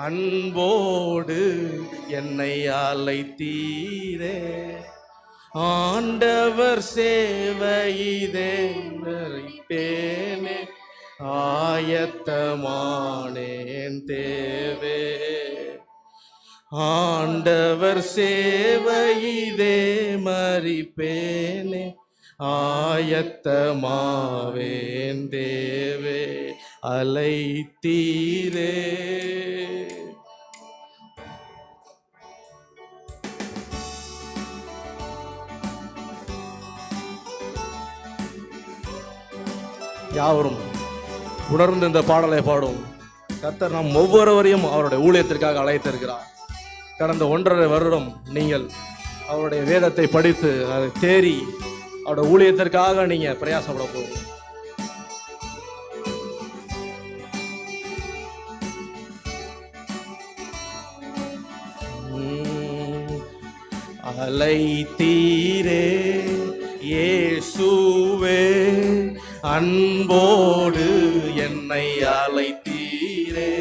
அன்போடு என்னை அழைத்தீரே. ஆண்டவர் சேவையிதே மறிப்பேனே, ஆயத்தமானேன் தேவே. ஆண்டவர் சேவையிதே மறிப்பேனே, ஆயத்தமாவேன் தேவே. அழைத்தீரே. யாவரும் உணர்ந்து இந்த பாடலை பாடும். கர்த்தர் நாம் ஒவ்வொருவரையும் அவருடைய ஊழியத்திற்காக அழைத்திருக்கிறார். கடந்த 1.5 வருடம் நீங்கள் அவருடைய வேதத்தை படித்து அதை தேறி அவருடைய ஊழியத்திற்காக நீங்க பிரயாசப்பட போகும். அழைத்தீரே இயேசுவே, அன்போடு என்னை அழைத்தீரே.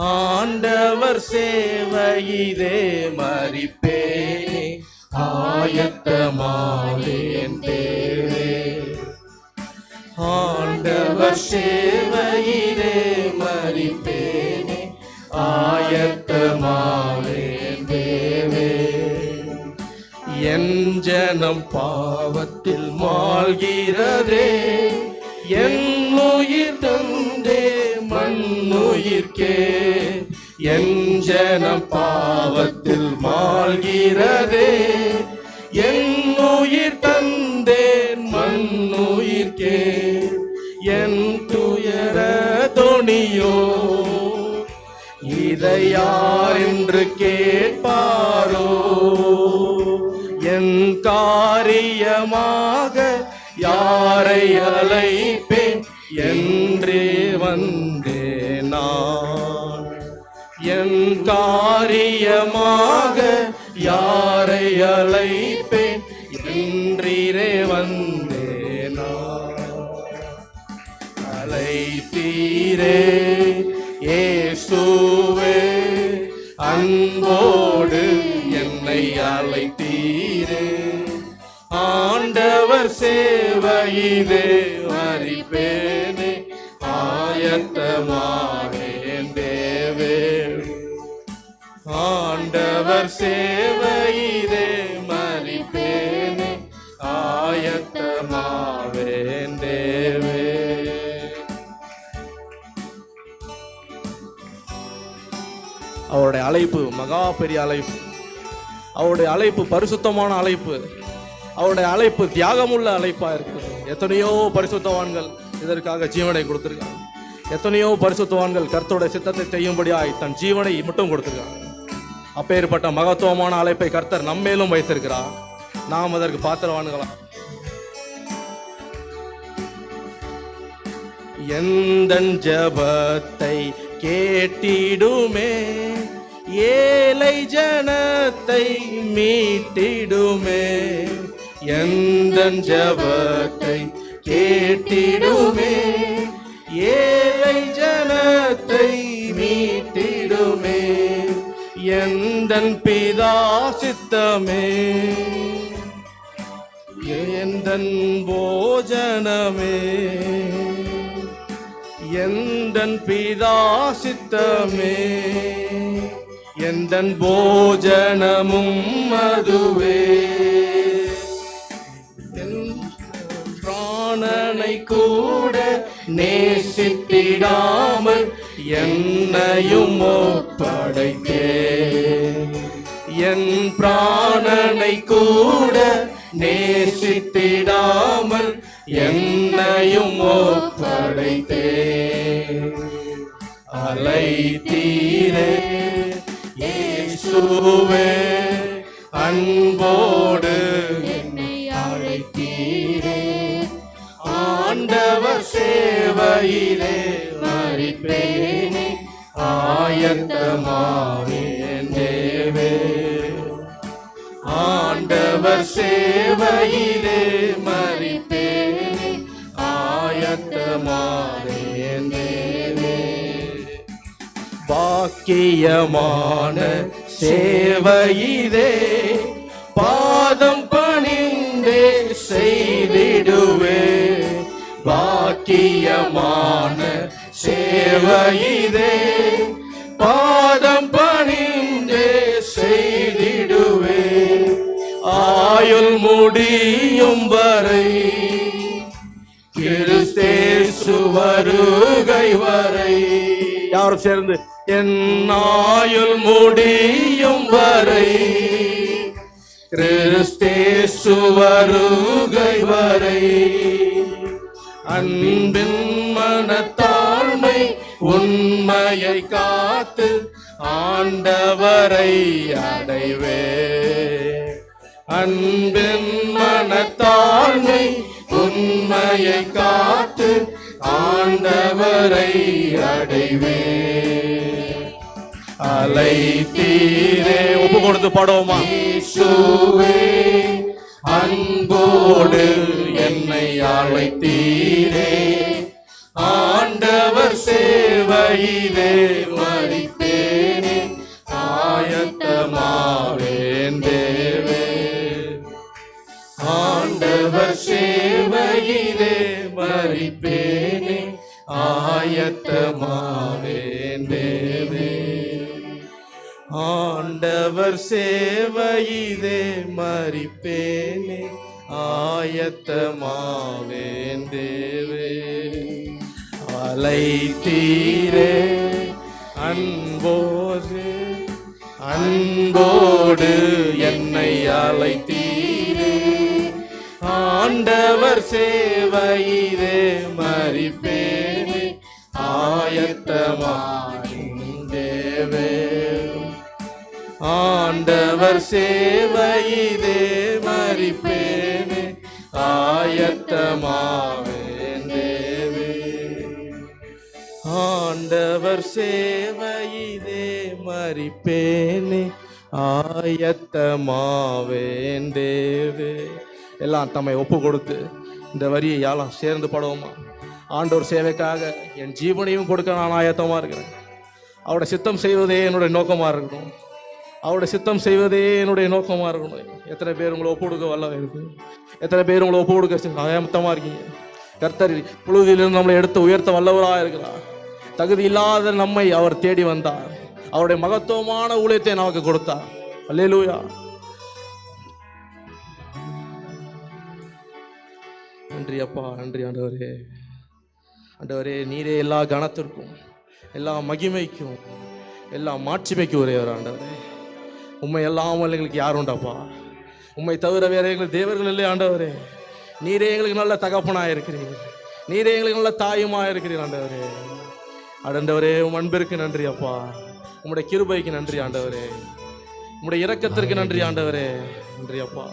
ஆண்டவர் சேவையிதே மறிப்பேனே, ஆயத்தமாவேன் தேவே. ஆண்டவர் சேவையிலே மறிப்பேனே, ஆயத்தமாவேன் தேவே. என் ஜனம் பாவத்தில் மாழ்கிறதே, என் உயிர் தந்தே மண்ணுயிர்க்கே. என் ஜனம் பாவத்தில் மாழ்கிறதே, என் உயிர் தந்தேன் மண்ணுயிர்க்கே. என் துயர தொனியோ இதை யார் என்று கேட்பாரோ. என் காரியமாக யாரை அழைப்பேன் என்றே வந்தேன் நான். என் காரியமாக யாரை அழைப்பேன் என்றே வந்தேன் நான். அழைத்தீரே இயேசுவே, அன்போடு என்னை அழைத்தீரே. ஆண்டவர் சேவையிலே மறிப்பேனே, ஆயத்தமாவேன் தேவே. ஆண்டவர் சேவையிலே மறிப்பேனே, ஆயத்தமாவேன் தேவே. அவருடைய அழைப்பு மகா பெரிய அழைப்பு. அவருடைய அழைப்பு பரிசுத்தமான அழைப்பு. அவருடைய அழைப்பு தியாகமுள்ள அழைப்பா இருக்குது. எத்தனையோ பரிசுத்தவான்கள் இதற்காக ஜீவனை கொடுத்திருக்காங்க. எத்தனையோ பரிசுத்தவான்கள் கர்த்தருடைய சித்தத்தை செய்யும்படியாய் தன் ஜீவனை மட்டும் கொடுத்திருக்காங்க. அப்பேற்பட்ட மகத்துவமான அழைப்பை கர்த்தர் நம்மேலும் வைத்திருக்கிறார். நாம் அதற்கு பாத்திரவான்களா? எந்தன் ஜபத்தை கேட்டிடுமே, ஏழை ஜனத்தை மீட்டிடுமே. எந்தன் ஜபத்தை கேட்டிடுமே, ஏழை ஜனத்தை மீட்டிடுமே. எந்தன் பிதா சித்தமே, எந்தன் போஜனமே. எந்தன் பிதா சித்தமே, எந்தன் போஜனமும் அதுவே. பிராணனை கூட நேசித்திடாமல் என்னையும் ஒப்படைத்தேன். என் பிராணனை கூட நேசித்திடாமல் என்னையும் ஒப்படைத்தேன். அழைத்தீரே இயேசுவே, அன்போடு என்னை அழைத்தீரே. ஆண்டவர் சேவையிலே மறிப்பேனே, ஆயத்தமாவேன் தேவே. ஆண்டவர் சேவையிலே மறிப்பேனே, ஆயத்தமாவேன் தேவே. பாக்கியமான சேவையிதே, பாதம் பணிந்தே செய்திடுவே. பாக்கியமான சேவையிதே, பாதம் பணிந்தே செய்திடுவே. ஆயுள் முடியும் வரை, கிறிஸ்தேசு வருகை வரை. யாரும் சேர்ந்து, என் ஆயுள் முடியும் வரை, கிறிஸ்தேசு வருகை வரை. அன்பின் மனத்தாழ்மை உண்மையை காத்து ஆண்டவரை அடைவே. அன்பின் மனத்தாழ்மை உண்மையை காத்து ஆண்டவரை அடைவே. அலைத்தீரே, ஒப்பு கொடுத்து பாடுவோமா? இயேசுவே அன்போடு என்னை அழைத்தீரே, ஆண்டவர் சேவையிலே மரிப்பேனே, ஆயத்தமாவேன் தேவே. ஆண்டவர் சேவையிலே மரிப்பேனே, ஆயத்தமாவேன் தேவே. ஆண்டவர் சேவையிலே மரிப்பேனே, ஆயத்தமாவேன் தேவே. அலைத்தீரே அன்போடு, அன்போடு என்னை அழைத்தீரே, ஆண்டவர் சேவையிலே மரிப்பேனே, ஆயத்தமாவேன் தேவே. ஆண்டவர் சேவையிலே மரிப்பேனே, ஆயத்தமாவேன் தேவே. ஆண்டவர் சேவையிலே மரிப்பேனே, ஆயத்தமாவேன் தேவே. எல்லாம் தம்மை ஒப்பு கொடுத்து இந்த வரியை யாரும் சேர்ந்து பாடுவோமா? ஆண்டவர் சேவைக்காக என் ஜீவனையும் கொடுக்க நான் ஆயத்தமாக இருக்கிறேன். அவருடைய சித்தம் செய்வதே என்னுடைய நோக்கமாக இருக்கணும். அவருடைய சித்தம் செய்வதே என்னுடைய நோக்கமாக இருக்கணும். எத்தனை பேர் உங்களை ஒப்பு கொடுக்க வல்லவா இருக்கு? எத்தனை பேர் உங்களை ஒப்பு கொடுக்க ஆயத்தமாக இருக்கீங்க? கர்த்தர் புழுதியிலிருந்து நம்மளை எடுத்து உயர்த்த வல்லவராக இருக்கிறார். தகுதி இல்லாத நம்மை அவர் தேடி வந்தார். அவருடைய மகத்துவமான ஊழியத்தை நமக்கு கொடுத்தார். அல்லேலூயா. நன்றி அப்பா, நன்றி ஆண்டவரே. ஆண்டவரே, நீரே எல்லா கனத்திற்கும், எல்லா மகிமைக்கும், எல்லா மாட்சிமைக்கும் உரியவர் ஆண்டவரே. உண்மை எல்லாமல் எங்களுக்கு யார் உண்டாப்பா? உண்மை தவிர வேற எங்களுக்கு தேவர்கள் இல்லை ஆண்டவரே. நீரே எங்களுக்கு நல்ல தகப்பனாக இருக்கிறீர். நீரே எங்களுக்கு நல்ல தாயுமாக இருக்கிறீர் ஆண்டவரே. ஆண்டவரே, உம் அன்பிற்கு நன்றி அப்பா. உம்முடைய கிருபைக்கு நன்றி ஆண்டவரே. உம்முடைய இரக்கத்திற்கு நன்றி ஆண்டவரே. நன்றி அப்பா.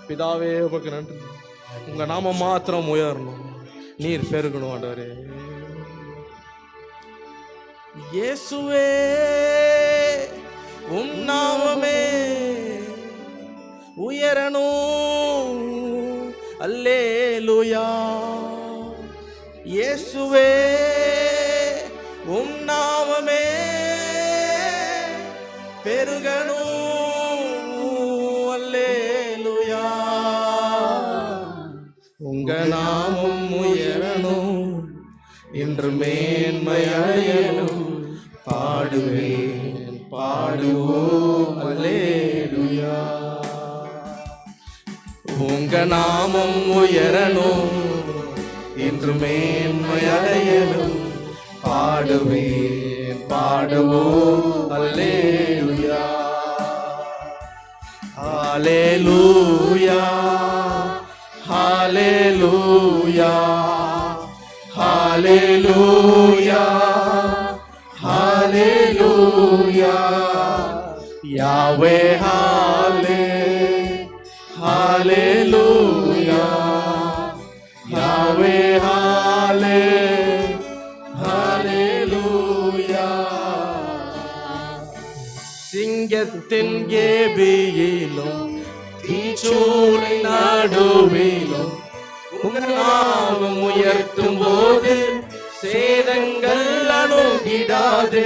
பிதாவே, உமக்கு நன்றி. உங்க நாமம் மாத்திரம் உயரணும், நீர் பெருகணும் ஆண்டவரே. இயேசுவே உம் நாமமே உயரணும். அல்லேலூயா. இயேசுவே உம் நாமமே பெருகணும். அல்லேலூயா. உங்க நாமம் உயரணும், இன்று மேன்மை அடையணும். பாடுவேன், பாடுவோம் அல்லேலூயா. உங்க நாமம் உயரணும், இன்று மேன்மை அடையணும். பாடுவேன், பாடுவோம் அல்லேலூயா. ஹல்லேலூயா, ஹல்லேலூயா, ஹல்லேலூயா, ஹல்லேலூயா. யாவே ஹல்லே, ஹல்லேலூயா. யாவே ஹல்லே, ஹல்லேலூயா. சிங்கத்தின் கேபியிலும் தீச்சூளை நடுவிலும் உங்க நாமம் உயர்த்தும் போது சேதங்கள் அணுகிடாது,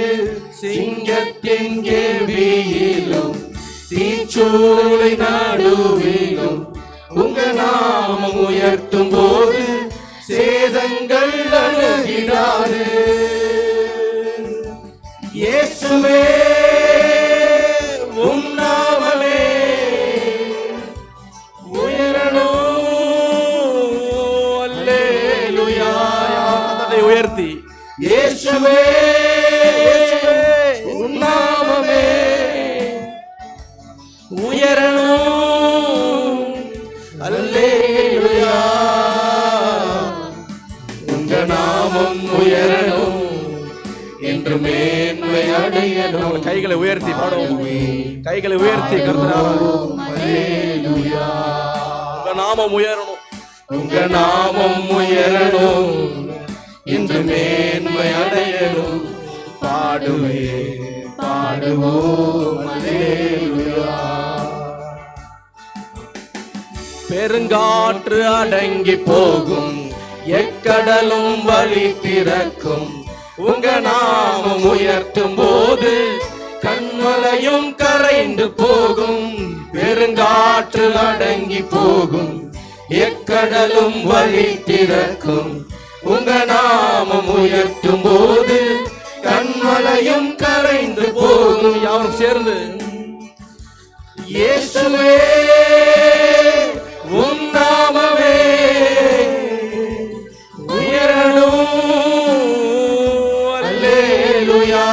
சிங்கத்தின் கேள்வியிலும் தீச்சூளை நடுவிலும் உங்க நாமம் உயர்த்தும் போது சேதங்கள் அணுகிடாது. இயேசுவே உம் நாமமே உயரணும். அல்லேலூயா. அதை உயர்த்தி இயேசுவே உம் நாமமே உயரணும். அல்லேலூயா. உங்க நாமம் உயரணும் என்று மேன்மை அடையணும். கைகளை உயர்த்தி பாடுவோம். கைகளை உயர்த்தி கர்த்தராம். அல்லேலூயா. உங்க நாமம் உயரணும். உங்க நாமம் உயரணும் என்று மேன்மை அடையணும். பாடுவே பாடுவோம். அல்லேலூயா. பெருங்காற்று அடங்கி போகும், எக்கடலும் வழி திறக்கும். உங்க நாமம் உயர்த்தும் போது கண்மலையும் கரைந்து போகும். பெருங்காற்று அடங்கி போகும், எக்கடலும் வழி திறக்கும். உங்க நாமம் உயர்த்தும் போது கண்மலையும் கரைந்து போகும். யாரும் சேர்ந்து இயேசுவே உம் நாமமே உயரணும். அல்லேலூயா.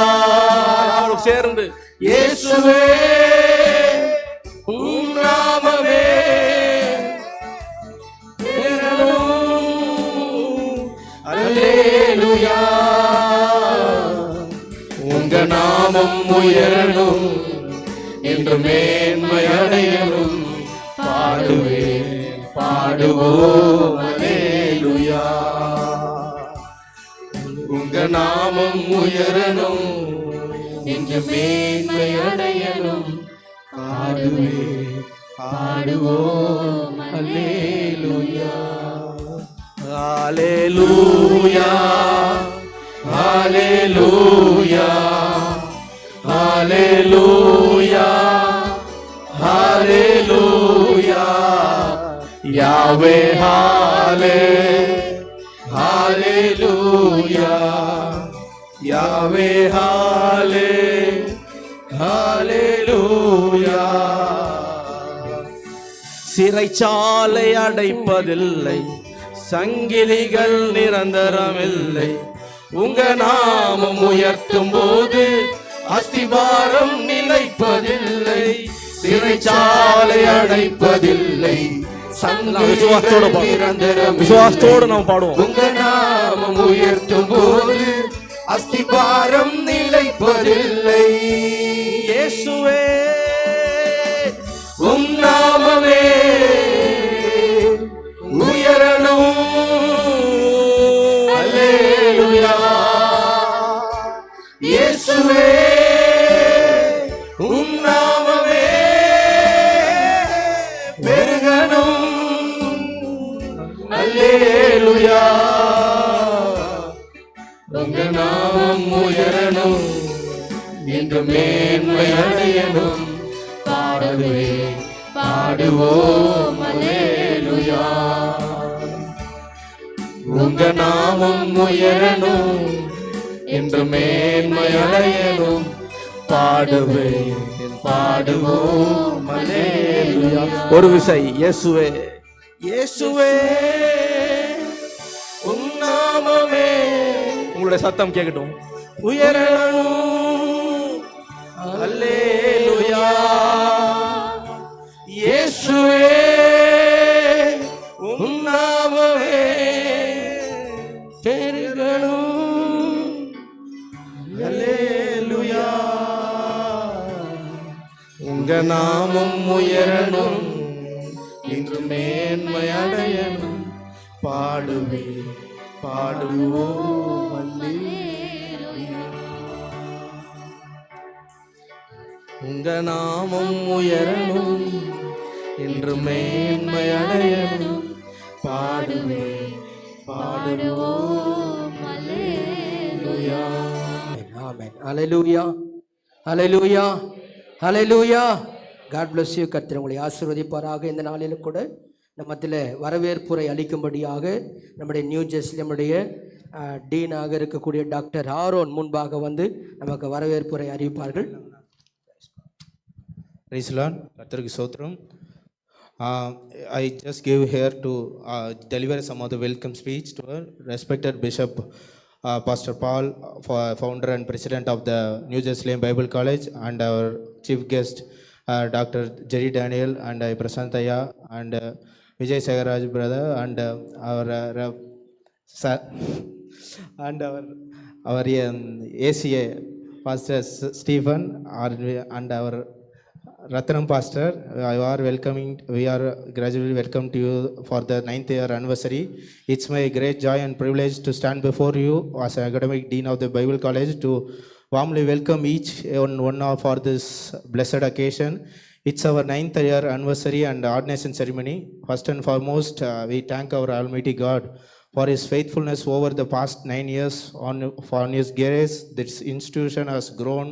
யாரும் சேர்ந்து இயேசுவே உம் நாமமே உயரணும். அல்லேலூயா. உங்க நாமம் உயரணும் என்று மேன்மை அடையணும். பாடுவே பாடுவோம். அல்லேலூயா. உங்க நாமம் உயரணும் என்று மேன்மை அடையணும். பாடுவே பாடுவோம். அல்லேலூயா. அல்லேலூயா. அல்லேலூயா. அல்லேலூயா. அல்லேலூயா. யாவே ஹாலே ஹalleluya. யாவே ஹாலே ஹalleluya. சிறைச்சாலை அடைப்பதில்லை, சங்கிலிகள் நிரந்தரமில்லை. உங்க நாமம் உயர்த்தும் போது அஸ்திபாரம் நிலைப்பதில்லை. சிறைச்சாலை அடைப்பதில்லை, விசுவாசத்தோடு நாம் பாடுவோம். உங்க நாமம் உயர்த்தும் போது அஸ்திபாரம் நிலைப்பதில்லை. இயேசுவே உம் நாமமே உயரணும். அல்லேலூயா. இயேசுவே உம் நாமமே பெருகணும். அல்லேலூயா. உங்க நாமம் உயரணும் என்று மேன்மை அடையணும். பாடுவே பாடுவோம். அல்லேலூயா. உங்க நாமம் உயரணும் என்று மேன்மை அடையணும். பாடுவே பாடுவோம். அல்லேலூயா. ஒரு விசை இயேசுவே இயேசுவே உம் நாமமே. உங்களுடைய சத்தம் கேட்கட்டும். உயரணும். அல்லேலூயா. இயேசுவே உம் நாமமே பெருகணும். அல்லேலூயா. உங்க நாமம் உயரணும் என்று மேன்மை அடையணும். பாடுவே பாடுவோம். அல்லேலூயா. உங்க நாமம் உயரணும் என்று மேன்மை அடையணும். பாடுவே பாடுவோம். அல்லேலூயா. ஆமென். ஹalleluya, ஹalleluya, ஹalleluya. God bless you. கர்த்தர் உங்களை ஆசீர்வதிப்பாராக. இந்த நாளிலும் கூட நம்மத்தில் வரவேற்புரை அளிக்கும்படியாக நம்முடைய நியூ ஜெருசலேமுடைய டீனாக இருக்கக்கூடிய டாக்டர் ஆரோன் முன்பாக வந்து நமக்கு வரவேற்புரை அறிவிப்பார்கள். Praise the Lord. கர்த்தருக்கு ஸ்தோத்திரம். I just give here to deliver some of the welcome speech to our respected Bishop Pastor Paul, founder and president of the New Jerusalem Bible College, and our chief guest Dr. Jerry Daniel and Prasantaya and Vijay Sagaraj brother and our and our ACA Pastor Stephen and our Ratnam Pastor. We are gradually welcome to you for the 9th year anniversary. It's my great joy and privilege to stand before you as academic dean of the Bible College to warmly welcome each one for this blessed occasion. It's our 9th year anniversary and ordination ceremony. First and foremost, we thank our Almighty God for His faithfulness over the past 9 years. On His grace, this institution has grown,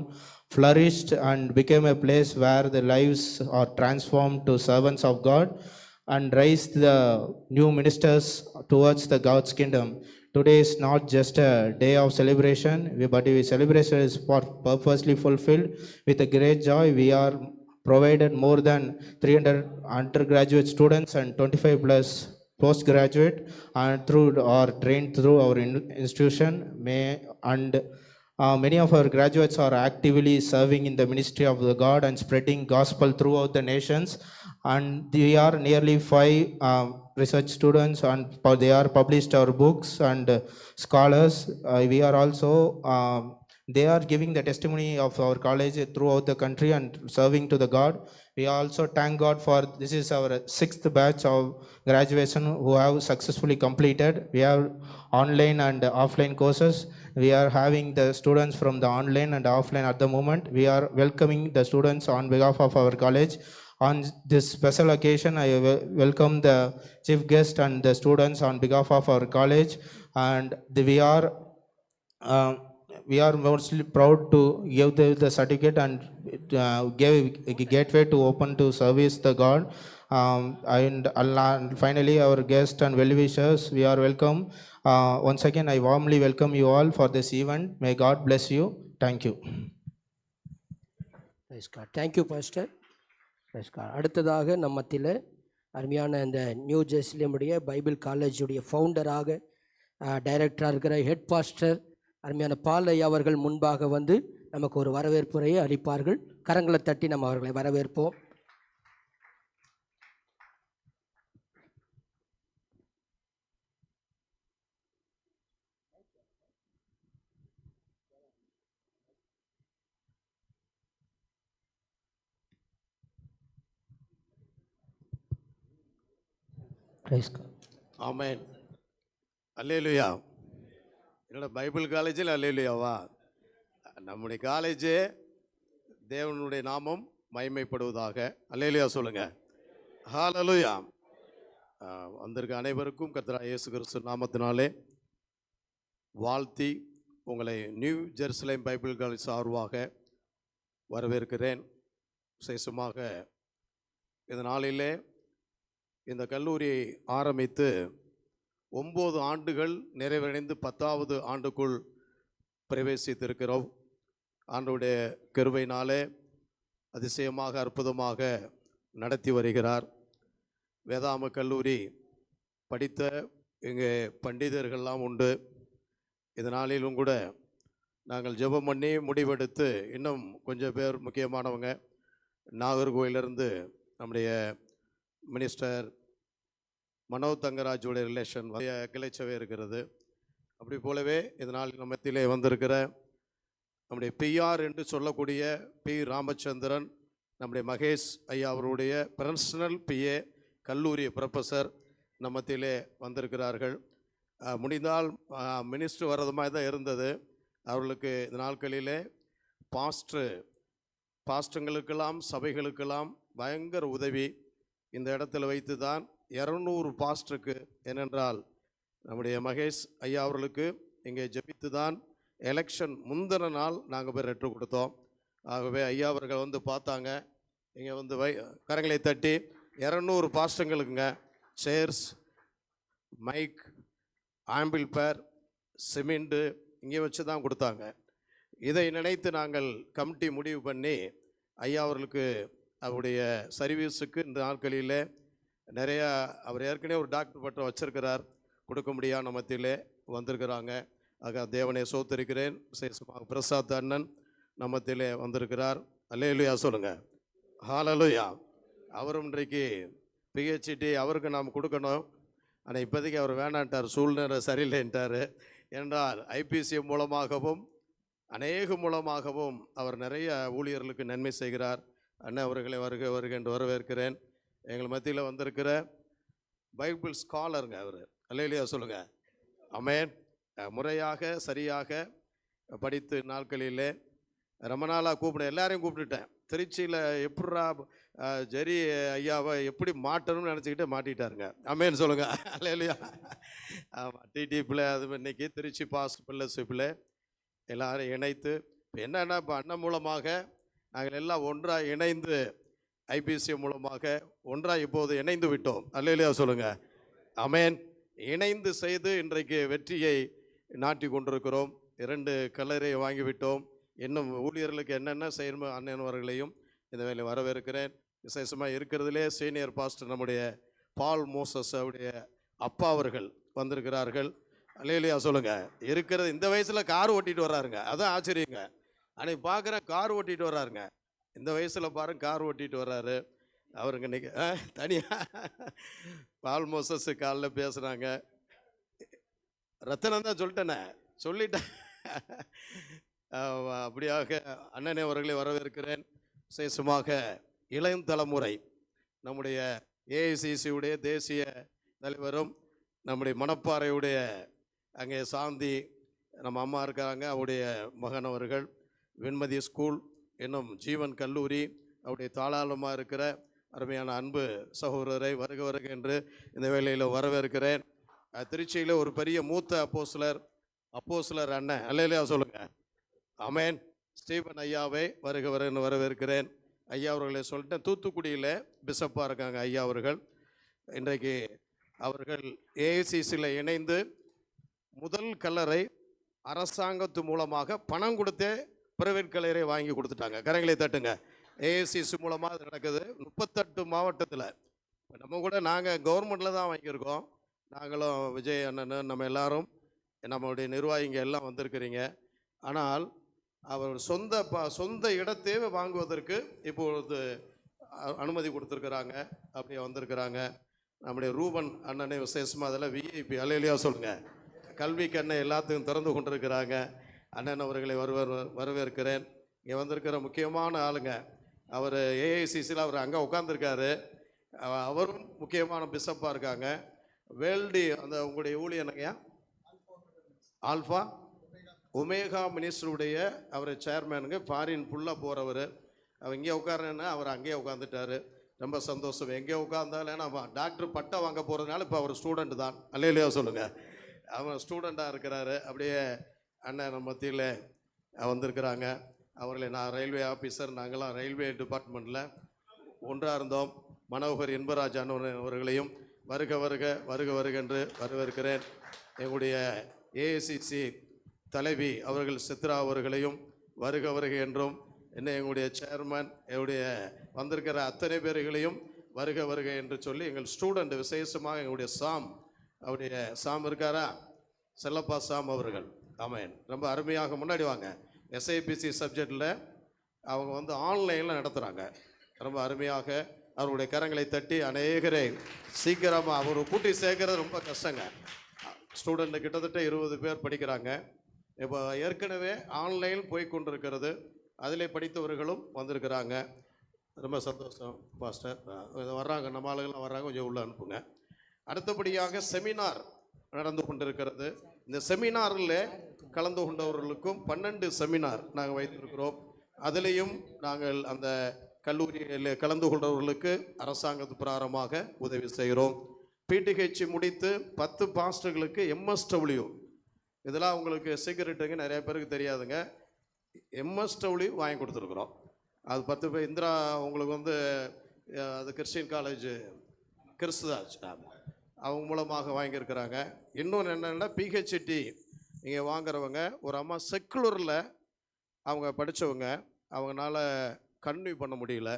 flourished, and became a place where the lives are transformed to servants of God and raised the new ministers towards the God's kingdom. Today is not just a day of celebration, but the celebration is purposely fulfilled with a great joy. We are provided more than 300 undergraduate students and 25 plus postgraduate and through or trained through our institution. Many of our graduates are actively serving in the ministry of the God and spreading gospel throughout the nations. And we are nearly 5 research students, and they are published our books and scholars. We are also they are giving the testimony of our college throughout the country and serving to the God. We also thank God for this is our 6th batch of graduation who have successfulully completed. We have online and offline courses. We are having the students from the online and offline at the moment. We are welcoming the students on behalf of our college. On this special occasion, I welcome the chief guest and the students on behalf of our college, and we are mostly proud to give the certificate and give a gateway to open to service the God. And finally, our guests and well-wishers, we are welcome. Once again, I warmly welcome you all for this event. May God bless you. Thank you. Praise God. Thank you, Pastor. Praise God. அடுத்ததாக நம்மத்தில் அருமையான இந்த new ஜெருசலேமுடைய Bible காலேஜுடைய ஃபவுண்டராக டைரக்டராக இருக்கிற head pastor அருமையான பால் ஐயா அவர்கள் முன்பாக வந்து நமக்கு ஒரு வரவேற்புரையை அளிப்பார்கள். கரங்களை தட்டி நம்ம அவர்களை வரவேற்போம். ஆமென். அல்லேலூயா. என்னோட பைபிள் காலேஜில் அல்லேலூயாவா? நம்முடைய காலேஜே தேவனுடைய நாமம் மகிமைப்படுவதாக. அல்லேலூயா சொல்லுங்க. ஹல்லேலூயா. வந்திருக்க அனைவருக்கும் கர்த்தராகிய இயேசு கிறிஸ்து நாமத்தினாலே வாழ்த்தி உங்களை நியூ ஜெருசலேம் பைபிள் காலேஜ் சார்பாக வரவேற்கிறேன். விசேஷமாக இந்த நாளிலே இந்த கல்லூரியை ஆரம்பித்து 9 ஆண்டுகள் நிறைவடைந்து 10வது ஆண்டுக்குள் பிரவேசித்திருக்கிறோம். ஆண்டவருடைய கிருபையினாலே அதிசயமாக அற்புதமாக நடத்தி வருகிறார். வேதாம கல்லூரி படித்த இங்கே பண்டிதர்கள்லாம் உண்டு. இதனாலும் கூட நாங்கள் ஜெபம் பண்ணி முடிவெடுத்து இன்னும் கொஞ்சம் பேர் முக்கியமானவங்க நாகர்கோயிலிருந்து நம்முடைய மினிஸ்டர் மனோ தங்கராஜோடைய ரிலேஷன் கிளைச்சவே இருக்கிறது. அப்படி போலவே இதனால் நம்மத்திலே வந்திருக்கிற நம்முடைய பிஆர் என்று சொல்லக்கூடிய பி ராமச்சந்திரன், நம்முடைய மகேஷ் ஐயா அவருடைய பர்சனல் பிஏ கல்லூரி ப்ரொஃபஸர் நம்மத்திலே வந்திருக்கிறார்கள். முடிந்தால் மினிஸ்டர் வர்றது மாதிரி தான் இருந்தது. அவர்களுக்கு இந்த நாட்களிலே பாஸ்டர்களுக்கெல்லாம் சபைகளுக்கெல்லாம் பயங்கர உதவி இந்த இடத்துல வைத்து தான் 200 பாஸ்டருக்கு, ஏனென்றால் நம்முடைய மகேஷ் ஐயா அவர்களுக்கு இங்கே ஜெபித்து தான் எலெக்ஷன் முந்தின நாள் நாங்கள் போய் லெட்ரு கொடுத்தோம். ஆகவே ஐயா அவர்கள் வந்து பார்த்தாங்க. இங்கே வந்து கரங்களை தட்டி 200 பாஸ்டங்களுக்குங்க சேர்ஸ், மைக், ஆம்பிள்பேர், சிமெண்ட்டு இங்கே வச்சு தான் கொடுத்தாங்க. இதை நினைத்து நாங்கள் கமிட்டி முடிவு பண்ணி ஐயா அவர்களுக்கு அவருடைய சர்வீஸுக்கு இந்த நாட்களில் நிறையா, அவர் ஏற்கனவே ஒரு டாக்டர் பட்டம் வச்சிருக்கிறார், கொடுக்க முடியாத மத்தியிலே வந்திருக்கிறாங்க. ஆக தேவனை சோத்திருக்கிறேன். விசேஷமாக பிரசாத் அண்ணன் நம்மத்திலே வந்திருக்கிறார். அல்லேலூயா சொல்லுங்கள். ஹalleluya. அவரும் இன்றைக்கு பிஹெச்டி அவருக்கு நாம் கொடுக்கணும். ஆனால் இப்போதைக்கு அவர் வேணான்ட்டார், சூழ்நிலை சரியில்லைன்ட்டார். என்றால் ஐபிசிஎம் மூலமாகவும் அநேக மூலமாகவும் அவர் நிறைய ஊழியர்களுக்கு நன்மை செய்கிறார். அண்ணன் அவர்களை வருக வருக என்று வரவேற்கிறேன். எங்கள் மத்தியில் வந்திருக்கிற பைபிள் ஸ்காலருங்க அவர். அல்லேலூயா சொல்லுங்கள். ஆமென். முறையாக சரியாக படித்து நாட்களிலே ரொம்ப நாளாக கூப்பிட்டேன், எல்லாரையும் கூப்பிட்டுட்டேன். திருச்சியில் எப்படா ஜெரி ஐயாவை எப்படி மாட்டணும்னு நினச்சிக்கிட்டு மாட்டிட்டாருங்க. ஆமென் சொல்லுங்கள். அல்லேலூயா. ஆமாம், டிடிபியில் அது இன்னைக்கு திருச்சி பாஸ்ட் ஃபெல்லோஷிப்பில் எல்லாரும் இணைத்து இப்போ என்னென்னா, இப்போ அண்ணன் மூலமாக நாங்கள் எல்லாம் ஒன்றாக இணைந்து ஐபிசிஎம் மூலமாக ஒன்றாக இப்போது இணைந்து விட்டோம். அல்லேலூயா சொல்லுங்கள். ஆமென். இணைந்து செய்து இன்றைக்கு வெற்றியை நாட்டி கொண்டிருக்கிறோம். 2 கல்லறை வாங்கிவிட்டோம். இன்னும் ஊழியர்களுக்கு என்னென்ன செய்யணுமோ அண்ணன்வர்களையும் இந்த வேலை வரவேற்கிறேன். விசேஷமாக இருக்கிறதுலே சீனியர் பாஸ்டர் நம்முடைய பால் மோசஸ் அவருடைய அப்பா அவர்கள் வந்திருக்கிறார்கள். அல்லேலூயா சொல்லுங்கள். இருக்கிறது இந்த வயசில் கார் ஓட்டிகிட்டு வர்றாருங்க, அதான் ஆச்சரியங்க. அன்னைக்கு பார்க்குறேன் கார் ஓட்டிகிட்டு வர்றாருங்க. இந்த வயசில் பாருங்க கார் ஓட்டிகிட்டு வர்றாரு. அவருங்க இன்னைக்கு தனியாக பால் மோசஸ் காலைல பேசுகிறாங்க. ரத்தனம் தான் சொல்லிட்டேன். அப்படியாக அண்ணனே அவர்களை வரவேற்கிறேன். விசேஷமாக இளம் தலைமுறை நம்முடைய ஏஐசிசியுடைய தேசிய தலைவரும் நம்முடைய மணப்பாறையுடைய அங்கே சாந்தி நம்ம அம்மா இருக்காங்க, அவருடைய மகன் அவர்கள் வெண்மதி ஸ்கூல், இன்னும் ஜீவன் கல்லூரி அவருடைய தாளாளமாக இருக்கிற அருமையான அன்பு சகோதரரை வருக வருக என்று இந்த வேளையில் வரவேற்கிறேன். திருச்சியில் ஒரு பெரிய மூத்த அப்போஸ்லர் அண்ணன். அல்லேலூயா சொல்லுங்கள். ஆமென். ஸ்டீபன் ஐயாவை வருக வருன்னு வரவேற்கிறேன். ஐயா அவர்களை சொல்லிட்டேன். தூத்துக்குடியில் பிஷப்பாக இருக்காங்க ஐயா அவர்கள். இன்றைக்கு அவர்கள் ஏஐசிசியில் இணைந்து முதல் கல்லறை அரசாங்கத்து மூலமாக பணம் கொடுத்தே பிரைவேட் கல்லறை வாங்கி கொடுத்துட்டாங்க. கரங்களை தட்டுங்க. ஏஐசிசி மூலமாக அது நடக்குது 38 மாவட்டத்தில். நம்ம கூட நாங்கள் கவர்மெண்ட்டில் தான் வாங்கியிருக்கோம். நாங்களும் விஜய் அண்ணன் நம்ம எல்லாரும் நம்மளுடைய நிர்வாகிங்க எல்லாம் வந்திருக்கிறீங்க. ஆனால் அவர் சொந்த இடத்தையே வாங்குவதற்கு இப்பொழுது அனுமதி கொடுத்துருக்குறாங்க. அப்படியே வந்திருக்கிறாங்க. நம்முடைய ரூபன் அண்ணனை விசேஷமாக அதில் விஐபி. அல்லேலூயா சொல்லுங்கள். கல்விக்கு அண்ணன் எல்லாத்துக்கும் திறந்து கொண்டிருக்கிறாங்க. அண்ணன் அவர்களை வரவேற்கிறேன். இங்கே வந்திருக்கிற முக்கியமான ஆளுங்க. அவர் ஏஐசிசியில் அவர் அங்கே உட்காந்துருக்காரு. அவரும் முக்கியமான பிஷப்பாக இருக்காங்க. வேல்டி அந்த உங்களுடைய ஊழியனுங்கய்யா ஆல்ஃபா ஒமேகா மினிஸ்டருடைய அவர் சேர்மேனுங்க. ஃபாரின் ஃபுல்லாக போகிறவர். அவர் இங்கே உட்காரன்னா அவர் அங்கேயே உட்காந்துட்டார். ரொம்ப சந்தோஷம். எங்கே உட்காந்தாலும் ஏன்னா டாக்டர் பட்டம் வாங்க போகிறதுனால இப்போ அவர் ஸ்டூடெண்ட் தான். அல்லேலூயா சொல்லுங்கள். அவர் ஸ்டூடெண்ட்டாக இருக்கிறாரு. அப்படியே அண்ணன் நம்ம மத்தியில் வந்திருக்கிறாங்க. அவர்களை நான் ரயில்வே ஆஃபீஸர், நாங்களாம் ரயில்வே டிபார்ட்மெண்ட்டில் ஒன்றாக இருந்தோம். மனோகர் இன்பராஜ் அண்ணன் அவர்களையும் வருக வருக வருக வருக என்று வரவேற்கிறேன். எங்களுடைய ஏஐசிசி தலைவி அவர்கள் சித்ரா அவர்களையும் வருக வருக என்றும், என்ன எங்களுடைய சேர்மன் என்னுடைய வந்திருக்கிற அத்தனை பேர்களையும் வருக வருக என்று சொல்லி எங்கள் ஸ்டூடெண்ட் விசேஷமாக எங்களுடைய அவருடைய சாம் இருக்காரா, செல்லப்பா சாம் அவர்கள். ஆமாம், ரொம்ப அருமையாக முன்னாடி வாங்க. எஸ்ஐபிசி சப்ஜெக்டில் அவங்க வந்து ஆன்லைனில் நடத்துகிறாங்க. ரொம்ப அருமையாக அவருடைய கரங்களை தட்டி அநேகரை சீக்கிரமாக அவர் கூட்டி சேர்க்கறது ரொம்ப கஷ்டங்க. ஸ்டூடெண்ட்டு கிட்டத்தட்ட 20 பேர் படிக்கிறாங்க. இப்போ ஏற்கனவே ஆன்லைன் போய் கொண்டிருக்கிறது. அதிலே படித்தவர்களும் வந்திருக்கிறாங்க. ரொம்ப சந்தோஷம் பாஸ்டர். வர்றாங்க, நம்ம ஆளுகள்லாம் வர்றாங்க, கொஞ்சம் உள்ளே அனுப்புங்க. அடுத்தபடியாக செமினார் நடந்து கொண்டிருக்கிறது. இந்த செமினாரில் கலந்து கொண்டவர்களுக்கும் 12 செமினார் நாங்கள் வைத்திருக்கிறோம். அதிலையும் நாங்கள் அந்த கல்லூரியில் கலந்து கொண்டவர்களுக்கு அரசாங்கத்து பிரகாரமாக உதவி செய்கிறோம். பிடிஹெச் முடித்து 10 பாஸ்டர்களுக்கு MSW இதெல்லாம் உங்களுக்கு சீக்கிரட்டுங்க, நிறைய பேருக்கு தெரியாதுங்க. எம்எஸ்டபிள்யூ வாங்கி கொடுத்துருக்குறோம். அது 10 பேர் இந்திரா உங்களுக்கு வந்து அது கிறிஸ்டின் காலேஜ் கிறிஸ்துதாஸ் அவங்க மூலமாக வாங்கியிருக்கிறாங்க. இன்னொன்று என்னென்னா பிஹெச்டி இங்கே வாங்குறவங்க ஒரு அம்மா செக்குலரில் அவங்க படித்தவங்க, அவங்களால கன்டினியூ பண்ண முடியல.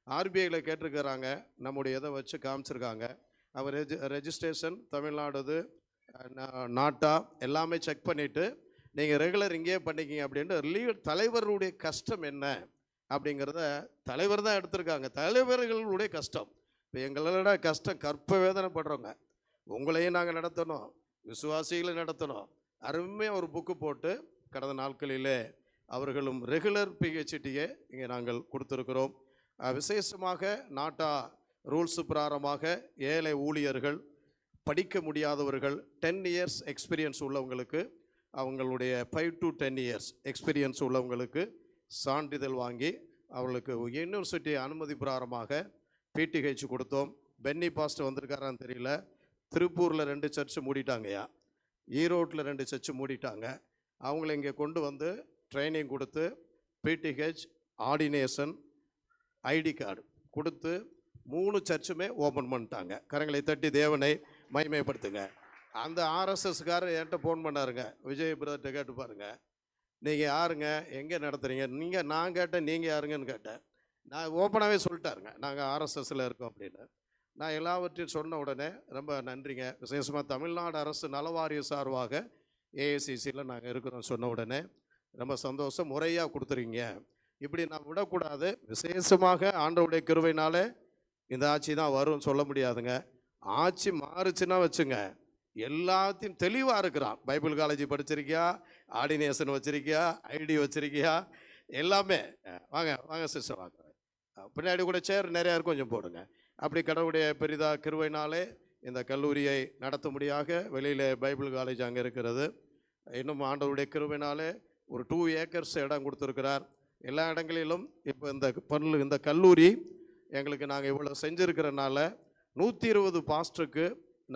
ஆர்பிஐயில் கேட்டிருக்கிறாங்க, நம்முடைய இதை வச்சு காமிச்சிருக்காங்க. அவர் ரெஜிஸ்ட்ரேஷன் தமிழ்நாடு நாட்டா எல்லாமே செக் பண்ணிவிட்டு நீங்கள் ரெகுலர் இங்கேயே பண்ணிக்கிங்க அப்படின்ட்டு தலைவருடைய கஷ்டம் என்ன அப்படிங்கிறத தலைவர் தான் எடுத்திருக்காங்க. தலைவர்களுடைய கஷ்டம் இப்போ எங்களோட கஷ்டம் கற்ப வேதனைப்படுறோங்க. உங்களையும் நாங்கள் நடத்தணும், விசுவாசிகளை நடத்தணும். அருமையாக ஒரு புக்கு போட்டு கடந்த நாட்களிலே அவர்களும் ரெகுலர் பிஹெச்டியை இங்கே நாங்கள் கொடுத்துருக்கிறோம். விசேஷமாக நாட்டா ரூல்ஸ் பிரகாரமாக ஏழை ஊழியர்கள், படிக்க முடியாதவர்கள், 10 இயர்ஸ் எக்ஸ்பீரியன்ஸ் உள்ளவங்களுக்கு, அவங்களுடைய 5 to 10 இயர்ஸ் எக்ஸ்பீரியன்ஸ் உள்ளவங்களுக்கு சான்றிதழ் வாங்கி அவர்களுக்கு யூனிவர்சிட்டி அனுமதி பிரகாரமாக பிடிஹெச் கொடுத்தோம். பென்னி பாஸ்டர் வந்திருக்காரான்னு தெரியல. திருப்பூரில் 2 சர்ச்சு மூடிட்டாங்கய்யா, ஈரோட்டில் 2 சர்ச்சு மூடிட்டாங்க. அவங்கள இங்கே கொண்டு வந்து ட்ரைனிங் கொடுத்து பிடிஹெச் ஆர்டினேஷன் ஐடி கார்டு கொடுத்து 3 சர்ச்சுமே ஓப்பன் பண்ணிட்டாங்க. கரங்களை தட்டி தேவனை மகிமைப்படுத்துங்க. அந்த ஆர்எஸ்எஸ்காரர் என்கிட்ட ஃபோன் பண்ணாருங்க, விஜய் பிரதர்கிட்ட கேட்டு பாருங்க, நீங்கள் யாருங்க, எங்கே நடத்துகிறீங்க, நான் கேட்டேன் நீங்கள் யாருங்கன்னு கேட்டேன். நான் ஓப்பனாகவே சொல்லிட்டாருங்க, நாங்கள் ஆர்எஸ்எஸ்ஸில் இருக்கோம் அப்படின்னு. நான் எல்லாவற்றையும் சொன்ன உடனே ரொம்ப நன்றிங்க, விசேஷமாக தமிழ்நாடு அரசு நலவாரிய சார்பாக ஏஐசிசியில் நாங்கள் இருக்கிறோம் சொன்ன உடனே ரொம்ப சந்தோஷம். முறையாக கொடுத்துருக்கீங்க, இப்படி நான் விடக்கூடாது. விசேஷமாக ஆண்டவருடைய கிருபையினாலே இந்த ஆட்சி தான் வரும்னு சொல்ல முடியாதுங்க. ஆட்சி மாறுச்சுன்னா வச்சுங்க, எல்லாத்தையும் தெளிவாக இருக்கிறான். பைபிள் காலேஜ் படிச்சிருக்கியா, ஆர்டினேஷன் வச்சிருக்கியா, ஐடி வச்சிருக்கியா, எல்லாமே. வாங்க வாங்க சிஸ்டர் வாங்க, பின்னாடி கூட சேர் நிறையா இருக்கும், கொஞ்சம் போடுங்க. அப்படி கடவுளுடைய பெரிதாக கிருபையினாலே இந்த கல்லூரியை நடத்தும்படியாக வெளியில் பைபிள் காலேஜ் அங்கே இருக்கிறது. இன்னும் ஆண்டவருடைய கிருபையினாலே ஒரு 2 ஏக்கர்ஸ் இடம் கொடுத்துருக்கிறார். எல்லா இடங்களிலும் இப்போ இந்த கல்லூரி எங்களுக்கு நாங்கள் இவ்வளோ செஞ்சுருக்கிறனால 120 பாஸ்டருக்கு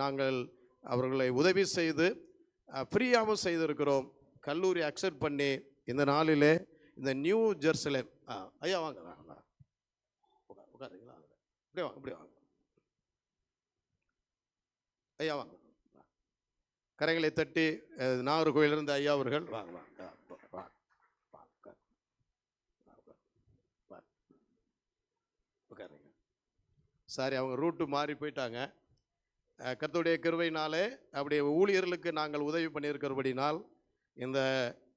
நாங்கள் அவர்களை உதவி செய்து ஃப்ரீயாகவும் செய்திருக்கிறோம். கல்லூரி அக்செப்ட் பண்ணி இந்த நாளிலே இந்த நியூ ஜெருசலேம் ஐயா வாங்க உட்காருங்களா, இப்படி வாங்க இப்படி வாங்க ஐயா வாங்க. கரைகளை தட்டி நாகர்கோவிலிருந்து ஐயா அவர்கள் வாங்க வாங்க உட்காருங்க. சாரி, அவங்க ரூட்டு மாறி போயிட்டாங்க. கர்த்தருடைய கிருபையினாலே அப்படியே ஊழியர்களுக்கு நாங்கள் உதவி பண்ணியிருக்கிறபடினால் இந்த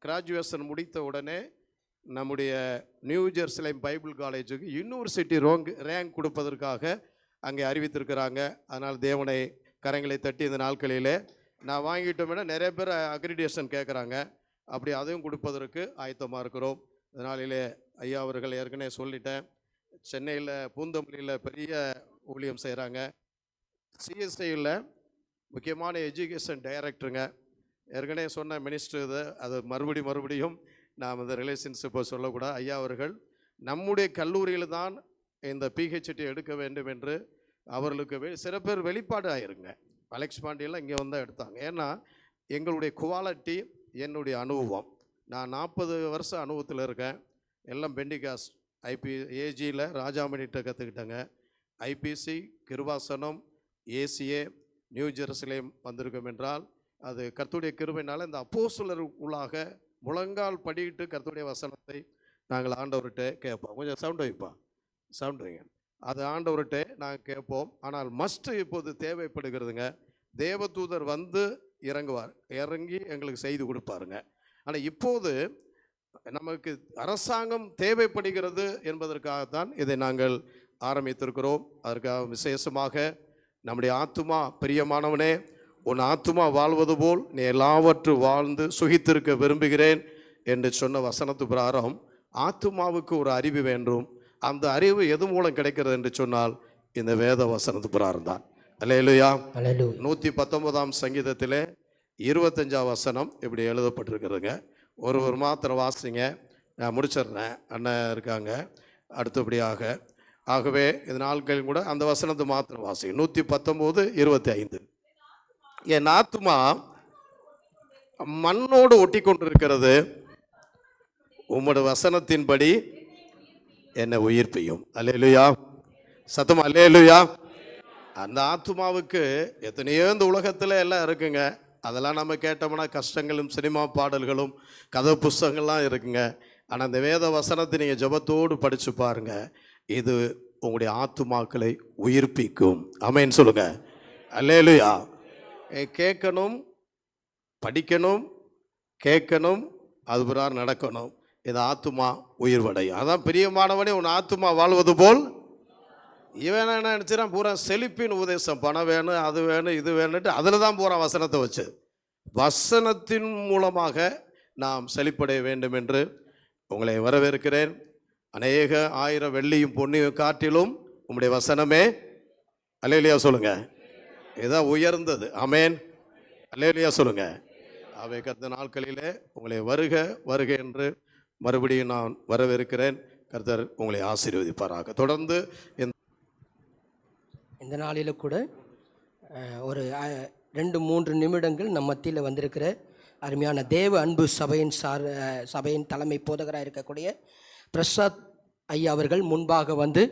கிராஜுவேஷன் முடித்த உடனே நம்முடைய நியூ ஜெருசலேம் பைபிள் காலேஜுக்கு யூனிவர்சிட்டி ரேங்க் கொடுப்பதற்காக அங்கே அறிவித்திருக்கிறாங்க. அதனால் தேவனை கரங்களை தட்டி இந்த நாட்களிலே நான் வாங்கிட்டோம்னா நிறைய பேர் அக்ரிடேஷன் கேட்குறாங்க, அப்படி அதையும் கொடுப்பதற்கு ஆயத்தமாக இருக்கிறோம். இதனாலே ஐயா அவர்கள் ஏற்கனவே சொல்லிட்டேன், சென்னையில் பூந்தமல்லியில் பெரிய ஊழியம் செய்கிறாங்க. சிஎஸ்ஐயில் முக்கியமான எஜுகேஷன் டைரக்டருங்க. ஏற்கனவே சொன்ன மினிஸ்டர் இது, அது மறுபடியும் நாம் இந்த ரிலேஷன்ஷிப்பை சொல்லக்கூடாது. ஐயா அவர்கள் நம்முடைய கல்லூரியில் தான் இந்த பிஹெச்டி எடுக்க வேண்டும் என்று அவர்களுக்கு சில பேர் வெளிப்பாடு ஆயிருங்க. அலெக்ஸ் பாண்டியெல்லாம் இங்கே வந்தால் எடுத்தாங்க. ஏன்னா எங்களுடைய குவாலிட்டி, என்னுடைய அனுபவம், நான் 40 வருஷம் அனுபவத்தில் இருக்கேன். எல்லாம் பெண்டிகாஸ் ஏஜியில் ராஜாமணிகிட்ட கற்றுக்கிட்டேங்க. IPC, Kirubasanam, ACA, New Jerusalem வந்திருக்கும் என்றால் அது கர்த்தருடைய கிருபையினால் இந்த அப்போஸ்தலர் உள்ளாக முழங்கால் படியிட்டு கர்த்தருடைய வசனத்தை நாங்கள் ஆண்டவர்கிட்ட கேட்போம். கொஞ்சம் சவுண்ட் வைப்பா, சவுண்ட் வைங்க. அது ஆண்டவர்கிட்ட நாங்கள் கேட்போம். ஆனால் மஸ்ட்டு இப்போது தேவைப்படுகிறதுங்க. தேவதூதர் வந்து இறங்கி எங்களுக்கு செய்து கொடுப்பாருங்க. ஆனால் இப்போது நமக்கு அரசாங்கம் தேவைப்படுகிறது என்பதற்காகத்தான் இதை நாங்கள் ஆரம்பித்திருக்கிறோம். அதற்காக விசேஷமாக நம்முடைய ஆத்துமா, பிரியமானவனே, உன் ஆத்துமா வாழ்வது போல் நீ எல்லாவற்றும் வாழ்ந்து சுகித்திருக்க விரும்புகிறேன் என்று சொன்ன வசனத்து பிரகாரம் ஆத்துமாவுக்கு ஒரு அறிவு வேண்டும். அந்த அறிவு எது மூலம் கிடைக்கிறது என்று சொன்னால் இந்த வேத வசனத்து பிரகாரம் தான். அல்லேலூயா. 119ஆம் சங்கீதத்திலே 25ஆம் வசனம் இப்படி எழுதப்பட்டிருக்கிறதுங்க. ஒரு மாத்திரம் வாசிங்க, நான் முடிச்சிடுறேன். அண்ணன் இருக்காங்க அடுத்தபடியாக. ஆகவே இந்த நாட்களில் கூட அந்த வசனத்தை மாத்திரம் வாசிங்க. 119:25. என் ஆத்துமா மண்ணோடு ஒட்டி கொண்டிருக்கிறது. உம்முடைய வசனத்தின்படி என்னை உயிர்ப்பியும். அல்லேலூயா, சத்தமா அல்லேலூயா. அந்த ஆத்துமாவுக்கு எத்தனையோ இந்த உலகத்தில் எல்லாம் இருக்குங்க. அதெல்லாம் நம்ம கேட்டோம்னா கஷ்டங்களும் சினிமா பாடல்களும் கதை புஸ்தகங்கள்லாம் இருக்குங்க. ஆனால் அந்த வேத வசனத்தை நீங்கள் ஜெபத்தோடு படித்து பாருங்க, இது உங்களுடைய ஆத்துமாக்களை உயிர்ப்பிக்கும். ஆமென் சொல்லுங்க. அல்லேலூயா. கேட்கணும், படிக்கணும், கேட்கணும், அது பிரகாரம் நடக்கணும். இது ஆத்துமா உயிர்வடையும். அதான் பிரியமானவனே, உன் ஆத்துமா வாழ்வது போல். இவன் என்ன நினச்சிடான், பூரா செழிப்பின் உபதேசம், பணம் வேணும், அது வேணும், இது வேணுன்ட்டு அதில் தான் பூரா வசனத்தை வச்சு. வசனத்தின் மூலமாக நாம் செழிப்படைய வேண்டும் என்று உங்களை வரவேற்கிறேன். அநேக 1000 வெள்ளியும் பொன்னியும் காட்டிலும் உங்களுடைய வசனமே, அல்லேலூயா சொல்லுங்க, இதுதான் உயர்ந்தது. ஆமென், அல்லேலூயா சொல்லுங்க. அவை கர்த்தர் நாட்களிலே உங்களை வருக வருக என்று மறுபடியும் நான் வரவேற்கிறேன். கர்த்தர் உங்களை ஆசீர்வதிப்பாராக. தொடர்ந்து இந்த நாளில் கூட ஒரு 2-3 நிமிடங்கள் நம் மத்தியில் வந்திருக்கிற அருமையான தேவ அன்பு சபையின் தலைமை போதகராக இருக்கக்கூடிய பிரசாத் ஐயா அவர்கள் முன்பாக வந்து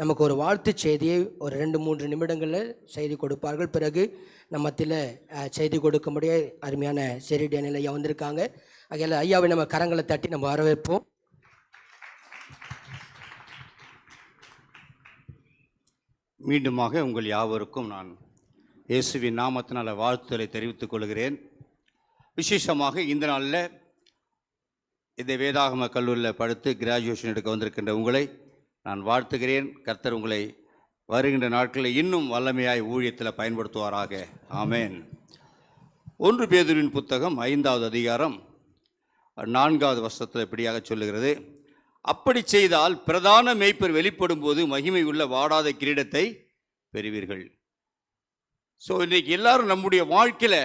நமக்கு ஒரு வாழ்த்து செய்தியை ஒரு 2-3 நிமிடங்களில் செய்தி கொடுப்பார்கள். பிறகு நம்ம மத்தியில் செய்தி கொடுக்கும்படியே அருமையான செரிடியனில் ஐயா வந்திருக்காங்க. ஆகையால் ஐயாவை நம்ம கரங்களை தட்டி நம்ம வரவேற்போம். மீண்டுமாக உங்கள் யாவருக்கும் நான் இயேசுவின் நாமத்தினால வாழ்த்துதலை தெரிவித்துக் கொள்கிறேன். விசேஷமாக இந்த நாளில் இந்த வேதாகம கல்லூரியில் படித்து கிராஜுவேஷன் எடுக்க வந்திருக்கின்ற உங்களை நான் வாழ்த்துகிறேன். கர்த்தர் உங்களை வருகின்ற நாட்களில் இன்னும் வல்லமையாய் ஊழியத்தில் பயன்படுத்துவாராக. ஆமேன். 1 பேதுருவின் புத்தகம் 5வது அதிகாரம் 4வது வசனத்தில் இப்படியாக சொல்லுகிறது, அப்படி செய்தால் பிரதான மேய்ப்பர் வெளிப்படும் போது மகிமை உள்ள வாடாத கிரீடத்தை பெறுவீர்கள். ஸோ இன்றைக்கு எல்லாரும் நம்முடைய வாழ்க்கையில்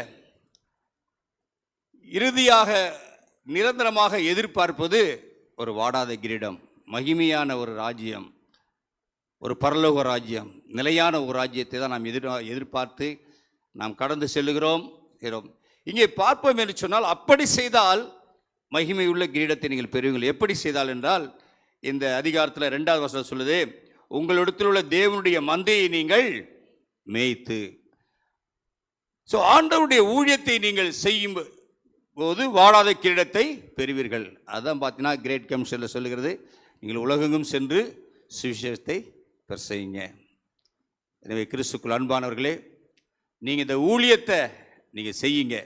இறுதியாக நிரந்தரமாக எதிர்பார்ப்பது ஒரு வாடாத கிரீடம், மகிமையான ஒரு ராஜ்யம், ஒரு பரலோக ராஜ்யம், நிலையான ஒரு ராஜ்யத்தை தான் நாம் எதிர்பார்த்து நாம் கடந்து செல்லுகிறோம். இங்கே பார்ப்போம் என்று சொன்னால், அப்படி செய்தால் மகிமை உள்ள கிரீடத்தை நீங்கள் பெறுவீர்கள். எப்படி செய்தால் என்றால், இந்த அதிகாரத்தில் 2வது வசனம் சொல்லுது, உங்களிடத்தில் உள்ள தேவனுடைய மந்தையை நீங்கள் மேய்த்து. ஸோ ஆண்டவருடைய ஊழியத்தை நீங்கள் செய்யும் போது வாடாத கிரீடத்தை பெறுவீர்கள். அதுதான் பார்த்தீங்கன்னா கிரேட் கமிஷனில் சொல்லுகிறது, நீங்கள் உலகெங்கும் சென்று சுவிசேஷத்தை பிரசங்கிங்க. எனவே கிறிஸ்துக்குள் அன்பானவர்களே, நீங்கள் இந்த ஊழியத்தை நீங்கள் செய்யுங்க.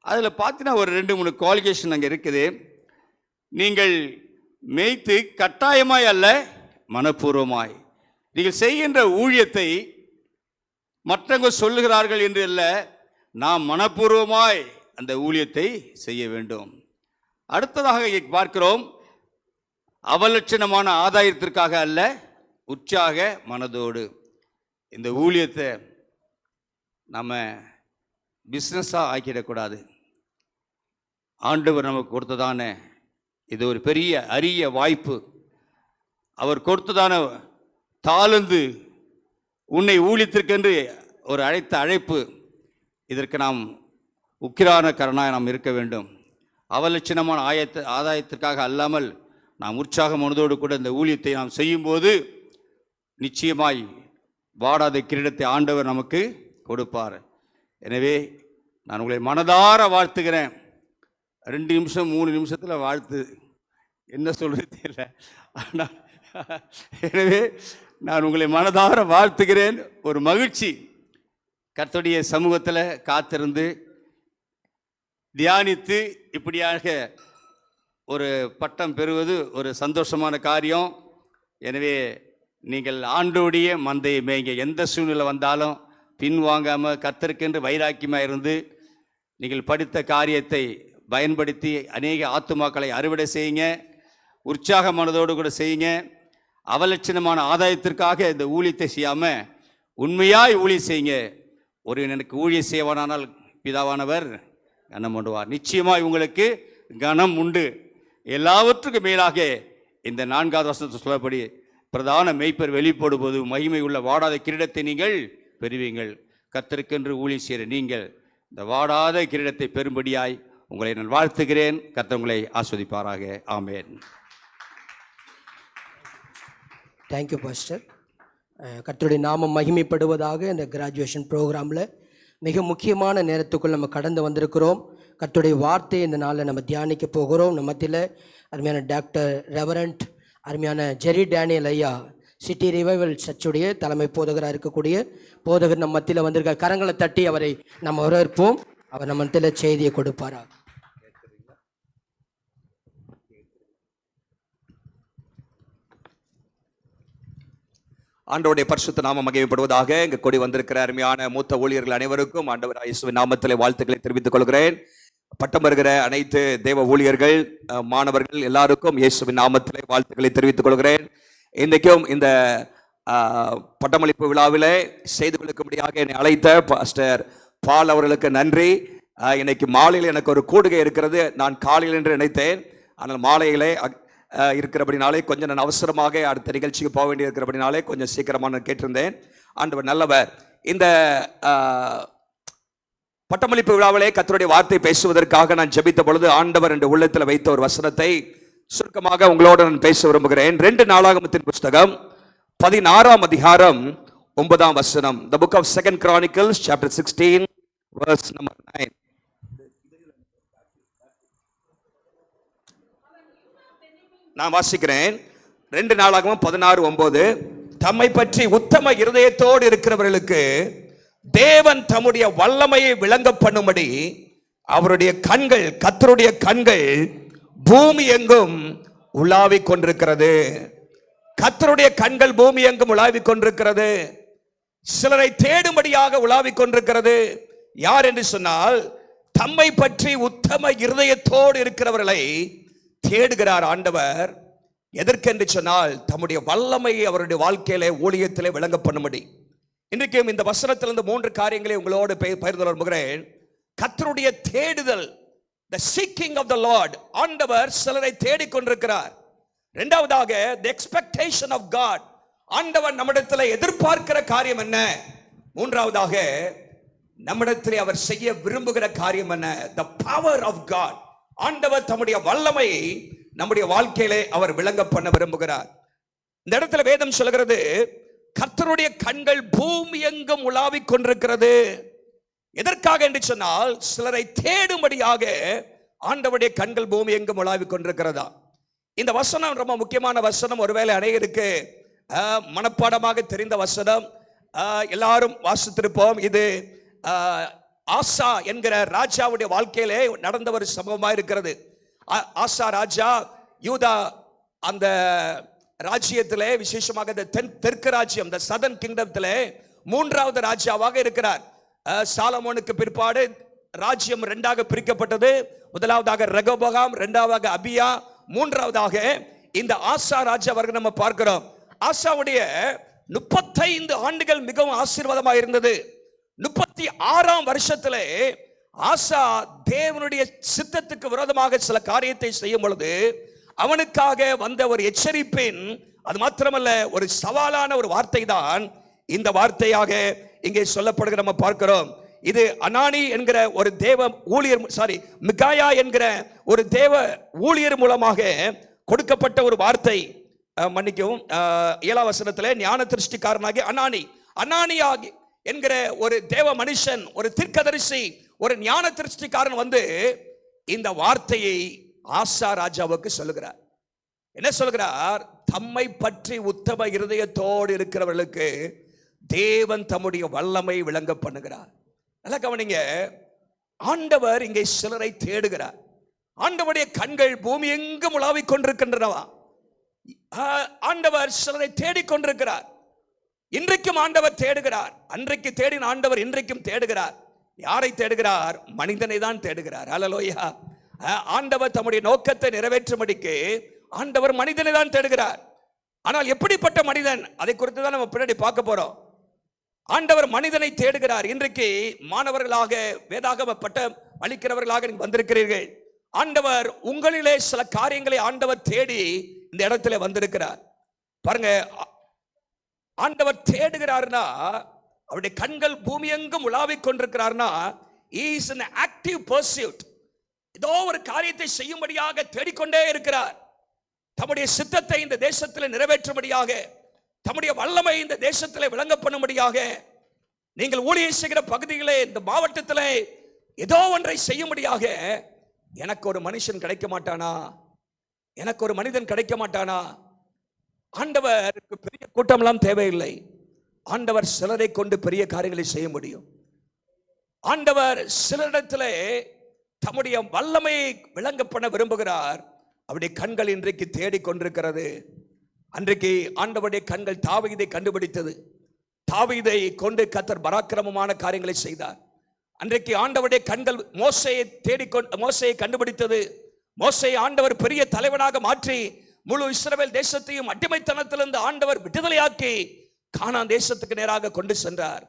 அதில் பார்த்தீங்கன்னா ஒரு 2-3 குவாலிஃபிகேஷன் அங்கே இருக்குது. நீங்கள் மேய்த்து கட்டாயமாய் அல்ல, மனப்பூர்வமாய் நீங்கள் செய்கின்ற ஊழியத்தை மற்றவங்க சொல்லுகிறார்கள் என்று அல்ல, நாம் மனப்பூர்வமாய் அந்த ஊழியத்தை செய்ய வேண்டும். அடுத்ததாக பார்க்கிறோம், அவலட்சணமான ஆதாயத்திற்காக அல்ல, உற்சாக மனதோடு. இந்த ஊழியத்தை நம்ம பிஸ்னஸாக ஆக்கிடக்கூடாது. ஆண்டவர் நமக்கு கொடுத்ததான இது ஒரு பெரிய அரிய வாய்ப்பு. அவர் கொடுத்ததான தாளந்து, உன்னை ஊழியத்திற்கென்று ஒரு அழைத்த அழைப்பு. இதற்கு நாம் உக்கிரானக்காரனாக நாம் இருக்க வேண்டும். அவலட்சணமான ஆதாயத்திற்காக அல்லாமல் நாம் உற்சாக மனதோடு கூட இந்த ஊழியத்தை நாம் செய்யும்போது நிச்சயமாய் வாடாத கிரீடத்தை ஆண்டவர் நமக்கு கொடுப்பார். எனவே நான் உங்களை மனதார வாழ்த்துகிறேன். 2 நிமிஷம் 3 நிமிஷத்தில் வாழ்த்து என்ன சொல்கிறது தெரியல. ஆனால் எனவே நான் உங்களை மனதார வாழ்த்துகிறேன். ஒரு மகிழ்ச்சி, கர்த்தருடைய சமூகத்தில் காத்திருந்து தியானித்து இப்படியாக ஒரு பட்டம் பெறுவது ஒரு சந்தோஷமான காரியம். எனவே நீங்கள் ஆண்டோடைய மந்தையை மேய்ங்க. எந்த சூழ்நிலை வந்தாலும் பின்வாங்காமல் கர்த்தருக்கென்று வைராக்கியமாக இருந்து நீங்கள் படித்த காரியத்தை பயன்படுத்தி அநேக ஆத்துமாக்களை அறுவடை செய்யுங்க. உற்சாக மனதோடு கூட செய்யுங்க. அவலட்சணமான ஆதாயத்திற்காக இந்த ஊழியத்தை செய்யாமல் உண்மையாய் ஊழியம் செய்யுங்க. ஒரு எனக்கு ஊழியம் செய்வானால் பிதாவானவர் கனம் பண்ணுவார். நிச்சயமாய் உங்களுக்கு கனம் உண்டு. எல்லாவற்றுக்கும் மேலாக இந்த 4வது வசனத்தை சொல்லப்படி பிரதான மேய்ப்பர் வெளிப்படும் போது மகிமை உள்ள வாடாத கிரீடத்தை நீங்கள் பெறுவீங்கள். கர்த்தருக்கென்று ஊழியம் செய்கிற நீங்கள் இந்த வாடாத கிரீடத்தை பெறும்படியாய் உங்களை நான் வாழ்த்துகிறேன். கர்த்தர் உங்களை ஆஸ்வதிப்பாராக. ஆமென். Thank you pastor. கர்த்தருடைய நாமம் மகிமைப்படுவதாக. இந்த கிராஜுவேஷன் ப்ரோக்ராமில் மிக முக்கியமான நேரத்துக்குள் நம்ம கடந்து வந்திருக்கிறோம். கர்த்தருடைய வார்த்தையை இந்த நாளில் நம்ம தியானிக்க போகிறோம். நம்ம மத்தியில் அருமையான டாக்டர் ரெவரண்ட் அருமையான ஜெரி டேனியல் ஐயா, சிட்டி ரிவைவல் சர்ச்சுடைய தலைமை போதகராக இருக்கக்கூடிய போதகர் நம்ம மத்தியில் வந்திருக்கார். கரங்களை தட்டி அவரை நம்ம வரவேற்போம். அவர் நம்ம மத்தியில் செய்தியை கொடுப்பாரா. ஆண்டவருடைய பரிசுத்த நாமம் மகிமைப்படுவதாக. இங்கு கூடி வந்திருக்கிற அருமையான மூத்த ஊழியர்கள் அனைவருக்கும் ஆண்டவர் இயேசுவின் நாமத்திலே வாழ்த்துக்களை தெரிவித்துக் கொள்கிறேன். பட்டம் வருகிற அனைத்து தேவ ஊழியர்கள், மாணவர்கள் எல்லாருக்கும் இயேசுவின் நாமத்திலே வாழ்த்துக்களை தெரிவித்துக் கொள்கிறேன். இன்றைக்கும் இந்த பட்டமளிப்பு விழாவிலே செய்து கொள்ளும்படியாக என்னை அழைத்த பாஸ்டர் பால் அவர்களுக்கு நன்றி. இன்னைக்கு மாலையில் எனக்கு ஒரு கூடுகை இருக்கிறது. நான் காலையில் என்று நினைத்தேன், ஆனால் மாலையிலே இருக்கிறபடினாலே கொஞ்சம் நான் அவசரமாக அடுத்த நிகழ்ச்சிக்கு போக வேண்டி இருக்கிறபடினாலே கொஞ்சம் சீக்கிரமாக நான் கேட்டிருந்தேன். ஆண்டவர் நல்லவர். இந்த பட்டமளிப்பு விழாவிலே கர்த்தருடைய வார்த்தை பேசுவதற்காக நான் ஜெபித்த பொழுது ஆண்டவர் என்ற உள்ளத்தில் வைத்த ஒரு வசனத்தை சுருக்கமாக உங்களோடு நான் பேச விரும்புகிறேன். 2 நாளாகமத்தின் புஸ்தகம் 16ஆம் அதிகாரம் 9ஆம் வசனம். The book of 2 Chronicles chapter 16 verse number 9. நான் வாசிக்கிறேன். 2 நாளாகமம் 16:9. தம்மை பற்றி உத்தம இருதயத்தோடு இருக்கிறவர்களுக்கு தேவன் தம்முடைய வல்லமையை விளங்க பண்ணும்படி அவருடைய கண்கள், கர்த்தருடைய கண்கள் பூமி எங்கும் உலாவிக் கொண்டிருக்கிறது. கர்த்தருடைய கண்கள் பூமி எங்கும் உலாவிக் கொண்டிருக்கிறது. சிலரை தேடும்படியாக உலாவிக் கொண்டிருக்கிறது. யார் என்று சொன்னால், தம்மை பற்றி உத்தம இருதயத்தோடு இருக்கிறவர்களை தேடுகிறார் ஆண்டவர். எதற்கென்று சொன்னால், தம்முடைய வல்லமையை அவருடைய வாழ்க்கையிலே, ஊழியத்திலே விளங்க பண்ணும்படி. இன்றைக்கும் இந்த வசனத்திலிருந்து 3 காரியங்களை உங்களோடு பகிர்ந்து கொள்கிறேன். கர்த்தருடைய தேடுதல், the seeking of the Lord. ஆண்டவர் சிலரை தேடிக்கொண்டிருக்கிறார். இரண்டாவதாக, the expectation of God. ஆண்டவர் நம்மிடத்தில் எதிர்பார்க்கிற காரியம் என்ன? மூன்றாவதாக, நம்மிடத்தில் அவர் செய்ய விரும்புகிற காரியம் என்ன? the power of God. ஆண்டவர் தம்முடைய வல்லமையை நம்முடைய வாழ்க்கையிலே அவர் விளங்க பண்ண விரும்புகிறார். இந்த இடத்துல வேதம் சொல்கிறது, கர்த்தருடைய கண்கள் பூமி எங்கும் உலாவிக் கொண்டிருக்கிறது. எதற்காக என்று சொன்னால், சிலரை தேடும்படியாக ஆண்டவருடைய கண்கள் பூமி எங்கும் உலாவிக் கொண்டிருக்கிறதா. இந்த வசனம் ரொம்ப முக்கியமான வசனம். ஒருவேளை அநேகருக்கு மனப்பாடமாக தெரிந்த வசனம், எல்லாரும் வாசித்திருப்போம். இது ஆசா என்கிற ராஜாவுடைய வாழ்க்கையிலே நடந்த ஒரு சம்பவமாக இருக்கிறது. ஆசா ராஜா யூதா அந்த ராஜ்யத்திலே, விசேஷமாக தெற்கு ராஜ்யம், இந்த சதர்ன் கிங்டத்திலே 3வது ராஜாவாக இருக்கிறார். சாலமோனுக்கு பிற்பாடு ராஜ்யம் 2ஆக பிரிக்கப்பட்டது. முதலாவதாக ரெகோபகாம், 2வது அபியா, 3வதாக இந்த ஆசா ராஜா அவர்கள் நம்ம பார்க்கிறோம். ஆசாவுடைய 35 ஆண்டுகள் மிகவும் ஆசீர்வாதமாக இருந்தது. 36ஆம் வருஷத்திலே ஆசா தேவனுடைய சித்தத்துக்கு விரோதமாக சில காரியத்தை செய்யும் பொழுது அவனுக்காக வந்த ஒரு எச்சரிப்பின், அது மாத்திரமல்ல ஒரு சவாலான ஒரு வார்த்தை தான் இந்த வார்த்தையாக இங்கே சொல்லப்படுகிற நம்ம பார்க்கிறோம். இது அனானி என்கிற ஒரு தேவ ஊழியர், மிகாயா என்கிற ஒரு தேவ ஊழியர் மூலமாக கொடுக்கப்பட்ட ஒரு வார்த்தை. மன்னிக்கவும், 7ஆம் வசனத்திலே ஞான திருஷ்டிக்காரனாகிய அனானி என்கிற ஒரு தேவ மனுஷன், ஒரு தீர்க்கதரிசி, ஒரு ஞான திருஷ்டிக்காரன் வந்து இந்த வார்த்தையை ஆசா ராஜாவுக்கு சொல்லுகிறார். என்ன சொல்கிறார்? தம்மை பற்றி உத்தம இருதயத்தோடு இருக்கிறவர்களுக்கு தேவன் தம்முடைய வல்லமை விளங்க பண்ணுகிறார். நல்லா கவனிங்க, ஆண்டவர் இங்கே சிலரை தேடுகிறார். ஆண்டவருடைய கண்கள் பூமி எங்கும் உலாவிக் கொண்டிருக்கின்றனவா. ஆண்டவர் சிலரை தேடிக்கொண்டிருக்கிறார். இன்றைக்கும் ஆண்டவர் தேடுகிறார். அன்றைக்கு தேடின ஆண்டவர் இன்றைக்கும் தேடுகிறார். யாரை தேடுகிறார்? மனிதனை தான் தேடுகிறார். அல்லேலூயா. ஆண்டவர் தம்முடைய நோக்கத்தை நிறைவேற்றும்படிக்கு ஆண்டவர் மனிதனை தான் தேடுகிறார். ஆனால் எப்படிப்பட்ட மனிதன், அதை குறித்து தான் நம்ம பின்னாடி பார்க்க போறோம். ஆண்டவர் மனிதனை தேடுகிறார். இன்றைக்கு மாணவர்களாக, வேதாகம பட்டம் அளிக்கிறவர்களாக நீங்க வந்திருக்கிறீர்கள். ஆண்டவர் உங்களிலே சில காரியங்களை ஆண்டவர் தேடி இந்த இடத்துல வந்திருக்கிறார். பாருங்க, ஆண்டவர் தேடுகிறார்னா, அவருடைய கண்கள் பூமி எங்கும் உலாவிக் கொண்டிருக்கிறார்னா, he is an active pursuit. ஏதோ ஒரு காரியத்தை செய்யும்படியாக தேடிக்கொண்டே இருக்கிறார். தம்முடைய சித்தத்தை இந்த தேசத்தில் நிறைவேற்றும்படியாக, தம்முடைய வல்லமை இந்த தேசத்தில் விளங்க பண்ணும்படியாக, நீங்கள் ஊழியம் செய்கிற பகுதிகளே, இந்த மாவட்டத்திலே ஏதோ ஒன்றை செய்யும்படியாக, எனக்கு ஒரு மனுஷன் கிடைக்க மாட்டானா? எனக்கு ஒரு மனிதன் கிடைக்க மாட்டானா? ஆண்டவருக்கு பெரிய கூட்டம்லாம் தேவையில்லை. ஆண்டவர் சிலரை கொண்டு பெரிய காரியங்களை செய்ய முடியும். ஆண்டவர் சிலரிடத்திலே தம்முடைய வல்லமையை விளங்க பண்ண விரும்புகிறார். அவருடைய கண்கள் இன்றைக்கு தேடிக்கொண்டிருக்கிறது. அன்றைக்கு ஆண்டவருடைய கண்கள் தாவீதை கண்டுபிடித்தது. தாவீதை கொண்டு கர்த்தர் பராக்கிரமமான காரியங்களை செய்தார். அன்றைக்கு ஆண்டவருடைய கண்கள் மோசேயை கண்டுபிடித்தது. மோசேயை ஆண்டவர் பெரிய தலைவனாக மாற்றி முழு இஸ்ரவேல் தேசத்தையும் அடிமைத்தனத்திலிருந்து ஆண்டவர் விடுதலையாக்கி கானான் தேசத்துக்கு நேராக கொண்டு சென்றார்.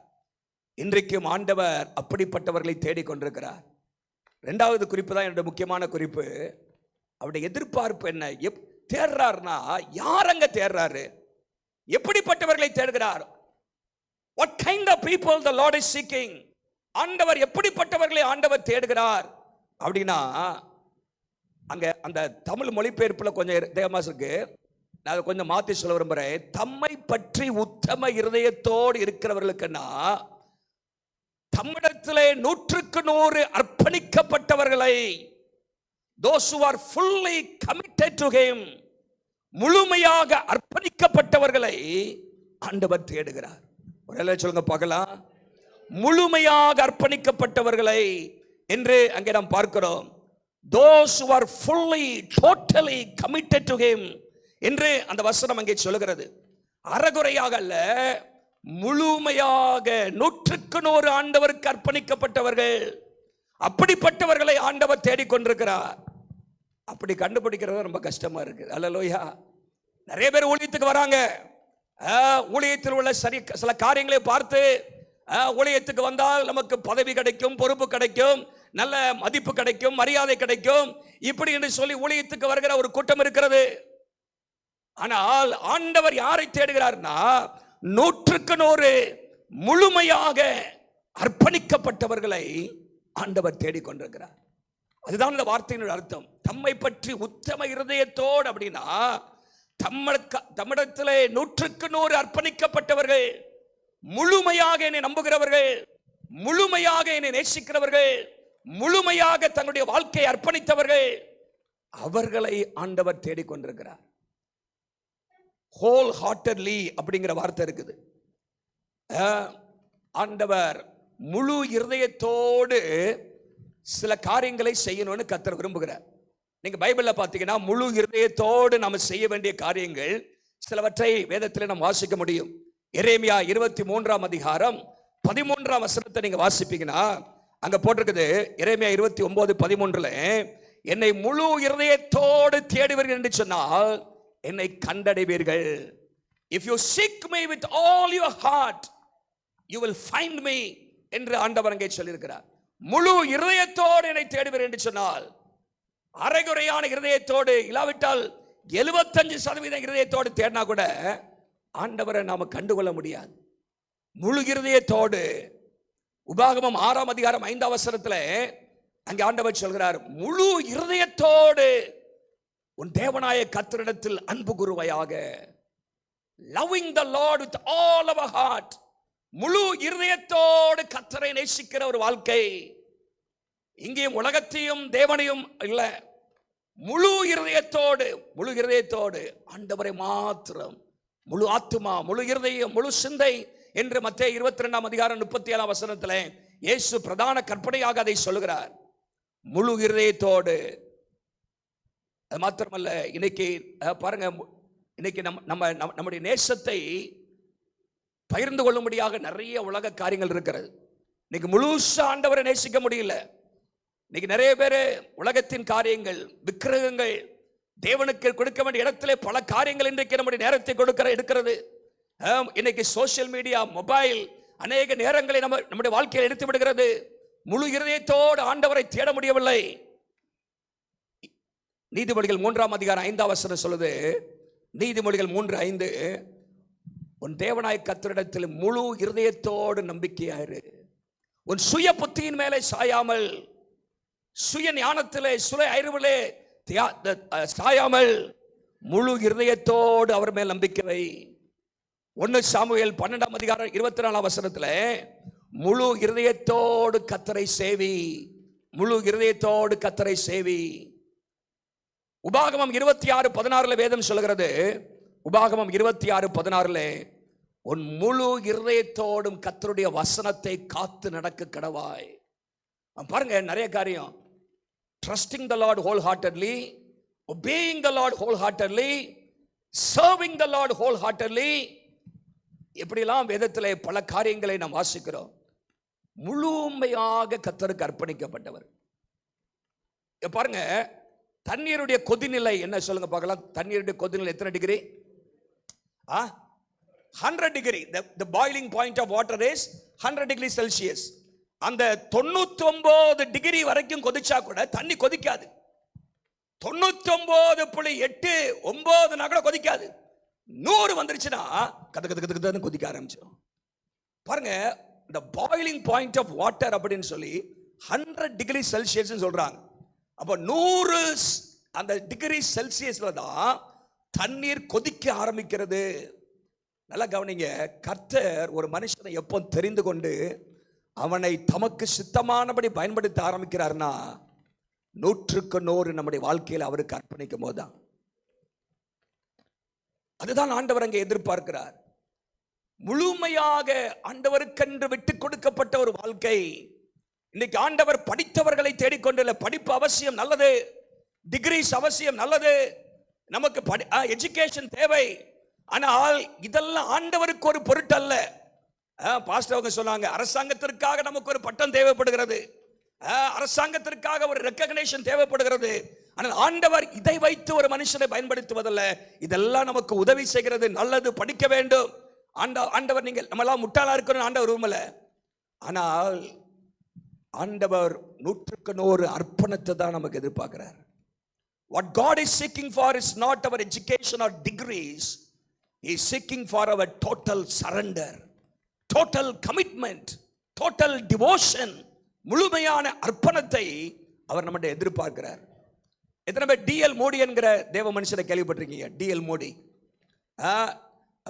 இன்றைக்கும் ஆண்டவர் அப்படிப்பட்டவர்களை தேடிக்கொண்டிருக்கிறார். இரண்டாவது குறிப்பு தான் என்னுடைய முக்கியமான குறிப்பு. அவருடைய எதிர்பார்ப்பு என்ன? தேடுறார்னா யாரங்க தேடுறாரு? எப்படிப்பட்டவர்களை தேடுகிறார்? What kind of people the Lord is seeking? ஆண்டவர் எப்படிப்பட்டவர்களை ஆண்டவர் தேடுகிறார் அப்படின்னா, அங்க அந்த தமிழ் மொழிபெயர்ப்புல கொஞ்சம் தேவமா இருக்கு. நான் அதை கொஞ்சம் மாத்தி சொல்ல விரும்புறேன். தம்மை பற்றி உத்தம இருதயத்தோடு இருக்கிறவர்களுக்குன்னா, தம்மிடத்திலே 100% அர்ப்பணிக்கப்பட்டவர்களை, those who are fully committed to him, முழுமையாக அர்ப்பணிக்கப்பட்டவர்களை ஆண்டவர் தேடுகிறார். ஒரு சொல்லுங்க பார்க்கலாம். முழுமையாக அர்ப்பணிக்கப்பட்டவர்களை என்று அங்கே நாம் பார்க்கிறோம். those who are fully totally committed to him என்று அந்த வசனம் அங்கே சொல்லுகிறது. அறகுறையாக அல்ல, முழுமையாக 100% ஆண்டவருக்கு அர்ப்பணிக்கப்பட்டவர்கள். அப்படிப்பட்டவர்களை ஆண்டவர் தேடிக்கொண்டிருக்கிறார். அப்படி கண்டுபிடிக்கிறது ரொம்ப கஷ்டமா இருக்கு. அல்லேலூயா. நிறைய பேர் ஊழியத்துக்கு வராங்க. ஊழியத்தில் உள்ள சில காரியங்களை பார்த்து ஊழியத்துக்கு வந்தால் நமக்கு பதவி கிடைக்கும், பொறுப்பு கிடைக்கும், நல்ல மதிப்பு கிடைக்கும், மரியாதை கிடைக்கும், இப்படி என்று சொல்லி ஊழியத்துக்கு வருகிற ஒரு கூட்டம் இருக்கிறது. ஆனால் ஆண்டவர் யாரை தேடுகிறார்னா, 100% முழுமையாக அர்ப்பணிக்கப்பட்டவர்களை ஆண்டவர் தேடிக்கொண்டிருக்கிறார். அதுதான் இந்த வார்த்தையின் அர்த்தம். தம்மை பற்றி உத்தம இருதயத்தோடு அப்படின்னா, தம்மிடத்திலே 100% அர்ப்பணிக்கப்பட்டவர்கள், முழுமையாக என்னை நம்புகிறவர்கள், முழுமையாக என்னை நேசிக்கிறவர்கள், முழுமையாக தங்களுடைய வாழ்க்கையை அர்ப்பணித்தவர்கள், அவர்களை ஆண்டவர் தேடிக்கொண்டிருக்கிறார். ஹோல் ஹார்ட்டட்லி அப்படிங்கிற வார்த்தை இருக்குது. ஆண்டவர் முழு இருதயத்தோடு சில காரியங்களை செய்யணும்னு கர்த்தர் விரும்புகிறார். நீங்க பைபிள்ல பாத்தீங்கன்னா முழு இருதயத்தோடு நாம செய்ய வேண்டிய காரியங்கள் சிலவற்றை வேதத்தில் நாம் வாசிக்க முடியும். எரேமியா 23ஆம் அதிகாரம் 13ஆம் வசனத்தை நீங்க வாசிப்பீங்கன்னா அங்க போட்டிருக்குது. எரேமியா 29:13, என்னை முழு இருதயத்தோடு தேடுவீர்கள் என்று சொன்னால் என்னை கண்டடைவீர்கள். If you seek me with all your heart, you will find me என்று ஆண்டவர் அங்கே சொல்லியிருக்கிறார். முழு இருதயத்தோடு என்னை தேடுவீர்கள் என்று சொன்னால், அரைகுறையான இருதயத்தோடு இல்லாவிட்டால் 75% இருதயத்தோடு தேடினா கூட ஆண்டவரை நாம கண்டுகொள்ள முடியாது. முழு இருதயத்தோடு. உபாகமம் 6ஆம் அதிகாரம் 5ஆம் வசனத்தில் அங்கே ஆண்டவர் சொல்கிறார், முழு இருதயத்தோடு உன் தேவனாய கர்த்தரிடத்தில் அன்பு கூறுவாயாக. Loving the Lord with all our heart. முழு இருதயத்தோடு கர்த்தரை நேசிக்கிற ஒரு வாழ்க்கை. இங்கேயும் உலகத்தையும் தேவனையும் இல்ல, முழு இருதயத்தோடு ஆண்டவரை மாத்திரம், முழு ஆத்துமா, முழு இருதயம், முழு சிந்தை என்று மத்தேயு 22ஆம் அதிகாரம் 37ஆம் வசனத்தில் இயேசு பிரதான கற்பனையாக அதை சொல்லுகிறார். முழு இருதயத்தோடு. அது மாத்திரமல்ல, இன்னைக்கு பாருங்க, இன்னைக்கு நம்முடைய நேசத்தை பகிர்ந்து கொள்ளும்படியாக நிறைய உலக காரியங்கள் இருக்கிறது. இன்னைக்கு முழுசா ஆண்டவரை நேசிக்க முடியல. இன்னைக்கு நிறைய பேர் உலகத்தின் காரியங்கள், விக்கிரகங்கள், தேவனுக்கு கொடுக்க வேண்டிய இடத்திலே பல காரியங்கள் இன்றைக்கு நம்முடைய நேரத்தை எடுக்கிறது. இன்னைக்கு சோசியல் மீடியா, மொபைல் அநேக நேரங்களை நம்முடைய வாழ்க்கையில் எடுத்து விடுகிறது. முழு இருதயத்தோடு ஆண்டவரை தேட முடியவில்லை. நீதிமொழிகள் 3ஆம் அதிகாரம் 5ஆம் வசனம் சொல்லுது. நீதிமொழிகள் 3:5, உன் தேவனாய் கர்த்தரிடத்தில் முழு இருதயத்தோடு நம்பிக்கையாயிரு. உன் சுய புத்தியின் மேலே சாயாமல், சுய ஞானத்திலே சுய அறிவிலே சாயாமல் முழு இருதயத்தோடு அவர் மேல் நம்பிக்கை வை. 1 சாமுவேல் 12ஆம் அதிகாரம் 24ஆம் வசனத்துல முழு இருதயத்தோடு கர்த்தரை சேவி, முழு இருதயத்தோடு கர்த்தரை சேவி. உபாகமம் 26:16 வேதம் சொல்கிறது, உபாகமம் 26:16 உன் முழு இருதயத்தோடும் கர்த்தருடைய வசனத்தை காத்து நடக்க கடவாய். பாருங்க, நிறைய காரியம். Trusting the Lord wholeheartedly, obeying the Lord wholeheartedly, serving the Lord wholeheartedly. எப்படிலாம் வேதத்திலே பல காரியங்களை நாம் வாசிக்கிறோம். முழுமையாக கர்த்தருக்கு அர்ப்பணிக்கப்பட்டவர். பாருங்க, தண்ணீருடைய கொதிநிலை என்ன சொல்லுங்க பார்க்கலாம். தண்ணீருடைய கொதிநிலை எத்தனை degree? 100 degree. The boiling point of water is 100 degree Celsius. அந்த 99 டிகிரி வரைக்கும் கொதிச்சா கூட தண்ணி கொதிக்காது. 99.89 கூட கொதிக்காது. 100 வந்துருச்சுன்னா கத கத கத கதன்னு கொதிக்க ஆரம்பிச்சிடும். பாருங்க, இந்த பாயிலிங் பாயிண்ட் ஆஃப் வாட்டர் அப்படின்னு சொல்லி 100 டிகிரி செல்சியஸ் சொல்றாங்க. அப்போ 100 அந்த டிகிரி செல்சியஸ்ல தான் தண்ணீர் கொதிக்க ஆரம்பிக்கிறது. நல்லா கவனிங்க, கர்த்தர் ஒரு மனுஷனை எப்போ தெரிந்து கொண்டு அவனை தமக்கு சித்தமானபடி பயன்படுத்த ஆரம்பிக்கிறார்னா 100க்கு 100 நம்முடைய வாழ்க்கையில் அவருக்கு அர்ப்பணிக்கும் போதுதான். அதுதான் ஆண்டவர் அங்கே எதிர்பார்க்கிறார். முழுமையாக ஆண்டவருக்கென்று விட்டுக் கொடுக்கப்பட்ட ஒரு வாழ்க்கை. இன்னைக்கு ஆண்டவர் படித்தவர்களை தேடிக்கொண்டுள்ள. படிப்பு அவசியம், நல்லது. டிகிரிஸ் அவசியம், நல்லது. நமக்கு எஜுகேஷன் தேவை. ஆனால் இதெல்லாம் ஆண்டவருக்கு ஒரு பொருட்டல்ல. பாஸ்டர் அவங்க சொன்னாங்க, அரசாங்கத்திற்காக நமக்கு ஒரு பட்டம் தேவைப்படுகிறது, அரசாங்கத்திற்காக ஒரு ரெக்கக்னேஷன் தேவைப்படுகிறது. ஆனால் ஆண்டவர் இதை வைத்து ஒரு மனுஷனை பயன்படுத்துவதல்ல. இதெல்லாம் நமக்கு உதவி செய்கிறது, நல்லது, படிக்க வேண்டும். ஆண்டவர் நீங்கள் நம்மளாம் முட்டாளா இருக்கணும் ஆண்டவர் விரும்பல. ஆனால் ஆண்டவர் 100க்கு 100 அர்ப்பணத்தை தான் நமக்கு எதிர்பார்க்கிறார். What God is seeking for is not our education or degrees. He is seeking for our total surrender, total commitment, total devotion. முழுமையான அர்ப்பணத்தை அவர் நம்மகிட்ட எதிர்பார்க்கிறார். எத்தனை பேர் டிஎல் மோடி என்கிற தேவ மனுஷனை கேள்விப்பட்டிருக்கீங்க? டிஎல் மோடி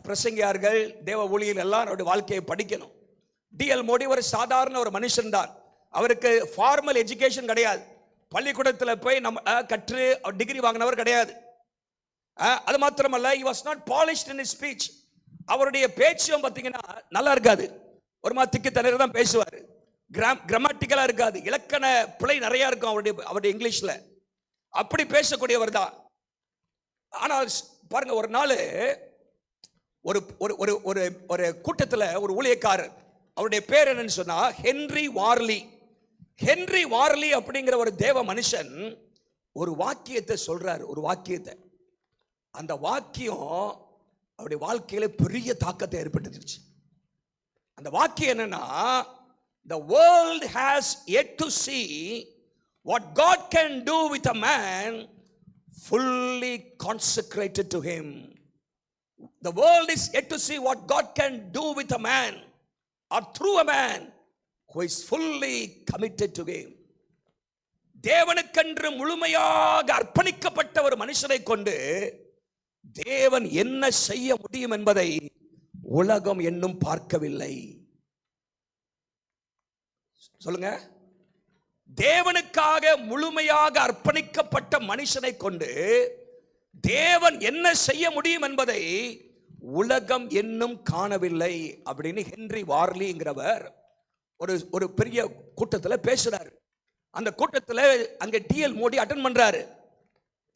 பிரசங்கியார்கள், தேவ ஊழியர்கள் எல்லாம் அவருடைய வாழ்க்கையை படிக்கணும். டிஎல் மோடி ஒரு சாதாரண ஒரு மனுஷன் தான். அவருக்கு ஃபார்மல் எஜுகேஷன் கிடையாது. பள்ளிக்கூடத்தில் போய் நம்ம கற்று டிகிரி வாங்கினவர் கிடையாது. அது மாத்திரமல்ல, he was not polished in his speech. அவருடைய பேச்சும் பார்த்தீங்கன்னா நல்லா இருக்காது. ஒரு மாதிரி திக்கு தலைவர் தான் பேசுவார். கிராமட்டிக்கலா இருக்காது. இலக்கண பிழை நிறைய இருக்கும் அவருடைய இங்கிலீஷ்ல. அப்படி பேசக்கூடியவர் தான். ஆனால் பாருங்க, ஒரு நாள் ஒரு ஒரு ஒரு ஒரு கூட்டத்தில் ஒரு ஊழியக்காரர், அவருடைய பேர் என்னன்னு சொன்னா ஹென்றி வார்லி. ஹென்றி வார்லி அப்படிங்கிற ஒரு தேவ மனுஷன் ஒரு வாக்கியத்தை சொல்றாரு. ஒரு வாக்கியத்தை, அந்த வாக்கியம் அவருடைய வாழ்க்கையில பெரிய தாக்கத்தை ஏற்படுத்திருச்சு. அந்த வாக்கியம் என்னன்னா, the world has yet to see what God can do with a man fully consecrated to him. The world is yet to see what God can do with a man or through a man who is fully committed to him. தேவனுக்கென்று முழுமையாக அர்ப்பணிக்கப்பட்ட ஒரு மனுஷனை கொண்டு தேவன் என்ன செய்ய முடியும் என்பதை உலகம் இன்னும் பார்க்கவில்லை. சொல்லுங்க, தேவனுக்காக முழுமையாக அர்ப்பணிக்கப்பட்ட மனுஷனை கொண்டு தேவன் என்ன செய்ய முடியும் என்பதை உலகம் இன்னும் காணவில்லை அப்படின்னு ஹென்றி வார்லிங்கிறவர் ஒரு பெரிய கூட்டத்தில் பேசுறாரு. அந்த கூட்டத்தில் அங்க டிஎல் மோடி அட்டெண்ட் பண்றாரு.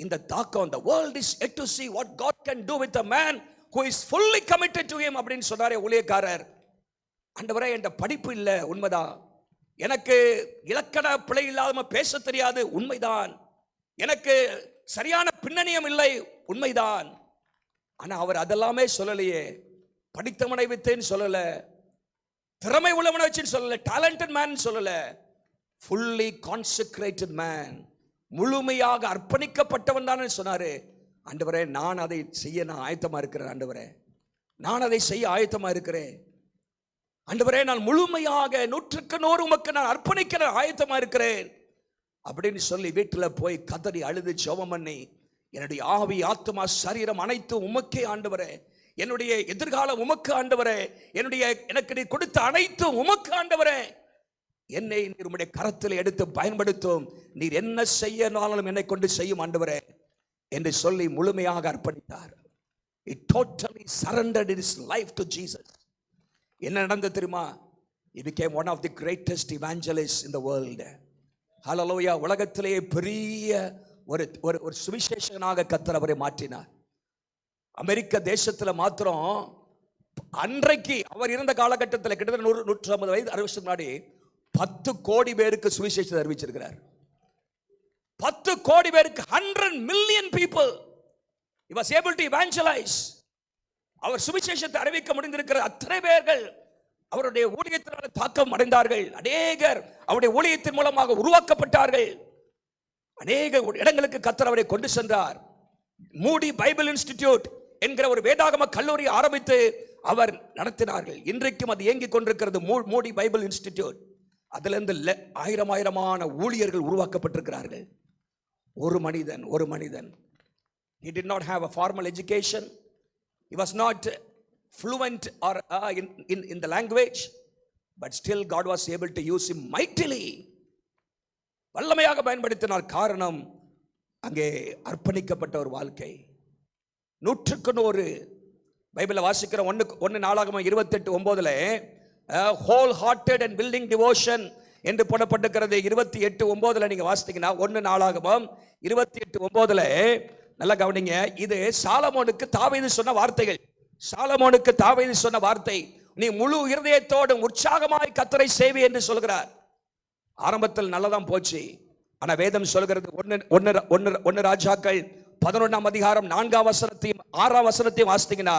இந்த தாக்கம், the world is yet to see what God can do with a man who is fully committed to him அப்படின்னு சொன்னாரே ஊழியக்காரர். ஆண்டவரே, என்ற படிப்பு இல்லை, உண்மைதான். எனக்கு இலக்கண பிழை இல்லாம பேச தெரியாது, உண்மைதான். எனக்கு சரியான பின்னணியம் இல்லை, உண்மைதான். ஆனா அவர் அதெல்லாமே சொல்லலையே. படித்தவனை வித்தேன்னு சொல்லல, திறமை உள்ளவனை வச்சுன்னு சொல்லல, டேலண்டட் மேன் சொல்லல, ஃபுல்லி கான்செக்ரேட்டட் மேன், முழுமையாக அர்ப்பணிக்கப்பட்டவன் தானே சொன்னாரு. ஆண்டவரே, நான் அதை செய்ய ஆயத்தமா இருக்கிறேன். ஆண்டவரே, நான் அதை செய்ய ஆயத்தமா இருக்கிறேன். ஆண்டவரே, நான் முழுமையாக 100% உமக்கு நான் அர்ப்பணிக்க நான் ஆயத்தமா இருக்கிறேன் அப்படின்னு சொல்லி வீட்டில் போய் கதறி அழுது ஜெபம் பண்ணி, என்னுடைய ஆவி ஆத்மா சரீரம் அனைத்தும் உமக்கே ஆண்டவரே, என்னுடைய எதிர்காலம் உமக்கு ஆண்டவரே, எனக்கு நீ கொடுத்த அனைத்தும் உமக்கு ஆண்டவரே, என்னை நீர் உம்முடைய கரத்தில் எடுத்து பயன்படுத்தும், நீர் என்ன செய்யனாலும் என்னை கொண்டு செய்யும் ஆண்டவரே என்று சொல்லி முழுமையாக அர்ப்பணித்தார். He totally surrendered his life to Jesus. என்ன நடந்தது தெரியுமா? He became one of the greatest evangelists in the world. ஹல்லேலூயா. உலகத்திலேயே பெரிய ஒரு சுவிசேஷகனாக கர்த்தர் அவரை மாற்றினார். அமெரிக்க தேசத்தில் மாத்திரம் அன்றைக்கு அவர் இருந்த காலகட்டத்தில் கிட்டத்தட்ட 150 வயது 60 வருஷத்துக்கு முன்னாடி 10 கோடி பேருக்கு சுவிசேஷத்தை அறிவிச்சிருக்கிறார். 10 கோடி பேருக்கு 100 million people he was able to evangelize. அவர் சுவிசேஷத்தை அறிவிக்க முடிந்திருக்கிற அத்தனை பேர்கள் அவருடைய ஊழியத்தினால் தாக்கம் அடைந்தார்கள். அநேகர் அவருடைய ஊழியத்தின் மூலமாக உருவாக்கப்பட்டார்கள். அநேக இடங்களுக்கு கர்த்தர் அவரை கொண்டு சென்றார். மூடி பைபிள் இன்ஸ்டிடியூட் என்கிற ஒரு வேதாகம கல்லூரி ஆரம்பித்து அவர் நடத்தினார்கள். இன்றைக்கும் அது இயங்கிக் கொண்டிருக்கிறது, மூடி பைபிள் இன்ஸ்டிடியூட். அதிலிருந்து ஆயிரமான ஊழியர்கள் உருவாக்கப்பட்டிருக்கிறார்கள். ஒரு மனிதன் he did not have a formal education, he was not fluent or in the language, but still God was able to use him mightily. வல்லமையாக பயன்படுத்தினார். காரணம், அங்கே அர்ப்பணிக்கப்பட்ட ஒரு வாழ்க்கை. 100% பைபிளில் வாசிக்கிற 1 நாளாகமம் 28:9 whole hearted and building devotion என்று போடப்பட்டிருக்கிறது. 28:9 நீங்க வாசித்தீங்கன்னா 1 நாளாகமம் 28:9 நல்லா கவனிங்க. இது சாலமோனுக்கு தாவீது சொன்ன வார்த்தைகள். சாலமோனுக்கு தாவீது சொன்ன வார்த்தை, நீ முழு இருதயத்தோடும் உற்சாகமாய் கர்த்தரை சேவி என்று சொல்கிறார். ஆரம்பத்தில் நல்லதான் போச்சு. ஆனா வேதம் சொல்கிறது 1 ராஜாக்கள் 11ஆம் அதிகாரம் 4ஆம் வசனத்தையும் 6ஆம் வசனத்தையும் வாசித்தீங்கன்னா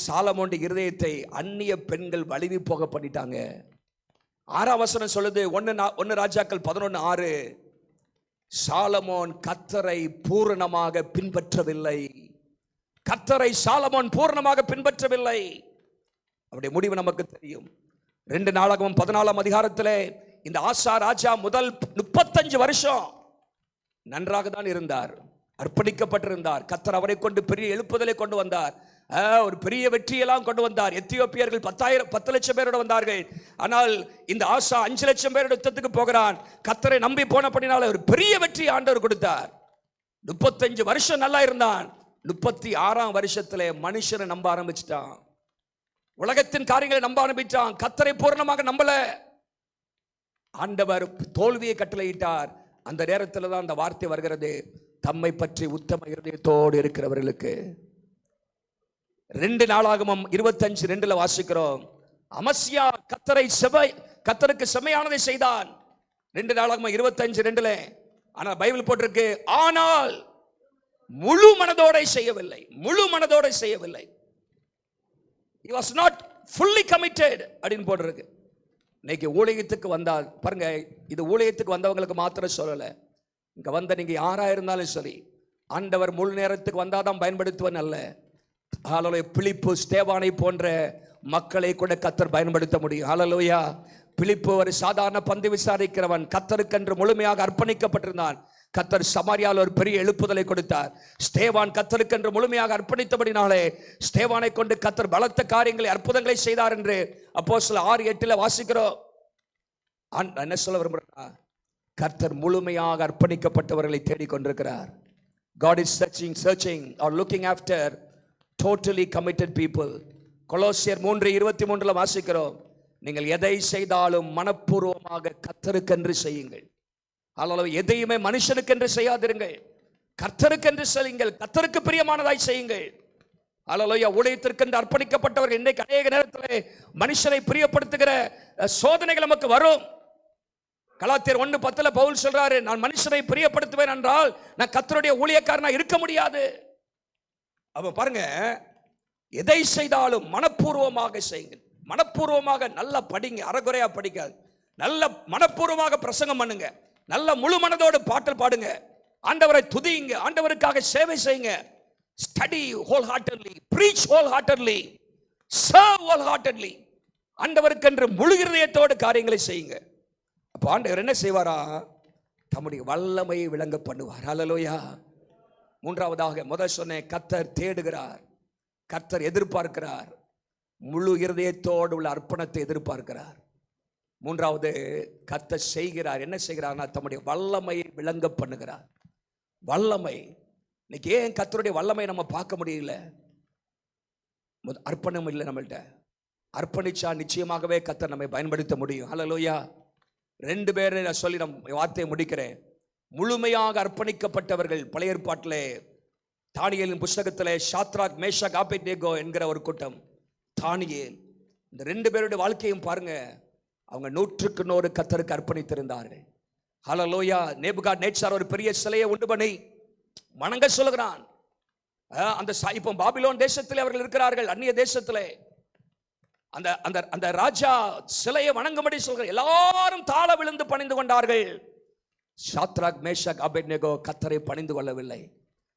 சாலமோனுடைய இருதயத்தை அந்நிய பெண்கள் வலிவி போக பண்ணிட்டாங்க. 6ஆம் வசனம் சொல்லுது, 1 ராஜாக்கள் 11:6, சாலமோன் கர்த்தரை பூரணமாக பின்பற்றவில்லை. கர்த்தரை சாலமோன் பூரணமாக பின்பற்றவில்லை. அவருடைய முடிவு நமக்கு தெரியும். 2 நாளாகமம் 14ஆம் அதிகாரத்திலே இந்த ஆசா ராஜா முதல் 35 வருஷம் நன்றாக தான் இருந்தார், அர்ப்பணிக்கப்பட்டிருந்தார். கர்த்தர் அவரை கொண்டு பெரிய எழுப்புதலை கொண்டு வந்தார். ஒரு பெரிய வெற்றியெல்லாம் கொண்டு வந்தார். எத்தியோப்பியர்கள் 10 லட்சம் பேரோட வந்தார்கள். ஆனால் இந்த ஆசா 5 லட்சம் பேரோட யுத்தத்துக்கு போகிறான். கர்த்தரை நம்பி போனபடினால ஒரு பெரிய வெற்றி ஆண்டவர் கொடுத்தார். 35 வருஷம் நல்லா இருந்தான். 36ஆம் வருஷத்துல மனுஷனை நம்ப ஆரம்பிச்சிட்டான். உலகத்தின் காரியங்களை நம்ப ஆரம்பிச்சான். கர்த்தரை பூரணமாக நம்பல. ஆண்டவர் தோல்வியை கட்டளையிட்டார். அந்த நேரத்தில் தான் அந்த வார்த்தை வருகிறது, தம்மை பற்றி உத்தம இருதயத்தோடு இருக்கிறவர்களுக்கு. 2 நாளாகமம் 25:2 வாசிக்கிறோம், அமசியா கர்த்தருக்கு செம்மையானதை செய்தான். 2 நாளாகமம் 25:2. ஆனால் பைபிள் போட்டிருக்கு, ஆனால் முழு மனதோட செய்யவில்லை. முழு மனதோட செய்யவில்லை. He was not fully committed அப்படின்னு போட்டிருக்கு. இன்னைக்கு ஊழியத்துக்கு வந்தா பாருங்க, இது ஊழியத்துக்கு வந்தவங்களுக்கு மாத்திரம் சொல்லலை. இங்க வந்த நீங்க யாரா இருந்தாலும் சரி, ஆண்டவர் முழு நேரத்துக்கு வந்தாதான் பயன்படுத்துவன் அல்ல. ஹல்லேலூயா. பிலிப்பு ஸ்தேவானை போன்ற மக்களை கூட கர்த்தர் பயன்படுத்த முடியும். ஹல்லேலூயா. பிலிப்பு ஒரு சாதாரண பந்து விசாரிக்கிறவன், கர்த்தருக்கென்று முழுமையாக அர்ப்பணிக்கப்பட்டிருந்தான். கர்த்தர் சமாரியாவில் ஒரு பெரிய எழுப்புதலை கொடுத்தார். ஸ்தேவான் கர்த்தருக்கென்று முழுமையாக அர்ப்பணித்தபடினாலே ஸ்தேவானை கொண்டு கர்த்தர் பலத்த காரியங்களை அற்புதங்களை செய்தார் என்று அப்போஸ்தலர் 6:8 வாசிக்கிறோம். என்ன சொல்ல விரும்புறா? கர்த்தர் முழுமையாக அர்ப்பணிக்கப்பட்டவர்களை தேடிக்கொண்டிருக்கிறார். God is searching or looking after totally committed people. கொலோசியர் 3:23 வாசிக்கிறோம், நீங்கள் எதை செய்தாலும் மனப்பூர்வமாக கர்த்தருக்கென்று செய்யுங்கள். அல்லது எதையுமே மனுஷனுக்கென்று செய்யாதிருங்கள், கர்த்தருக்கென்று செய்யுங்கள், கர்த்தருக்கு பிரியமானதாய் செய்யுங்கள். அல்லேலூயா. ஊழியத்திற்கென்று அர்ப்பணிக்கப்பட்டவர்கள் இன்றைக்கு அநேக நேரத்தில் மனுஷனை பிரியப்படுத்துகிற சோதனைகள் நமக்கு வரும். கலாத்தியர் 1:10 பவுல் சொல்றாரு, நான் மனுஷனை பிரியப்படுத்துவேன் என்றால் நான் கர்த்தருடைய ஊழியக்காரனா இருக்க முடியாது. அப்ப பாருங்க, எதை செய்தாலும் மனப்பூர்வமாக செய்யுங்கள். மனப்பூர்வமாக நல்லா படிங்க, அறகுறையா படிக்காது. நல்ல மனப்பூர்வமாக பிரசங்கம் பண்ணுங்க, நல்ல முழு மனதோடு பாட்டல் பாடுங்க, ஆண்டவரை துதியுங்க, ஆண்டவருக்காக சேவை செய்யுங்க. Study wholeheartedly, preach wholeheartedly. serve wholeheartedly. ஆண்டவருக்கென்று முழு இருதயத்தோடு காரியங்களை செய்யுங்க. அப்போ ஆண்டவர் என்ன செய்வாரா? தம்முடைய வல்லமையை விளங்க பண்ணுவார். ஹல்லேலூயா. மூன்றாவதாக முதல் சொன்னேன், கர்த்தர் தேடுகிறார், கர்த்தர் எதிர்பார்க்கிறார், முழு இருதயத்தோடு உள்ள அர்ப்பணத்தை எதிர்பார்க்கிறார். மூன்றாவது, கர்த்தர் செய்கிறார். என்ன செய்கிறார்னா தம்முடைய வல்லமையை விளங்க பண்ணுகிறார். வல்லமை. இன்னைக்கு ஏன் கர்த்தருடைய வல்லமை நம்ம பார்க்க முடியல? அர்ப்பணம் இல்லை நம்மள்ட்ட. அர்ப்பணிச்சா நிச்சயமாகவே கர்த்தர் நம்மை பயன்படுத்த முடியும். ஹல்லேலூயா. 2 பேரை நான் சொல்லி நம்ம வார்த்தையை முடிக்கிறேன். முழுமையாக அர்ப்பணிக்கப்பட்டவர்கள் பழைய ஏற்பாட்டிலே தானியேலின் புஸ்தகத்திலே ஷாத்ராக், மேஷாக், ஆபேத்நேகோ என்கிற ஒரு கூட்டம். தானியேல், இந்த 2 பேருடைய வாழ்க்கையும் பாருங்க. அவங்க 100க்கு 100 கர்த்தருக்கு அர்ப்பணித்திருந்தார்கள். ஹல்லேலூயா. நேபுகாத்நேச்சார் ஒரு பெரிய சிலையை உண்டு பண்ணி வணங்க சொல்லுகிறான். அந்த இப்போ பாபிலோன் தேசத்திலே அவர்கள் இருக்கிறார்கள், அந்நிய தேசத்திலே. அந்த அந்த அந்த ராஜா சிலையை வணங்கும்படி சொல்கிறார். எல்லாரும் தாழ விழுந்து பணிந்து கொண்டார்கள். ஷாத்ராக், மேஷாக், ஆபேத்நேகோ கர்த்தரை பணிந்து கொள்ளவில்லை.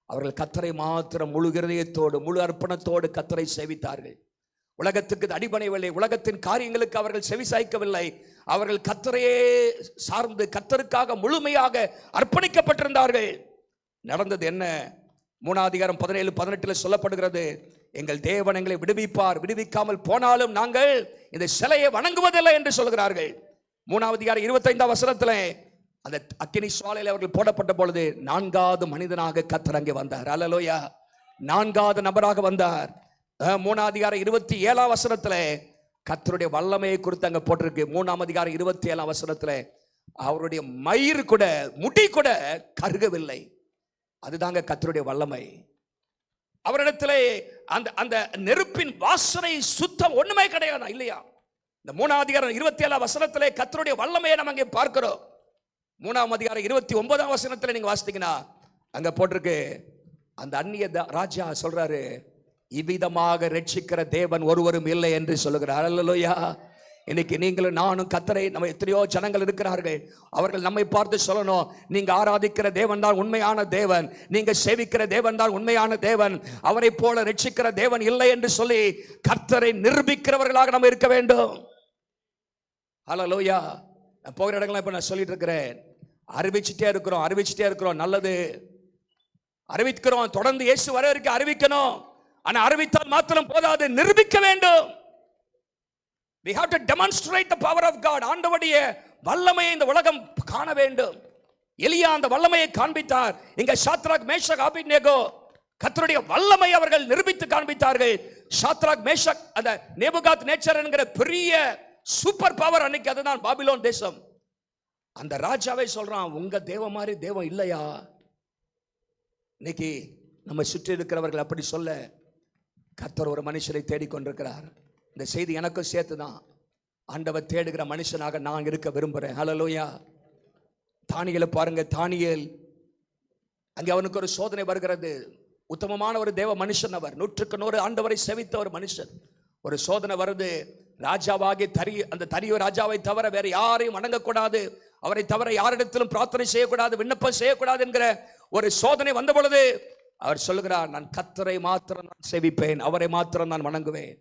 அவர்கள் கர்த்தரை மாத்திரம் முழு இருதயத்தோடு முழு அர்ப்பணத்தோடு கர்த்தரை சேவித்தார்கள். உலகத்துக்கு அடிபணியவில்லை, உலகத்தின் காரியங்களுக்கு அவர்கள் செவிசாய்க்கவில்லை. அவர்கள் கர்த்தரையே சார்ந்து கர்த்தருக்காக முழுமையாக அர்ப்பணிக்கப்பட்டிருந்தார்கள். நடந்தது என்ன? 3ஆம் அதிகாரம் 17-18 சொல்லப்படுகிறது, எங்கள் தேவன் எங்களை விடுவிப்பார், விடுவிக்காமல் போனாலும் நாங்கள் இந்த சிலையை வணங்குவதில்லை என்று சொல்கிறார்கள். 3ஆம் அதிகாரம் 25ஆம் வசனத்தில் அந்த அக்கினி சுவாலையில் அவர்கள் போடப்பட்ட பொழுது 4வது மனிதனாக கர்த்தர் அங்கே வந்தார். அல்லேலூயா. 4வது நபராக வந்தார். 3ஆம் அதிகாரம் 27ஆம் வசனத்தில் கர்த்தருடைய வல்லமையை குறித்து அங்கே போட்டிருக்கு. 3ஆம் அதிகாரம் 27ஆம் வசனத்தில் அவருடைய மயிர் கூட, முடி கூட கருகவில்லை. அதுதாங்க கர்த்தருடைய வல்லமை. அவரிடத்திலே அந்த அந்த நெருப்பின் வாசனை சுத்தம் ஒண்ணுமே கிடையாது, இல்லையா? இந்த 3ஆம் அதிகாரம் 27ஆம் வசனத்திலே கர்த்தருடைய வல்லமையை நம்ம அங்கே பார்க்கிறோம். 3ஆம் அதிகாரம் 29ஆம் வசனத்தில் நீங்க வாசித்தீங்கன்னா அங்க போட்டிருக்கு, அந்த அந்நிய ராஜா சொல்றாரு, இவ்விதமாக ரட்சிக்கிற தேவன் ஒருவரும் இல்லை என்று சொல்லுகிறார். அல்லேலூயா. இன்னைக்கு நீங்களும் நானும் கர்த்தரை, நம்ம எத்தனையோ ஜனங்கள் இருக்கிறார்கள், அவர்கள் நம்மை பார்த்து சொல்லணும், நீங்க ஆராதிக்கிற தேவன் தான் உண்மையான தேவன், நீங்க சேவிக்கிற தேவன் தான் உண்மையான தேவன், அவரை போல ரட்சிக்கிற தேவன் இல்லை என்று சொல்லி கர்த்தரை நிரூபிக்கிறவர்களாக நம்ம இருக்க வேண்டும். ஹல்லேலூயா. நான் போகிற இடங்கள்லாம் இப்ப நான் சொல்லிட்டு இருக்கிறேன், அறிவிச்சுட்டே இருக்கிறோம், நல்லது அறிவிக்கிறோம், தொடர்ந்து இயேசு வர வரைக்கும் அறிவிக்கணும். ஆனா அறிவித்தால் மாத்திரம் போதாது, நிரூபிக்க வேண்டும். We have to demonstrate the power of God. ஆண்டவருடைய வல்லமையை இந்த உலகம் காண வேண்டும். எலியா அந்த வல்லமையை காண்பித்தார். இங்க ஷாத்ராக், மேஷாக், ஆபேத்நேகோ கர்த்தருடைய வல்லமை அவர்கள் நிரூபித்து காண்பித்தார்கள். ஷாத்ராக், மேஷாக், அந்த நேபுகாத்நேச்சார் என்கிற பெரிய சூப்பர் பவர் அன்னைக்கு, அதுதான் பாபிலோன் தேசம். அந்த ராஜாவே சொல்றான், உங்க தேவ மாதிரி தேவன் இல்லையா? இன்னைக்கு நம்ம சுற்றி இருக்கிறவர்கள் அப்படி சொல்ல கர்த்தர் ஒரு மனுஷனை தேடிக்கொண்டிருக்கிறார். இந்த செய்தி எனக்கும் சேர்த்து தான். ஆண்டவர் தேடுகிற மனுஷனாக நான் இருக்க விரும்புகிறேன். ஹல்லேலூயா. தானியேலை பாருங்க. தானியேல் அங்கே அவனுக்கு ஒரு சோதனை வருகிறது. உத்தமமான ஒரு தேவ மனுஷன், அவர் 100க்கு 100 ஆண்டவரை செவித்த ஒரு மனுஷன். ஒரு சோதனை வருது. ராஜாவாகி அந்த தரியோ ராஜாவை தவிர வேற யாரையும் வணங்கக்கூடாது, அவரை தவிர யாரிடத்திலும் பிரார்த்தனை செய்யக்கூடாது, விண்ணப்பம் செய்யக்கூடாது என்கிற ஒரு சோதனை வந்த பொழுது அவர் சொல்லுகிறார், நான் கர்த்தரை மாத்திரம் நான் செவிப்பேன், அவரை மாத்திரம் நான் வணங்குவேன்.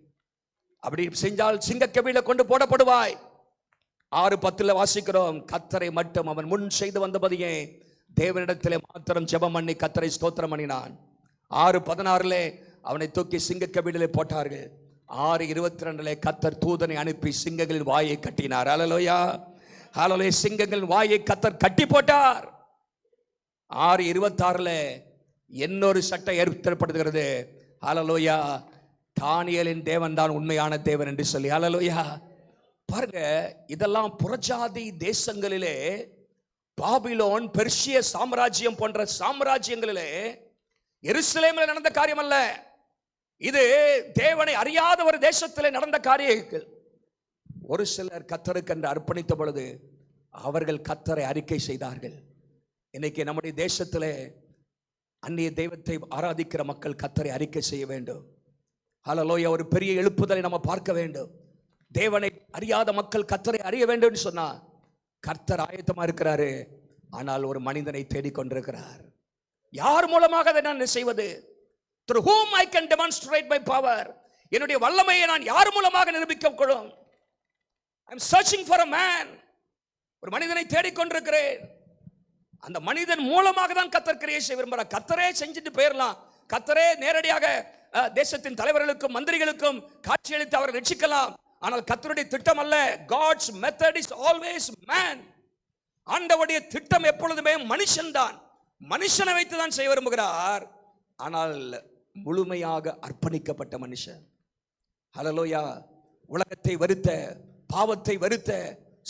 அப்படி செஞ்சால் சிங்கக்கெபியில கொண்டு போடப்படுவாய். 6:10 வாசிக்கிறோம், கர்த்தரை மட்டும் அவன் முன் செய்து வந்தபடியே தேவனிடத்திலே மாத்திரம் ஜெபம் பண்ணி கர்த்தரை ஸ்தோத்திரம் பண்ணினான். 6:16 அவனை தூக்கி சிங்கக்கெபியிலே போட்டார்கள். 6:22 கர்த்தர் தூதனை அனுப்பி சிங்கங்களின் வாயை கட்டினார். ஹல்லேலூயா. ஹல்லேலூயா. சிங்கங்களின் வாயை கர்த்தர் கட்டி போட்டார். 6:26 இன்னொரு சட்டம் ஏற்படுத்துகிறது. ஹல்லேலூயா. தானியேலின் தேவன் தான் உண்மையான தேவன் என்று சொல்லி. ஹல்லேலூயா. பாருங்க, இதெல்லாம் புறஜாதி தேசங்களிலே, பாபிலோன், பெர்ஷிய சாம்ராஜ்யம் போன்ற சாம்ராஜ்யங்களிலே, எருசலேமில் நடந்த காரியம் அல்ல. இது தேவனை அறியாத ஒரு தேசத்திலே நடந்த காரியங்கள். ஒரு சிலர் கர்த்தருக்கு என்று அர்ப்பணித்த பொழுது அவர்கள் கர்த்தரை அறிக்கை செய்தார்கள். இன்னைக்கு நம்முடைய தேசத்திலே அந்நிய தெய்வத்தை ஆராதிக்கிற மக்கள் கர்த்தரை அறிக்கை செய்ய வேண்டும். ஹல்லேலூயா. ஒரு பெரிய எழுப்புதலை நம்ம பார்க்க வேண்டும். தேவனை அறியாத மக்கள் கர்த்தரை அறிய வேண்டும் என்று சொன்னா கர்த்தர் ஆயத்தமா இருக்கிறாரு. ஆனால் ஒரு மனிதனை தேடிக்கொண்டிருக்கிறார். யார் மூலமாக அதை நான் செய்வது? Through whom I can demonstrate my power. என்னுடைய வல்லமையை நான் யார் மூலமாக நிரூபிக்க கூடும்? ஐ அம் சர்ச்சிங் ஃபார் a man. ஒரு மனிதனை தேடிக்கொண்டிருக்கிறேன். அந்த மனிதன் மூலமாக தான் கர்த்தர் கிரியை செய்ய விரும்புகிறார். கர்த்தரே செஞ்சுட்டு போயிடலாம். கர்த்தரே நேரடியாக தேசத்தின் தலைவர்களுக்கும் மந்திரிகளுக்கும் காட்சியளித்து அவரை ரட்சிக்கலாம். ஆனால் கர்த்தருடைய திட்டம் அல்ல. God's method is always man. ஆண்டவருடைய திட்டம் எப்பொழுதுமே மனுஷன்தான். மனுஷனை வைத்து தான் செய்ய விரும்புகிறார். ஆனால் முழுமையாக அர்ப்பணிக்கப்பட்ட மனுஷன். ஹல்லேலூயா. உலகத்தை வெறுத்த, பாவத்தை வெறுத்த,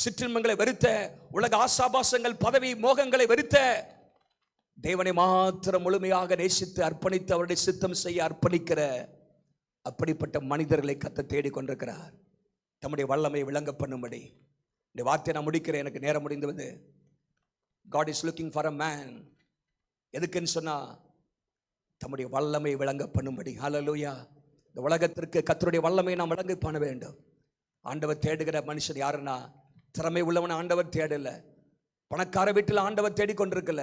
சிற்றின்பங்களை வெறுத்த, உலக ஆசாபாசங்கள், பதவி மோகங்களை வெறுத்த, தேவனை மாத்திரம் முழுமையாக நேசித்து அர்ப்பணித்து அவருடைய சித்தம் செய்ய அர்ப்பணிக்கிற அப்படிப்பட்ட மனிதர்களை கர்த்தர் தேடிக்கொண்டிருக்கிறார். தம்முடைய வல்லமையை விளங்க பண்ணும்படி. இந்த வார்த்தையை நான் முடிக்கிறேன், எனக்கு நேரம் முடிந்தது. God is looking for a man. எதுக்குன்னு சொன்னா தம்முடைய வல்லமையை விளங்க பண்ணும்படி. ஹல்லேலூயா. இந்த உலகத்திற்கு கர்த்தருடைய வல்லமையை நாம் விளங்க பண்ண வேண்டும். ஆண்டவர் தேடுகிற மனுஷன் யாருன்னா, திறமை உள்ளவனை ஆண்டவர் தேடல, பணக்கார வீட்டில் ஆண்டவர் தேடிக்கொண்டிருக்கல.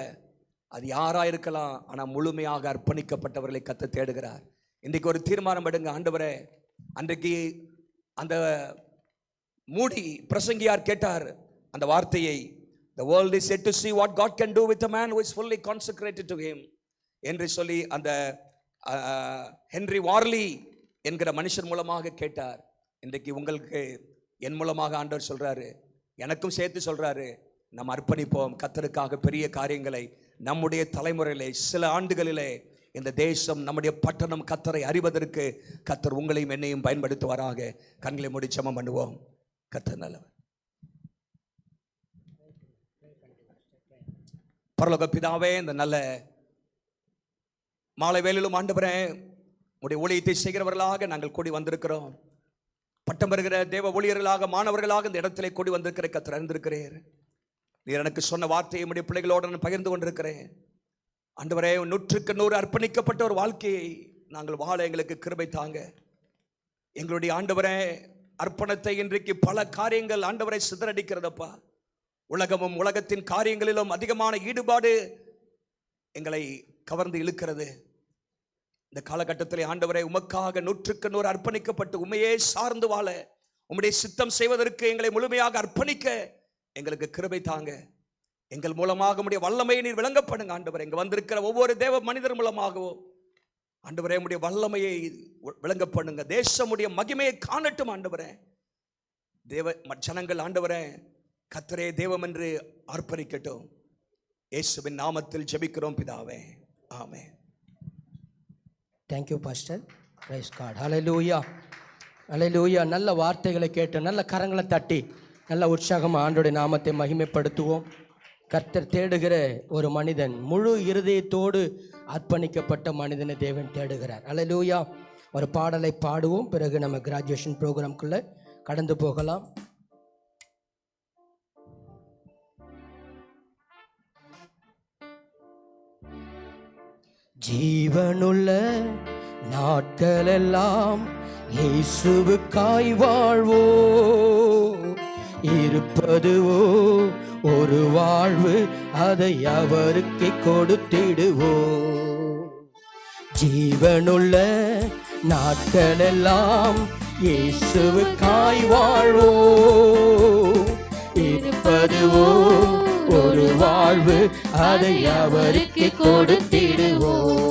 அது யாரா இருக்கலாம், ஆனால் முழுமையாக அர்ப்பணிக்கப்பட்டவர்களை கர்த்தர் தேடுகிறார். இன்றைக்கு ஒரு தீர்மானம் எடுங்க. ஆண்டவரே, அன்றைக்கு அந்த மூடி பிரசங்கியார் கேட்டார் அந்த வார்த்தையை, the world is yet to see what God can do with a man who is fully consecrated to him என்று சொல்லி அந்த ஹென்றி வார்லி என்கிற மனுஷன் மூலமாக கேட்டார். இன்றைக்கு உங்களுக்கு என் மூலமாக ஆண்டவர் சொல்றாரு, எனக்கும் சேர்த்து சொல்றாரு, நம்ம அர்ப்பணிப்போம் கர்த்தருக்காக பெரிய காரியங்களை. நம்முடைய தலைமுறையிலே சில ஆண்டுகளிலே இந்த தேசம், நம்முடைய பட்டணம் கர்த்தரை அறிவதற்கு கர்த்தர் உங்களையும் என்னையும் பயன்படுத்துவாராக. கண்களை மூடி ஜெபம் பண்ணுவோம். கர்த்தர் நல்லவர். பரலோக பிதாவே, இந்த நல்ல மாலை வேளையிலும் ஆண்டவரே, உடைய ஊழியத்தை செய்கிறவர்களாக நாங்கள் கூடி வந்திருக்கிறோம். பட்டம் பெறுகிற தேவ ஊழியர்களாக, மாணவர்களாக இந்த இடத்திலே கூடி வந்திருக்கிற கர்த்தர் அறிந்திருக்கிறேன். நீர் எனக்கு சொன்ன வார்த்தையை உடைய பிள்ளைகளோடு நான் பகிர்ந்து கொண்டிருக்கிறேன். ஆண்டவரே, 100க்கு 100 அர்ப்பணிக்கப்பட்ட ஒரு வாழ்க்கையை நாங்கள் வாழ எங்களுக்கு கிருபை தாங்க. எங்களுடைய ஆண்டவரே, அர்ப்பணத்தை இன்றைக்கு பல காரியங்கள் ஆண்டவரை சிதறடிக்கிறதப்பா. உலகமும் உலகத்தின் காரியங்களிலும் அதிகமான ஈடுபாடு எங்களை கவர்ந்து இழுக்கிறது. இந்த காலகட்டத்தில் ஆண்டவரை, உமக்காக 100க்கு 100 அர்ப்பணிக்கப்பட்டு உண்மையே சார்ந்து வாழ, உம்முடைய சித்தம் செய்வதற்கு எங்களை முழுமையாக அர்ப்பணிக்க எங்களுக்கு கிருபை தாங்க. எங்கள் மூலமாக உம்முடைய வல்லமையை நீர் விளங்கப்படுங்க ஆண்டவரே. இங்கே வந்திருக்கிற ஒவ்வொரு தேவ மனிதர் மூலமாகவோ ஆண்டவரே, உம்முடைய வல்லமையை விளங்கப்படுங்க. தேசமுடைய மகிமையை காணட்டும் ஆண்டவரே. தேவ ஜனங்கள் ஆண்டவரே, கர்த்தரே தெய்வம் என்று அர்ப்பணிக்கட்டும். இயேசுவின் நாமத்தில் ஜெபிக்கிறோம் பிதாவே, ஆமென். Thank you pastor. Praise God. Hallelujah. Hallelujah. நல்ல வார்த்தைகளை கேட்டு நல்ல கரங்களை தட்டி நல்ல உற்சாகமாக ஆண்டவருடைய நாமத்தை மகிமைப்படுத்துவோம். கர்த்தர் தேடுகிற ஒரு மனிதன், முழு இருதயத்தோடு அர்ப்பணிக்கப்பட்ட மனிதனை தேவன் தேடுகிறார். ஹல்லேலூயா. ஒரு பாடலை பாடுவோம், பிறகு நம்ம கிராஜுவேஷன் ப்ரோக்ராம்குள்ளே கடந்து போகலாம். ஜீவனுள்ள நாட்களெல்லாம் இயேசுவுக்காய் வாழ்வோ, இருப்பதுவோ ஒரு வாழ்வு, அதை அவருக்கு கொடுத்திடுவோ. ஜீவனுள்ள நாட்களெல்லாம் இயேசுவுக்காய் வாழ்வோ, இருப்பதுவோ ஒரு வாழ்வு, அதை அவருக்கு கொடுத்திடுவோம்.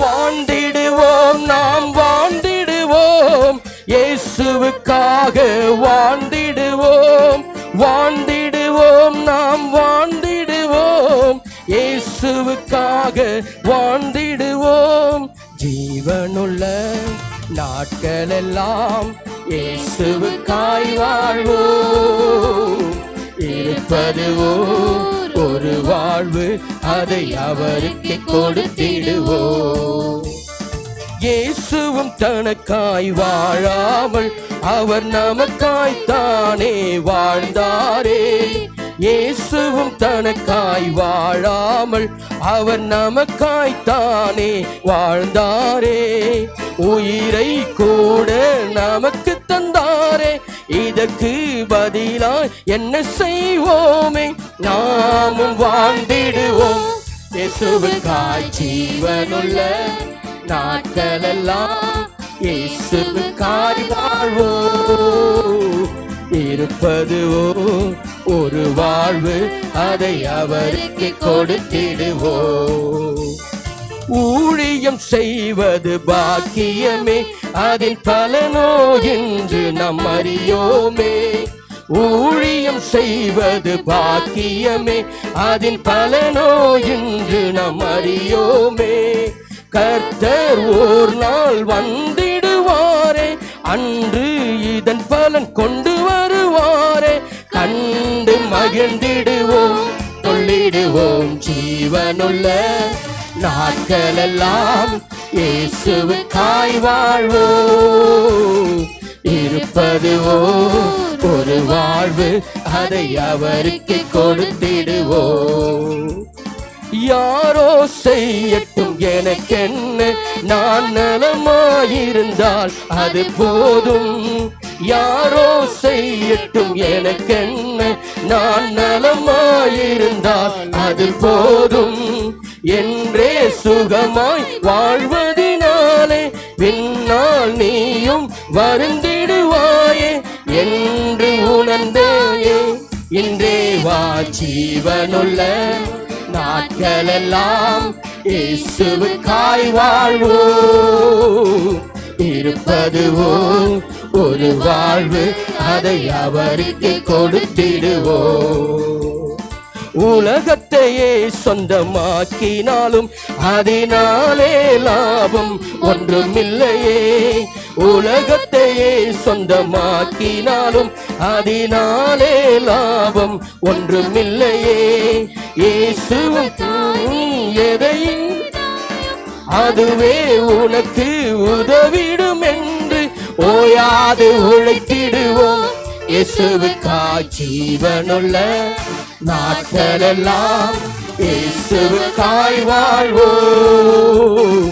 வாழ்ந்திடுவோம், நாம் வாழ்ந்திடுவோம், இயேசுவுக்காக வாழ்ந்திடுவோம். வாழ்ந்திடுவோம், நாம் வாழ்ந்திடுவோம், இயேசுவுக்காக வாழ்ந்திடுவோம். ஜீவனுள்ள நாட்களெல்லாம் இயேசுவுக்காய் வாழ்வோம், இருப்பதுவோ ஒரு வாழ்வு, அதை அவருக்கு கொடுத்திடுவோம். இயேசுவும் தனக்காய் வாழாமல் அவர் நமக்காய்த்தானே வாழ்ந்தாரே. இயேசுவும் தனக்காய் வாழாமல் அவர் நமக்காய்த்தானே வாழ்ந்தாரே. உயிரை கூட நமக்கு தந்தாரே, இதற்கு பதிலாய் என்ன செய்வோமே? நாமும் வாழ்ந்திடுவோம் இயேசுவுக்காய். ஜீவனுள்ள நாட்களெல்லாம் இயேசுவுக்காய் வாழ்வோம். இருப்பதுவோ ஒரு வாழ்வு, அதை அவருக்கு கொடுத்திடுவோம். ஊழியம் செய்வது பாக்கியமே, அதின் பலனோ என்று நாம் அறியோமே. ஊழியம் செய்வது பாக்கியமே, அதின் பலனோ என்று நாம் அறியோமே. கர்த்தர் ஓர் நாள் வந்திடுவாரே, அன்று இதன் பலன் கொண்டு வருவாரே. கண்டு மகிழ்ந்திடுவோம், சொல்லிடுவோம், ஜீவனுள்ள நாட்களெல்லாம் இயேசுவுக்காய் வாழ்வோம். இருப்பதுவோ ஒரு வாழ்வு, அதை அவருக்கு கொடுத்திடுவோம். யாரோ செய்யட்டும் எனக்கென்ன, நான் நலமாயிருந்தால் அது போதும். யாரோ செய்யட்டும் எனக்கென்ன, நான் நலமாயிருந்தால் அது போதும். என்றே சுகமாய் வாழ்வதினாலே பின்னால் நீயும் வருந்திடுவாயே என்று உணர்ந்தேயே. இன்றே வா, ஜீவனுள்ள நாட்களெல்லாம் இயேசுவுக்காய் வாழ்வோம். இருப்பதுவோ ஒரு வாழ்வு, அதை அவருக்கு கொடுத்திடுவோம். உலகத்தையே சொந்தமாக்கினாலும் அதனாலே லாபம் ஒன்றுமில்லையே. உலகத்தையே சொந்தமாக்கினாலும் அதனாலே லாபம் ஒன்றுமில்லையே. இயேசுவுக்காய் எதையும் அதுவே உனக்கு உதவிடும் என்று ஓயாது உழைத்திடுவோம். இயேசுவுக்காய் ஜீவனுள்ள நாட்களெல்லாம் இயேசுவுக்காய் வாழ்வோம்.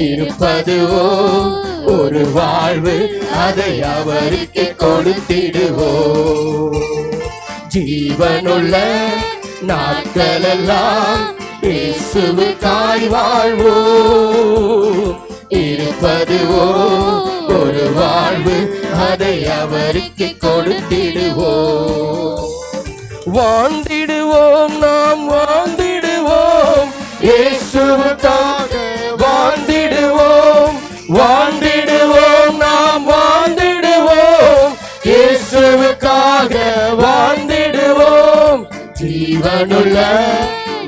இருப்பதுவோ ஒரு வாழ்வு, அதை அவருக்கு கொடுத்திடுவோம். ஜீவனுள்ள நாட்களெல்லாம் இயேசுவுக்காய் வாழ்வோம். இருப்பதுவோ ஒரு வாழ்வு, அதை அவருக்கு கொடுத்திடுவோம். வாழ்ந்திடுவோம், நாம் வாழ்ந்திடுவோம், இயேசுவுக்காக வாழ்ந்திடுவோம். வாழ்ந்திடுவோம், நாம் வாழ்ந்திடுவோம், இயேசுவுக்காக வாழ்ந்திடுவோம். ஜீவனுள்ள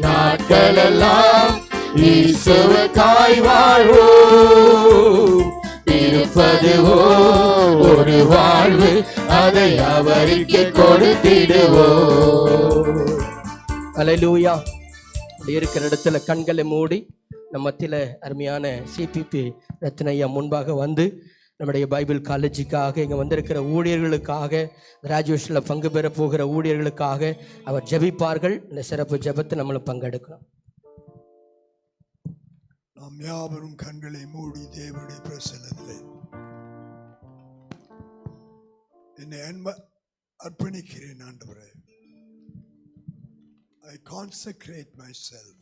நாட்களெல்லாம் இயேசுவுக்காய் வாழ்வோம். இருப்பதுவோ ஒரு வாழ்வு, அதை அவருக்கு கொடுத்திடுவோம். அல்லேலூயா. இருக்கிற இடத்துல கண்களை மூடி நம்ம மத்தியில அருமையான சிபிபி ரத்னையா முன்பாக வந்து நம்முடைய பைபிள் காலேஜுக்காக இங்கே வந்திருக்கிற ஊழியர்களுக்காக, கிராஜுவேஷனில் பங்கு பெற போகிற ஊழியர்களுக்காக அவர் ஜெபிப்பார்கள். இந்த சிறப்பு ஜெபத்தை நம்மளும் பங்கெடுக்கணும். நாம் யாவரும் கண்களை மூடி தேவனுடைய பிரசன்னத்திலே என்னை அர்ப்பணிக்கிறேன். ஆண்டவரே, I consecrate myself.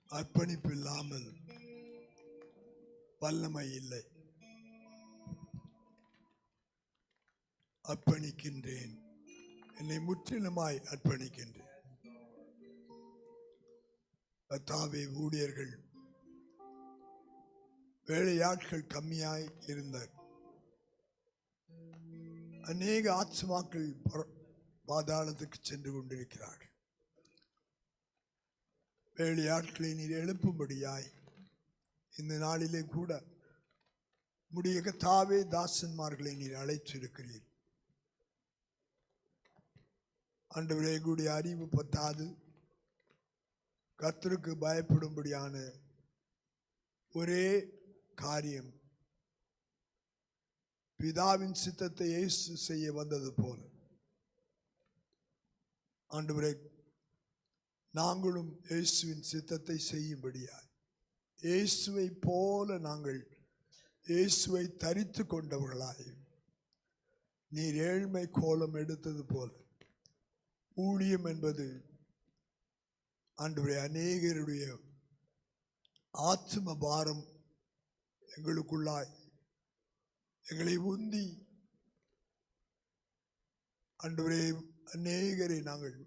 அர்ப்பணிப்பு இல்லாமல் வல்லமை இல்லை. அர்ப்பணிக்கின்றேன், என்னை முற்றிலுமாய் அர்ப்பணிக்கின்றேன். கர்த்தாவே, ஊழியர்கள் வேலையாட்கள் கம்மியாய் இருந்தார். அநேக ஆத்மாக்கள் பாதாளத்துக்கு சென்று கொண்டிருக்கிறார்கள். வேலையாட்களை நீர் எழுப்பும்படியாய் இந்த நாளிலே கூட முடிய கர்த்தாவே தாசன்மார்களை நீர் அழைத்திருக்கிறீர். ஆண்டவரே, கூடிய அறிவு பத்தாது கர்த்தருக்கு பயப்படும்படியான ஒரே காரியம் பிதாவின் சித்தத்தை இயேசு செய்ய வந்தது போல, ஆண்டவரே, நாங்களும் இயேசுவின் சித்தத்தை செய்யும்படியாய் இயேசுவை போல நாங்கள் இயேசுவை தரித்து கொண்டவர்களாய் நீர் ஏழ்மை கோலம் எடுத்தது போல ஊழியம் என்பது ஆண்டவரே அநேகருடைய ஆத்ம பாரம் எங்களுக்குள்ளாய் எங்களை உந்தி ஆண்டவரே அநேகரை நாங்கள்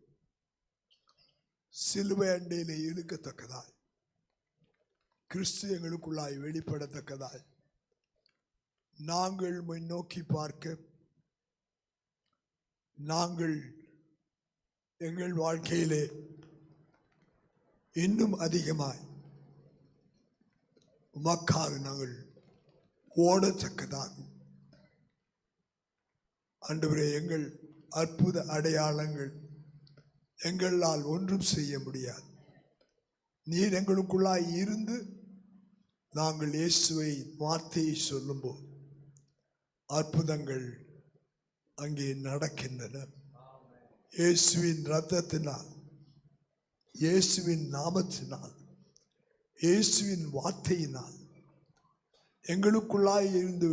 சிலுவை அண்டையிலே இழுக்கத்தக்கதாய் கிறிஸ்து எங்களுக்குள்ளாய் வெளிப்படத்தக்கதாய் நாங்கள் நோக்கி பார்க்க நாங்கள் எங்கள் வாழ்க்கையிலே இன்னும் அதிகமாய் உமக்காக நாங்கள் ஓடத்தக்கதாகும். ஆண்டவரே, எங்கள் அற்புத அடையாளங்கள் எங்களால் ஒன்றும் செய்ய முடியாது. நீர் எங்களுக்குள்ளாய் இருந்து நாங்கள் இயேசுவை வார்த்தையை சொல்லும்போது அற்புதங்கள் அங்கே நடக்கின்றன. இயேசுவின் இரத்தத்தினால், இயேசுவின் நாமத்தினால், இயேசுவின் வார்த்தையினால் எங்களுக்குள்ளாய் இருந்து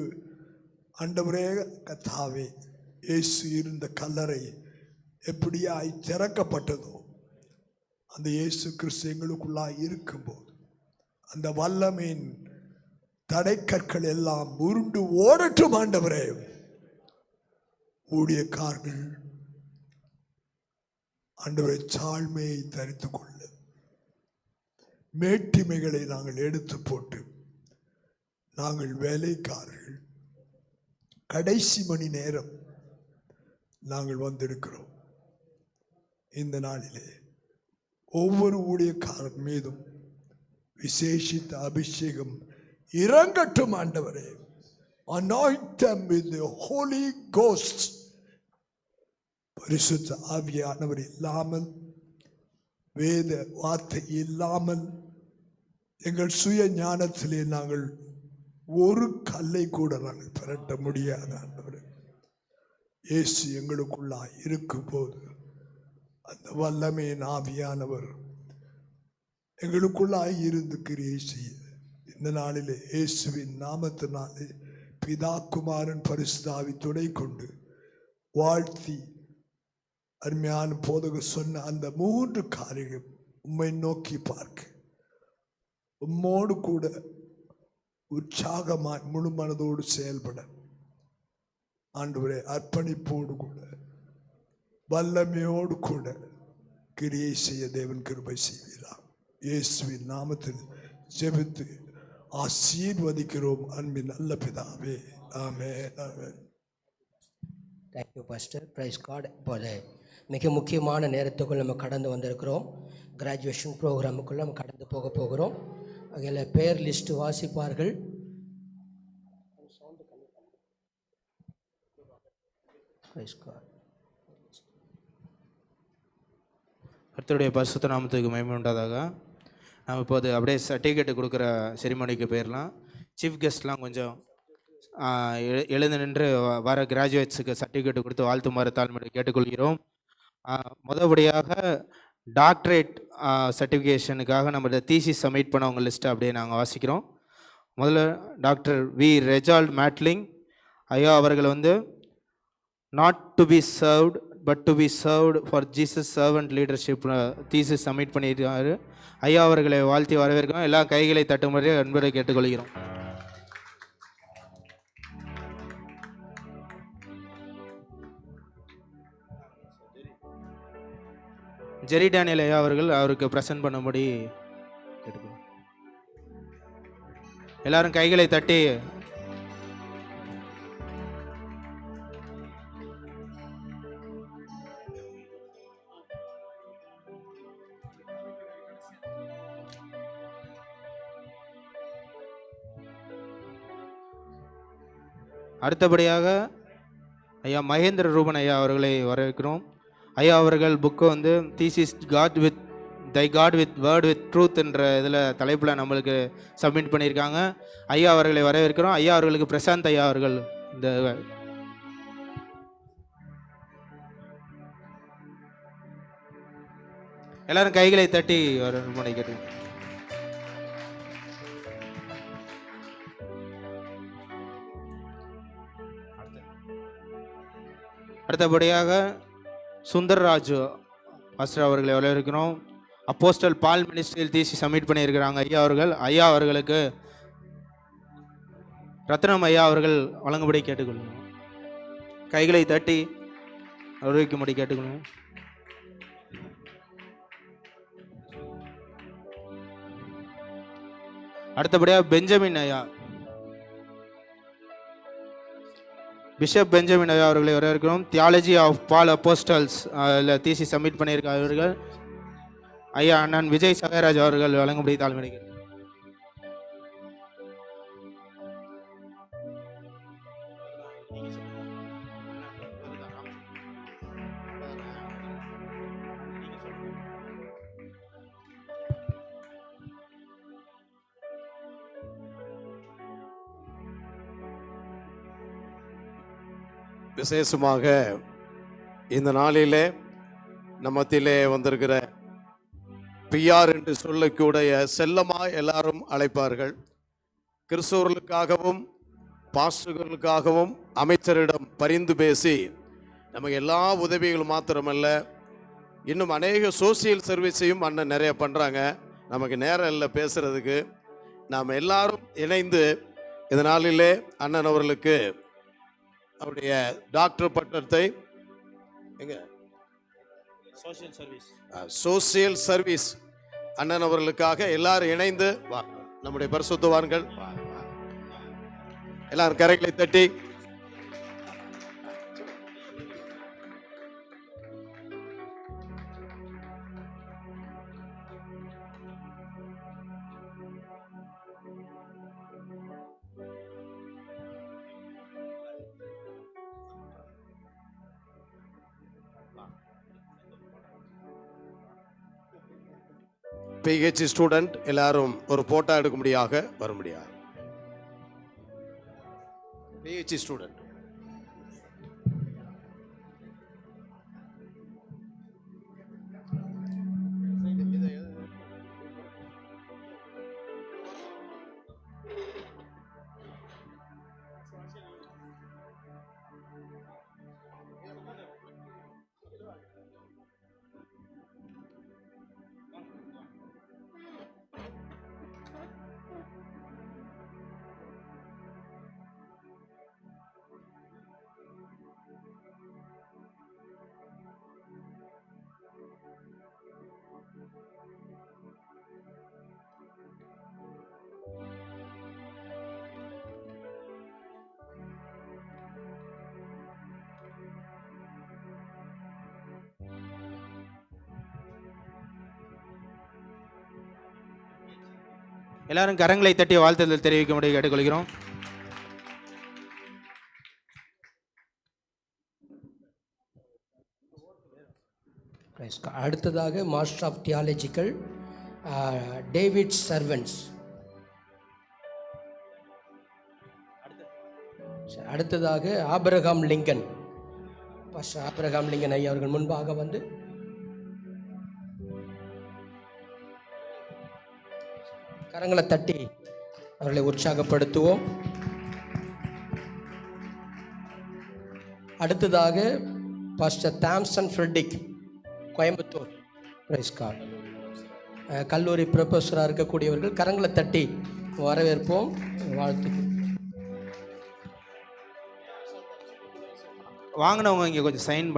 ஆண்டவரே கர்த்தாவே, இயேசு இருந்த கல்லறை எப்படியாய் திறக்கப்பட்டதோ அந்த இயேசு கிறிஸ்து எங்களுக்குள்ளாய் இருக்கும்போது அந்த வல்லமையின் தடைக்கற்கள் எல்லாம் உருண்டு ஓடட்டும். ஆண்டவரே, ஊழியக்காரர்கள் ஆண்டவரை தாழ்மையை தரித்து கொள்ள மேட்டிமைகளை நாங்கள் எடுத்து போட்டு நாங்கள் வேலைக்காரர்கள் கடைசி மணி நேரம் நாங்கள் வந்திருக்கிறோம். இந்த நாளிலே ஒவ்வொரு ஊழியக்காரர் மீதும் விசேஷித்த அபிஷேகம் இறங்கட்டும். ஆண்டவரே, anoint them with the Holy Ghost. பரிசுத்த ஆவியானவர் இல்லாமல், வேத வார்த்தை இல்லாமல் எங்கள் சுய ஞானத்திலே நாங்கள் ஒரு கல்லை கூட நாங்கள் பெரட்ட முடியாது. ஆண்டவரே, இயேசு எங்களுக்குள்ளாய் இருக்கும் போது அந்த வல்லமையின் ஆவியானவர் எங்களுக்குள்ளாய் இருந்து கிரியை செய்ய இந்த நாளிலே இயேசுவின் நாமத்தினாலே பிதா குமாரன் பரிசுத்த ஆவி துணை கொண்டு வாழ்த்தி அருமையான போதகர் சொன்ன அந்த 3 காரியங்கள் உம்மை நோக்கி பார்க்க உம்மோடு கூட உற்சாகமாய் முழு மனதோடு செயல்பட ஆண்டவரே அர்ப்பணிப்போடு கூட வல்லமையோடு கூட கிரியை செய்ய தேவன் கிருபை செய்வீரார். இயேசுவின் நாமத்தில் ஜெபித்து ஆசீர்வதிக்கிறோம் அன்பின் நல்ல பிதாவே, amen, amen. Thank you pastor, praise God. இப்போது மிக முக்கியமான நேரத்துக்குள் நம்ம கடந்து வந்திருக்கிறோம். கிராஜுவேஷன் ப்ரோக்ராமுக்குள்ளே நம்ம கடந்து போகிறோம். அதில் பேர் லிஸ்ட் வாசிப்பார்கள். Price God. கர்த்தருடைய பரிசுத்த நாமத்துக்கு மகிமை உண்டாதாக. நம்ம இப்போது அப்படியே சர்டிஃபிகேட் கொடுக்குற செரிமனிக்கு போயிடலாம். சீஃப் கெஸ்ட்லாம் கொஞ்சம் எழுந்து நின்று வர கிராஜுவேட்ஸுக்கு சர்டிஃபிகேட் கொடுத்து வாழ்த்துமாறு தாழ்மையை கேட்டுக்கொள்கிறோம். முதபடியாக டாக்டரேட் சர்டிஃபிகேஷனுக்காக நம்ம தீசிஸ் சப்மிட் பண்ணவங்க லிஸ்ட்டை அப்படியே நாங்கள் வாசிக்கிறோம். முதல்ல டாக்டர் வி ரெஜால்ட் மேட்லிங் ஐயா அவர்கள் not to be served but to be served for Jesus servant leadership thesis submit பண்ணியிருக்காரு. ஐயா அவர்களை வாழ்த்தி வரவேற்கிறோம். எல்லா கைகளை தட்டுமுறை அன்பரை கேட்டுக்கொள்கிறோம். ஜெரி டேனியல் ஐயா அவர்கள் அவருக்கு பிரசன்ட் பண்ணும்படி கேட்டுக்கொள்கிறோம். எல்லாரும் கைகளை தட்டி அடுத்தபடியாக ஐயா மகேந்திர ரூபன் ஐயா அவர்களை வரவேற்கிறோம். ஐயா அவர்கள் book thesis God with thy God with word with truth என்ற இதில் தலைப்பில் நம்மளுக்கு சப்மிட் பண்ணியிருக்காங்க. ஐயா அவர்களை வரவேற்கிறோம். ஐயா அவர்களுக்கு பிரசாந்த் ஐயா அவர்கள் இந்த எல்லாரும் கைகளை தட்டி வர கேட்டு. அடுத்தபடியாக சுந்தர்ராஜு பாஸ்டர் அவர்களை வரவேற்கிறோம். அப்போஸ்டல் பால் மினிஸ்ட்ரியில் தீசி சப்மிட் பண்ணியிருக்கிறாங்க ஐயா அவர்கள். ஐயா அவர்களுக்கு ரத்னம் ஐயா அவர்கள் வழங்கும்படி கேட்டுக்கொள்கிறோம். கைகளை தட்டி அறிவிக்கும்படி கேட்டுக்கொள்வோம். அடுத்தபடியாக பெஞ்சமின் ஐயா, பிஷப் பெஞ்சமின் ஐயா அவர்களை வரவேற்கிறோம். Theology of Paul apostles thesis submit பண்ணியிருக்க அவர்கள் ஐயா அண்ணன் விஜய் சகராஜ் அவர்கள் வழங்கும்படி தாழ்மையாக. விசேஷமாக இந்த நாளிலே நம்மத்திலே வந்திருக்கிற பிஆர் என்று சொல்லக்கூடிய செல்லமாக எல்லாரும் அழைப்பார்கள். கிறிஸ்தவர்களுக்காகவும் பாஸ்டர்களுக்காகவும் அமைச்சரிடம் பரிந்து பேசி நமக்கு எல்லா உதவிகளும் மாத்திரமல்ல, இன்னும் அநேக சோசியல் சர்வீஸையும் அண்ணன் நிறைய பண்ணுறாங்க. நமக்கு நேரம் இல்லை பேசுகிறதுக்கு. நாம் எல்லாரும் இணைந்து இந்த நாளிலே அண்ணன் அவர்களுக்கு அவருடைய டாக்டர் பட்டத்தை சோசியல் சர்வீஸ் அண்ணன் அவர்களுக்காக எல்லாரும் இணைந்து நம்முடைய பரிசுத்தவான்கள் எல்லாரும் கரைகளை தட்டி பிஹெச்டி ஸ்டூடெண்ட் எல்லாரும் ஒரு போட்டோ எடுக்கும்படியாக வரும்படியாக. பிஹெச்டி ஸ்டூடெண்ட் எல்லாரும் கரங்களை தட்டி வாழ்த்துதல் தெரிவிக்கும்படி கேட்டுக்கொள்கிறோம். அடுத்ததாக மாஸ்டர் ஆஃப் தியாலஜிக்கல் டேவிட் சர்வன்ஸ். அடுத்ததாக Abraham Lincoln. Pastor Abraham Lincoln ஐயா அவர்கள் முன்பாக வந்து கரங்களை தட்டி அவர்களை உற்சாகப்படுத்துவோம். அடுத்ததாக pastor Thomson Fredrick, Coimbatore. Praise God. கல்லூரி ப்ரொஃபஸராக இருக்கக்கூடியவர்கள் கரங்களை தட்டி வரவேற்போம். வாழ்த்துக்கள். வாங்கினவங்க இங்கே கொஞ்சம் சைன்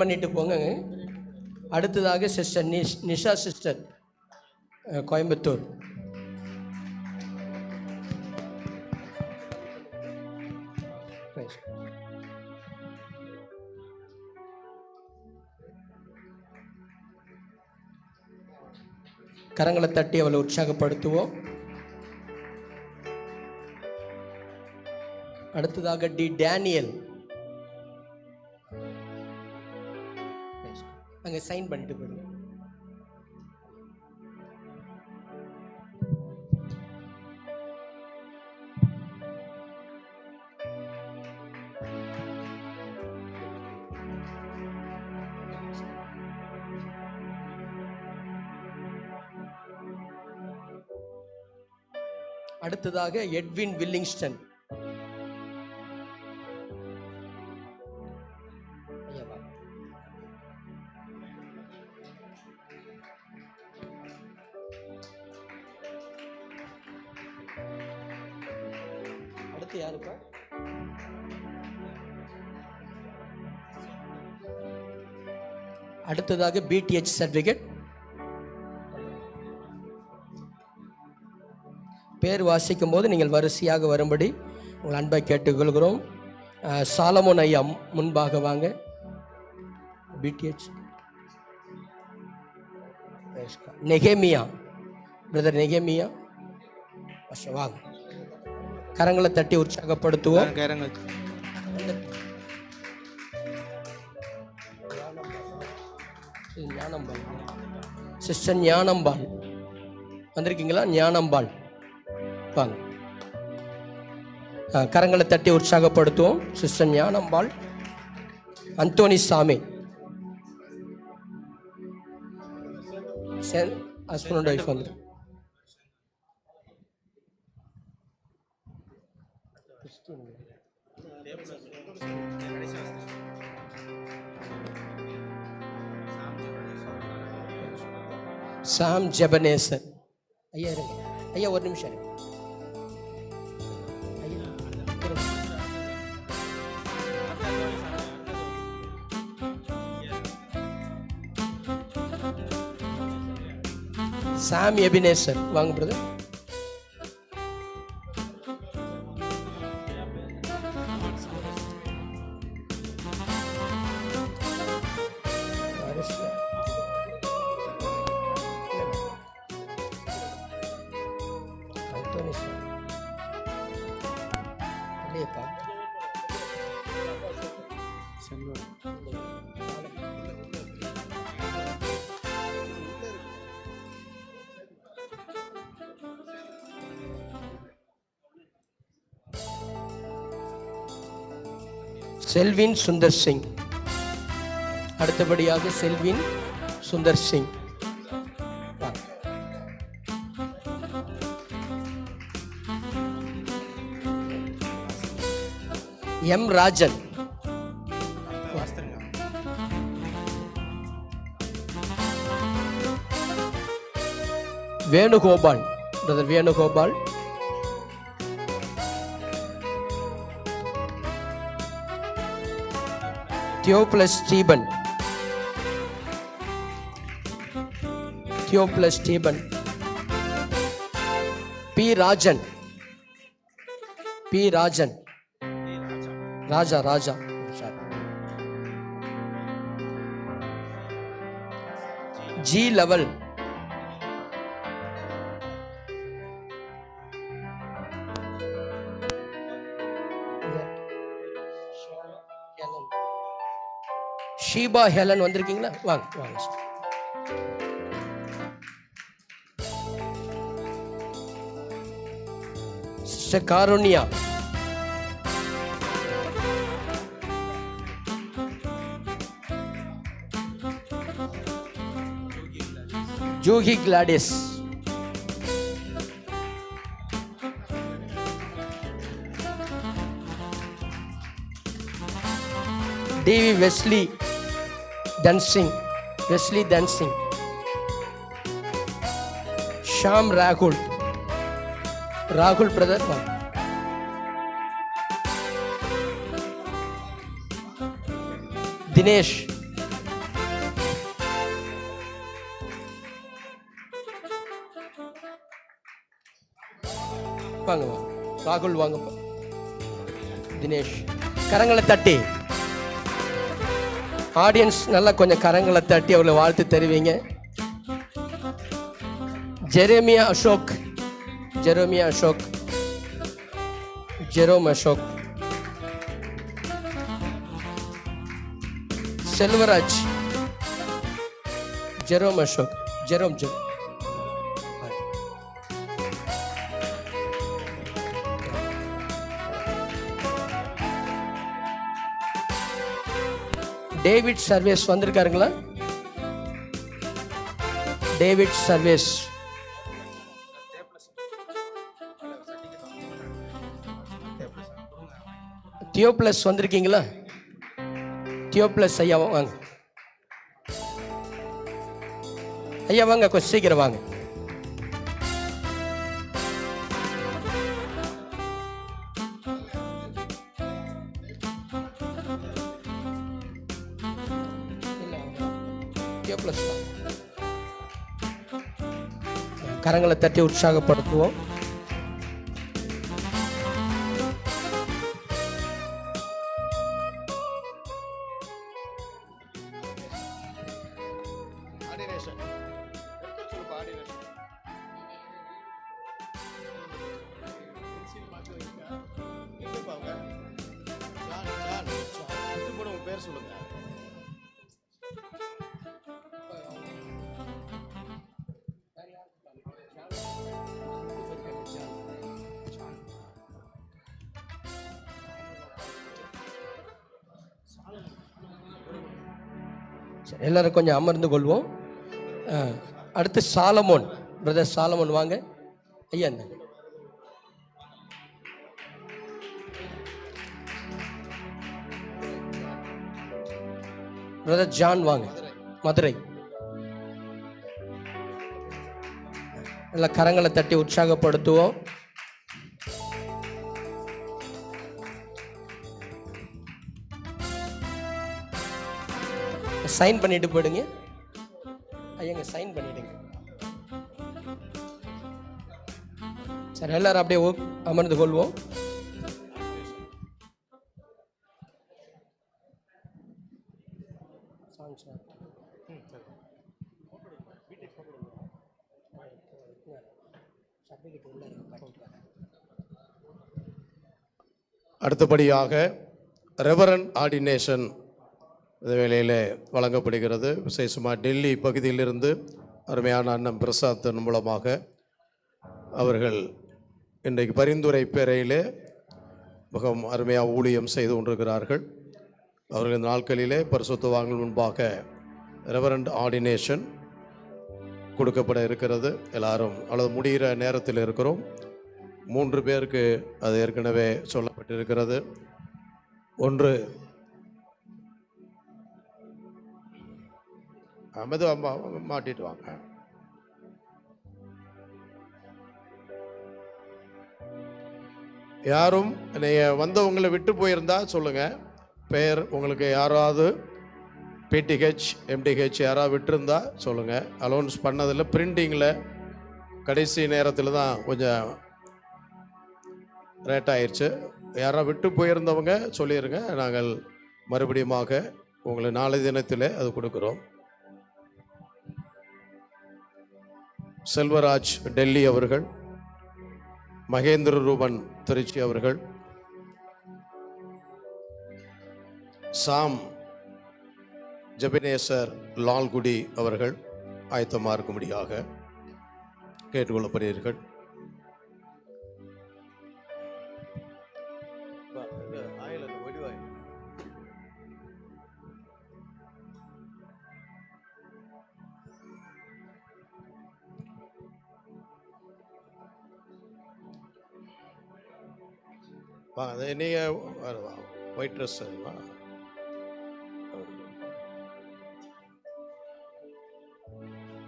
பண்ணிட்டு போங்க. அடுத்ததாக சிஸ்டர் நிஷா சிஸ்டர், கோயம்புத்தூர். கரங்களை தட்டி அவளை உற்சாகப்படுத்துவோம். அடுத்ததாக டி டேனியல், அங்கே சைன் பண்ணிட்டு போயிடுங்க. அடுத்ததாக எட்வின் வில்லிங்ஸ்டன். அடுத்து யாருப்பா? அடுத்ததாக பிடிஹெச் சர்டிஃபிகேட். பேர் வாசிக்கும் போது நீங்கள் வரிசையாக வரும்படி உங்கள் அன்பை கேட்டுக்கொள்கிறோம். சாலமோன் ஐயா முன்பாக வாங்க. பிடிஹெச் நெகேமியா, பிரதர் நெகேமியா வாங்க. கரங்களை தட்டி உற்சாகப்படுத்துவோம். ஞானம்பாள், சிஸ்டர் ஞானம்பாள் வந்திருக்கீங்களா? ஞானம்பாள் வாங்க. கரங்களை தட்டி உற்சாகப்படுத்துவோம். சிஸ்டர் ஞானம்பாள். அந்தோனி சாமி, ஹஸ்பண்ட் ஒய்ஃப் வந்து. சாம் ஜெபனேசர் ஐயா இருங்க. ஐயா ஒரு நிமிஷம் இருங்க. சாம் எபினேசர் வாங்க பிரதர். செல்வின் சுந்தர் சிங். அடுத்தபடியாக Selvin Sundar Singh. M Rajan. Venugopal, brother Venugopal. தியோப்ளஸ் Stephen, தியோப்ளஸ் Stephen. B Rajan, B Rajan, Raja Raja. G level, Sheeba Helen வந்திருக்கீங்களா? வாங்க வாங்க. Sister Karunya, Juhi Gladys, TV Wesley டன்சிங், Wesley டன்சிங். Sham ராகுல், ராகுல் பிரதர். தினேஷ், வாங்க வாங்க. ராகுல் வாங்க. தினேஷ். கரங்களை தட்டி ஆடியன்ஸ் நல்லா கொஞ்சம் கரங்களை தட்டி அவர்களை வாழ்த்து தெரிவிங்க. Jeremiah Ashok, Jeremiah Ashok, Jerome Ashok. Selvaraj, Jerome Ashok, Jerome Jerome. David சர்வேஸ் வந்திருக்காருங்களா? டேவிட் சர்வேஸ். தியோப்ளஸ் வந்திருக்கீங்களா? தியோப்ளஸ் ஐயா வாங்க. ஐயா வாங்க, கொஞ்சம் சீக்கிரம் வாங்க. கரங்களை தட்டி உற்சாகப்படுத்துவோம். ஆர்டினேஷன் எடுத்து சொல்லுப்பா. ஆர்டினேஷன் எங்கப்பா அவங்க? ஜான் எடுத்து போட உங்க பேர் சொல்லுங்க. சரி, எல்லாரும் கொஞ்சம் அமர்ந்து கொள்வோம். அடுத்து சாலமோன், பிரதர் சாலமோன் வாங்க ஐயா. இந்த பிரதர் ஜான் வாங்க, மதுரை. எல்லாம் கரங்களை தட்டி உற்சாகப்படுத்துவோம். சைன் பண்ணிட்டு போயிடுங்க ஐயங்க, சைன் பண்ணிடுங்க. சரி, எல்லாரும் அப்படியே அமர்ந்து கொள்வோம். அடுத்தபடியாக ரெவரண்ட் ஆர்டினேஷன் இந்த வேளையில் வழங்கப்படுகிறது. விசேஷமாக டெல்லி பகுதியிலிருந்து அருமையான அண்ணன் பிரசாத்தின் மூலமாக அவர்கள் இன்றைக்கு பரிந்துரை பேரையிலே மிகவும் அருமையாக ஊழியம் செய்து கொண்டிருக்கிறார்கள். அவர்கள் இந்த நாட்களிலே பரிசுத்தவான்கள் முன்பாக ரெவரண்ட் ஆர்டினேஷன் கொடுக்கப்பட இருக்கிறது. எல்லாரும் அல்லது முடிகிற நேரத்தில் இருக்கிறோம். 3 பேருக்கு அது ஏற்கனவே சொல்லப்பட்டிருக்கிறது. ஒன்று மாட்டிட்டு வாங்க. யாரும் நீங்கள் வந்தவங்களை விட்டு போயிருந்தா சொல்லுங்கள். பெயர் உங்களுக்கு யாராவது பிடிஹெச் எம்டிஹெச் யாராவது விட்டுருந்தா சொல்லுங்கள். அலௌன்ஸ் பண்ணதில் பிரிண்டிங்கில் கடைசி நேரத்தில் தான் கொஞ்சம் ரேட் ஆயிடுச்சு. யாராவது விட்டு போயிருந்தவங்க சொல்லிடுங்க. நாங்கள் மறுபடியுமாக உங்களை நாளை தினத்தில் அது கொடுக்குறோம். செல்வராஜ் டெல்லி அவர்கள், மகேந்திர ரூபன் திருச்சி அவர்கள், சாம் ஜெபினேசர் லால்குடி அவர்கள் ஆயத்தமாக இருக்கும்படியாக கேட்டுக்கொள்ளப்படுகிறீர்கள். வாங்க, நீங்கள் ஒயிட் ட்ரெஸ்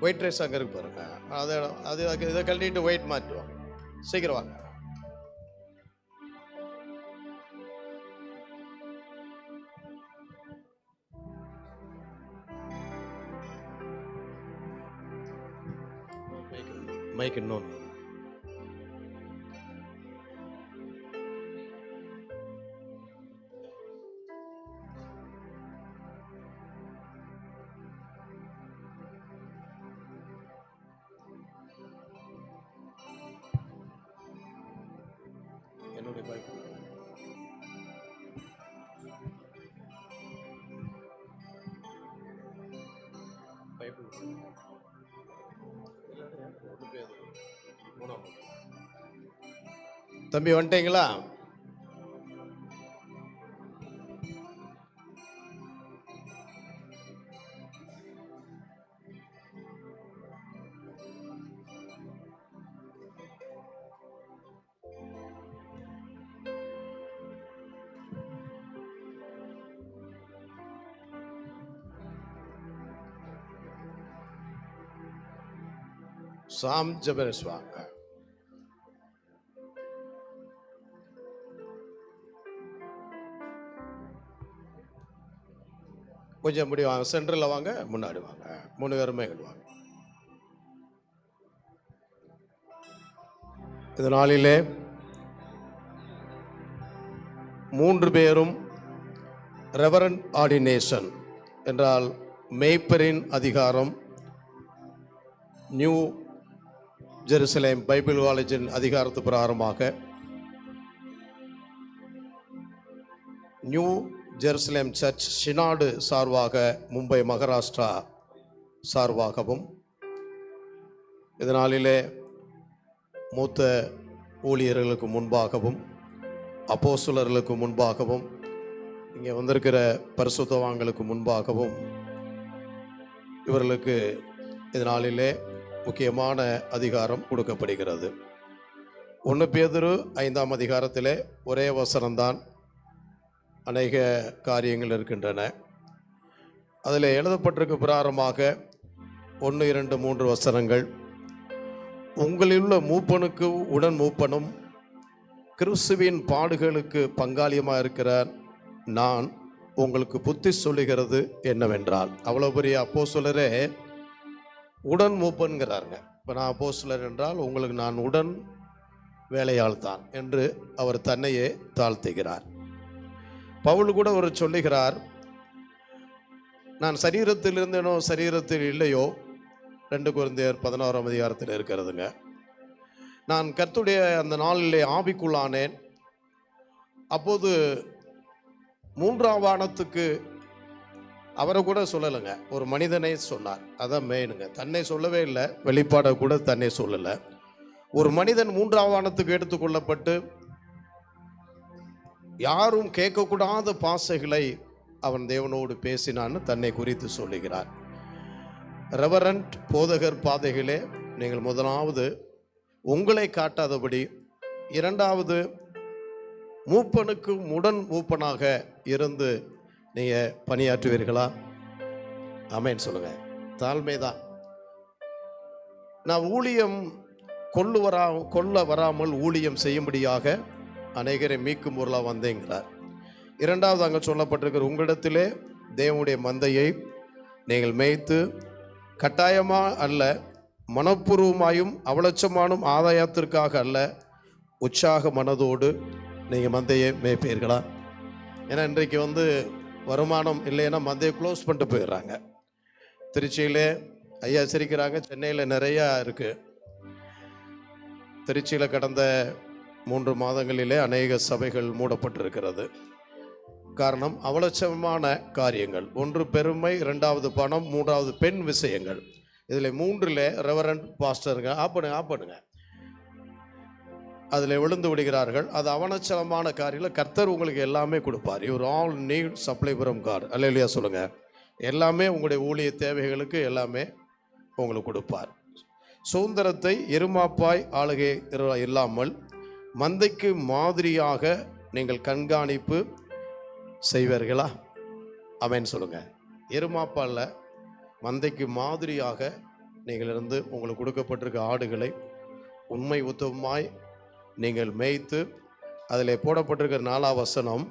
ஒயிட் ட்ரெஸ் அங்கே இருக்கு பாருங்க. அது இதை கழட்டிட்டு ஒயிட் மாட்டுவாங்க. சீக்கிரம் வாங்க. மைக் இன்னொன்று என்னுடைய பைக் தம்பி வந்துட்டீங்களா? சாம் ஜபரஸ் வாங்க. கொஞ்சம் முடி வாங்க, சென்டரில் வாங்க, முன்னாடி வாங்க. 3 பேருமே வாங்க. இந்த நாளிலே 3 பேரும் ரெவரண்ட் ஆர்டினேஷன் என்றால் மேய்ப்பரின் அதிகாரம், நியூ ஜெருசலேம் பைபிள் காலேஜின் அதிகாரத்து பிரகாரமாக நியூ ஜெருசலேம் சர்ச் ஷினாடு சார்பாக மும்பை மகாராஷ்டிரா சார்பாகவும் இதனாலே மூத்த ஊழியர்களுக்கு முன்பாகவும் அப்போஸ்தலர்களுக்கு முன்பாகவும் இங்கே வந்திருக்கிற பரிசுத்தவான்களுக்கு முன்பாகவும் இவர்களுக்கு இதனாலே முக்கியமான அதிகாரம் கொடுக்கப்படுகிறது. 1 பேதுரு 5ஆம் அதிகாரத்திலே ஒரே வசனம்தான் அநேக காரியங்கள் இருக்கின்றன. அதில் எழுதப்பட்டிருக்க பிரகாரமாக 1, 2, 3 வசனங்கள், உங்களிலுள்ள மூப்பனுக்கு உடன் மூப்பனும் கிறிஸ்துவின் பாடுகளுக்கு பங்காளியமாக இருக்கிறார். நான் உங்களுக்கு புத்தி சொல்லுகிறது என்னவென்றால், அவ்வளோ பெரிய அப்போஸ்தலரே உடன் மூப்பன்கிறாருங்க. இப்போ நான் அப்போஸ்தலர் என்றால் உங்களுக்கு நான் உடன் வேலையாள் தான் என்று அவர் தன்னையே தாழ்த்துகிறார். பவுல் கூட ஒரு சொல்லுகிறார், நான் சரீரத்தில் இருந்தேனோ சரீரத்தில் இல்லையோ, 2 கொரிந்தியர் 11ஆம் அதிகாரத்தில் இருக்கிறதுங்க. நான் கர்த்தருடைய அந்த நாளிலே ஆவிக்குள்ளானேன். அப்போது 3ஆம் வானத்துக்கு அவரை கூட சொல்லலைங்க, ஒரு மனிதனை சொன்னார். அதான் மெயினுங்க. தன்னை சொல்லவே இல்லை, வெளிப்பாடை கூட தன்னை சொல்லலை. ஒரு மனிதன் 3ஆம் வானத்துக்கு எடுத்துக்கொள்ளப்பட்டு யாரும் கேட்கக்கூடாத பாசைகளை அவன் தேவனோடு பேசினான்னு தன்னை குறித்து சொல்லுகிறார். ரெவரண்ட் போதகர் பாதைகளே, நீங்கள் முதலாவது உங்களை காட்டாதபடி, 2வது மூப்பனுக்கு உடன் மூப்பனாக இருந்து நீங்கள் பணியாற்றுவீர்களா? ஆமென் சொல்லுங்க. தாழ்மைதான். நான் ஊழியம் கொல்ல வராமல் ஊழியம் செய்யும்படியாக அநேகரை மீட்கும் பொருளாக வந்தேங்கிறார். 2வது அங்கே சொல்லப்பட்டிருக்கிற, உங்களிடத்திலே தேவனுடைய மந்தையை நீங்கள் மேய்த்து கட்டாயமாக அல்ல, மனப்பூர்வமாயும் அவலட்சமானும் ஆதாயத்திற்காக அல்ல, உற்சாக மனதோடு நீங்கள் மந்தையை மேய்ப்பீர்களா? ஏன்னா இன்றைக்கு வருமானம் இல்லைன்னா மந்தையை க்ளோஸ் பண்ணிட்டு போயிடுறாங்க. திருச்சியிலே ஐயா சிரிக்கிறாங்க, சென்னையில் நிறையா இருக்குது. திருச்சியில் கடந்த 3 மாதங்களிலே அநேக சபைகள் மூடப்பட்டிருக்கிறது. காரணம் அவலட்சமான காரியங்கள். 1 பெருமை, 2வது பணம், 3வது பெண் விஷயங்கள். இதில் 3ல் ரெவரண்ட் பாஸ்டருங்க ஆப்படுங்க அதில் விழுந்து விடுகிறார்கள். அது அவலட்சணமான காரியங்கள். கர்த்தர் உங்களுக்கு எல்லாமே கொடுப்பார். Your all need supply from God. Hallelujah சொல்லுங்க. எல்லாமே உங்களுடைய ஊழிய தேவைகளுக்கு எல்லாமே உங்களுக்கு கொடுப்பார். சுதந்திரத்தை எருமாப்பாய் ஆளுகை இல்லாமல் மந்தைக்கு மாதிரியாக நீங்கள் கண்காணிப்பு செய்வீர்களா? ஆமென் சொல்லுங்க. எருமாப்பால் மந்தைக்கு மாதிரியாக நீங்கள் இருந்து உங்களுக்கு கொடுக்கப்பட்டிருக்க ஆடுகளை உண்மை உத்தமமாய் நீங்கள் மேய்த்து, அதில் போடப்பட்டிருக்கிற 4ஆம் வசனம்,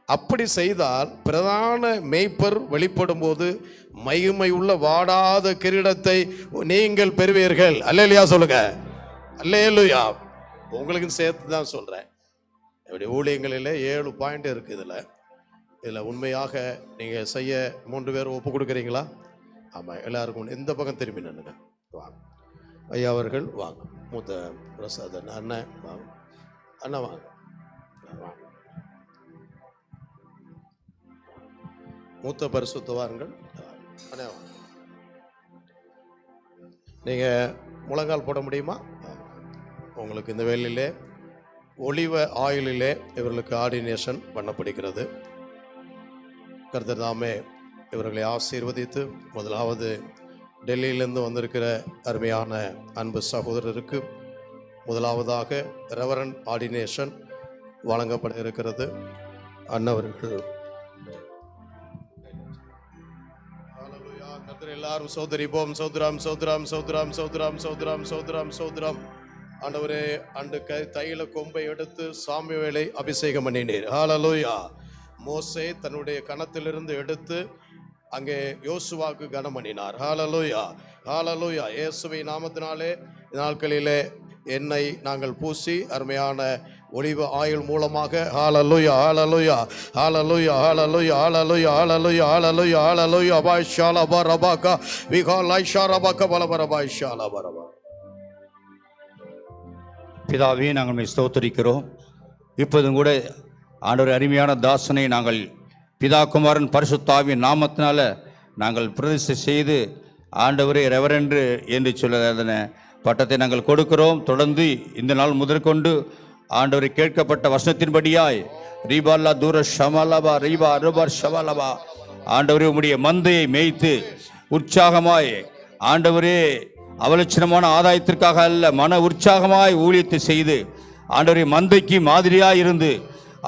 அப்படி செய்தால் பிரதான மேய்ப்பர் வெளிப்படும் போது மகிமை உள்ள வாடாத கிரீடத்தை நீங்கள் பெறுவீர்கள். அல்லேலூயா சொல்லுங்க. அல்லேலூயா. உங்களுக்கும் சேர்த்து தான் சொல்கிறேன். இப்படி ஊழியங்களில் 7 பாயிண்ட் இருக்குது. இதில் உண்மையாக நீங்கள் செய்ய 3 பேர் ஒப்பு கொடுக்குறீங்களா? ஆமாம். எல்லாருக்கும் இந்த பக்கம் திரும்பி நின்னுங்க. வாங்க ஐயா அவர்கள் வாங்க. மூத்த பிரசாதன் அண்ணன் வாங்க. அண்ணா வாங்க. வாங்க. மூத்த பரிசுத்தவான்கள் அண்ணா வாங்க. நீங்கள் முழங்கால் போட முடியுமா? உங்களுக்கு இந்த வேலையிலே ஒலிவ ஆயிலிலே இவர்களுக்கு ஆர்டினேஷன் பண்ணப்படுகிறது. கர்த்தர் தாமே இவர்களை ஆசீர்வதித்து, முதலாவது டெல்லியிலிருந்து வந்திருக்கிற அருமையான அன்பு சகோதரருக்கு முதலாவதாக ரெவரண்ட் ஆர்டினேஷன் வழங்கப்பட இருக்கிறது. அன்னவர்கள் எல்லாரும் சோதரிப்போம். சோதரம் சோதரம் சோதரம் சோதரம் சோதரம் சோதரம் சோதரம். ஆண்டவரே, அன்று தைல கொம்பை எடுத்து சாமுவேலை அபிஷேகம் பண்ணினீர். ஹல்லேலூயா. மோசே தன்னுடைய கணத்திலிருந்து எடுத்து அங்கே யோசுவாக்கு கனம் பண்ணினார். ஹல்லேலூயா. ஹல்லேலூயா. இயேசுவை நாமத்தினாலே நாட்களிலே எண்ணெய் நாங்கள் பூசி அருமையான ஒலிவ ஆயுள் மூலமாக ஹalleluya ஹalleluya ஹalleluya ஹalleluya ஹalleluya ஹalleluya ஹalleluya ஹalleluya பாஷால பரபாகா விகாலை ஷரபாக பலபரபாஷால பரபா. பிதாவே, நாங்கள் உம்மை ஸ்தோத்திரிக்கிறோம். இப்போதும் கூட ஆண்டவர் அருமையான தாசனை நாங்கள் பிதா குமாரன் பரிசுத்தாவின் நாமத்தினால நாங்கள் பிரதிஷ்டை செய்து ஆண்டவரே ரெவரென்று என்று சொல்லுறதன பட்டத்தை நாங்கள் கொடுக்கிறோம். தொடர்ந்து இந்த நாள் முதற்கொண்டு ஆண்டவரை கேட்கப்பட்ட வசனத்தின்படியாய் ரீபாலா தூர ஷமலபா ரீபா அருபார் ஷமலபா ஆண்டவரே உம்முடைய மந்தையை மேய்த்து உற்சாகமாய் ஆண்டவரே அவலட்சணமான ஆதாயத்திற்காக அல்ல, மன உற்சாகமாய் ஊழியத்தை செய்து ஆண்டவரே மந்தைக்கு மாதிரியாய் இருந்து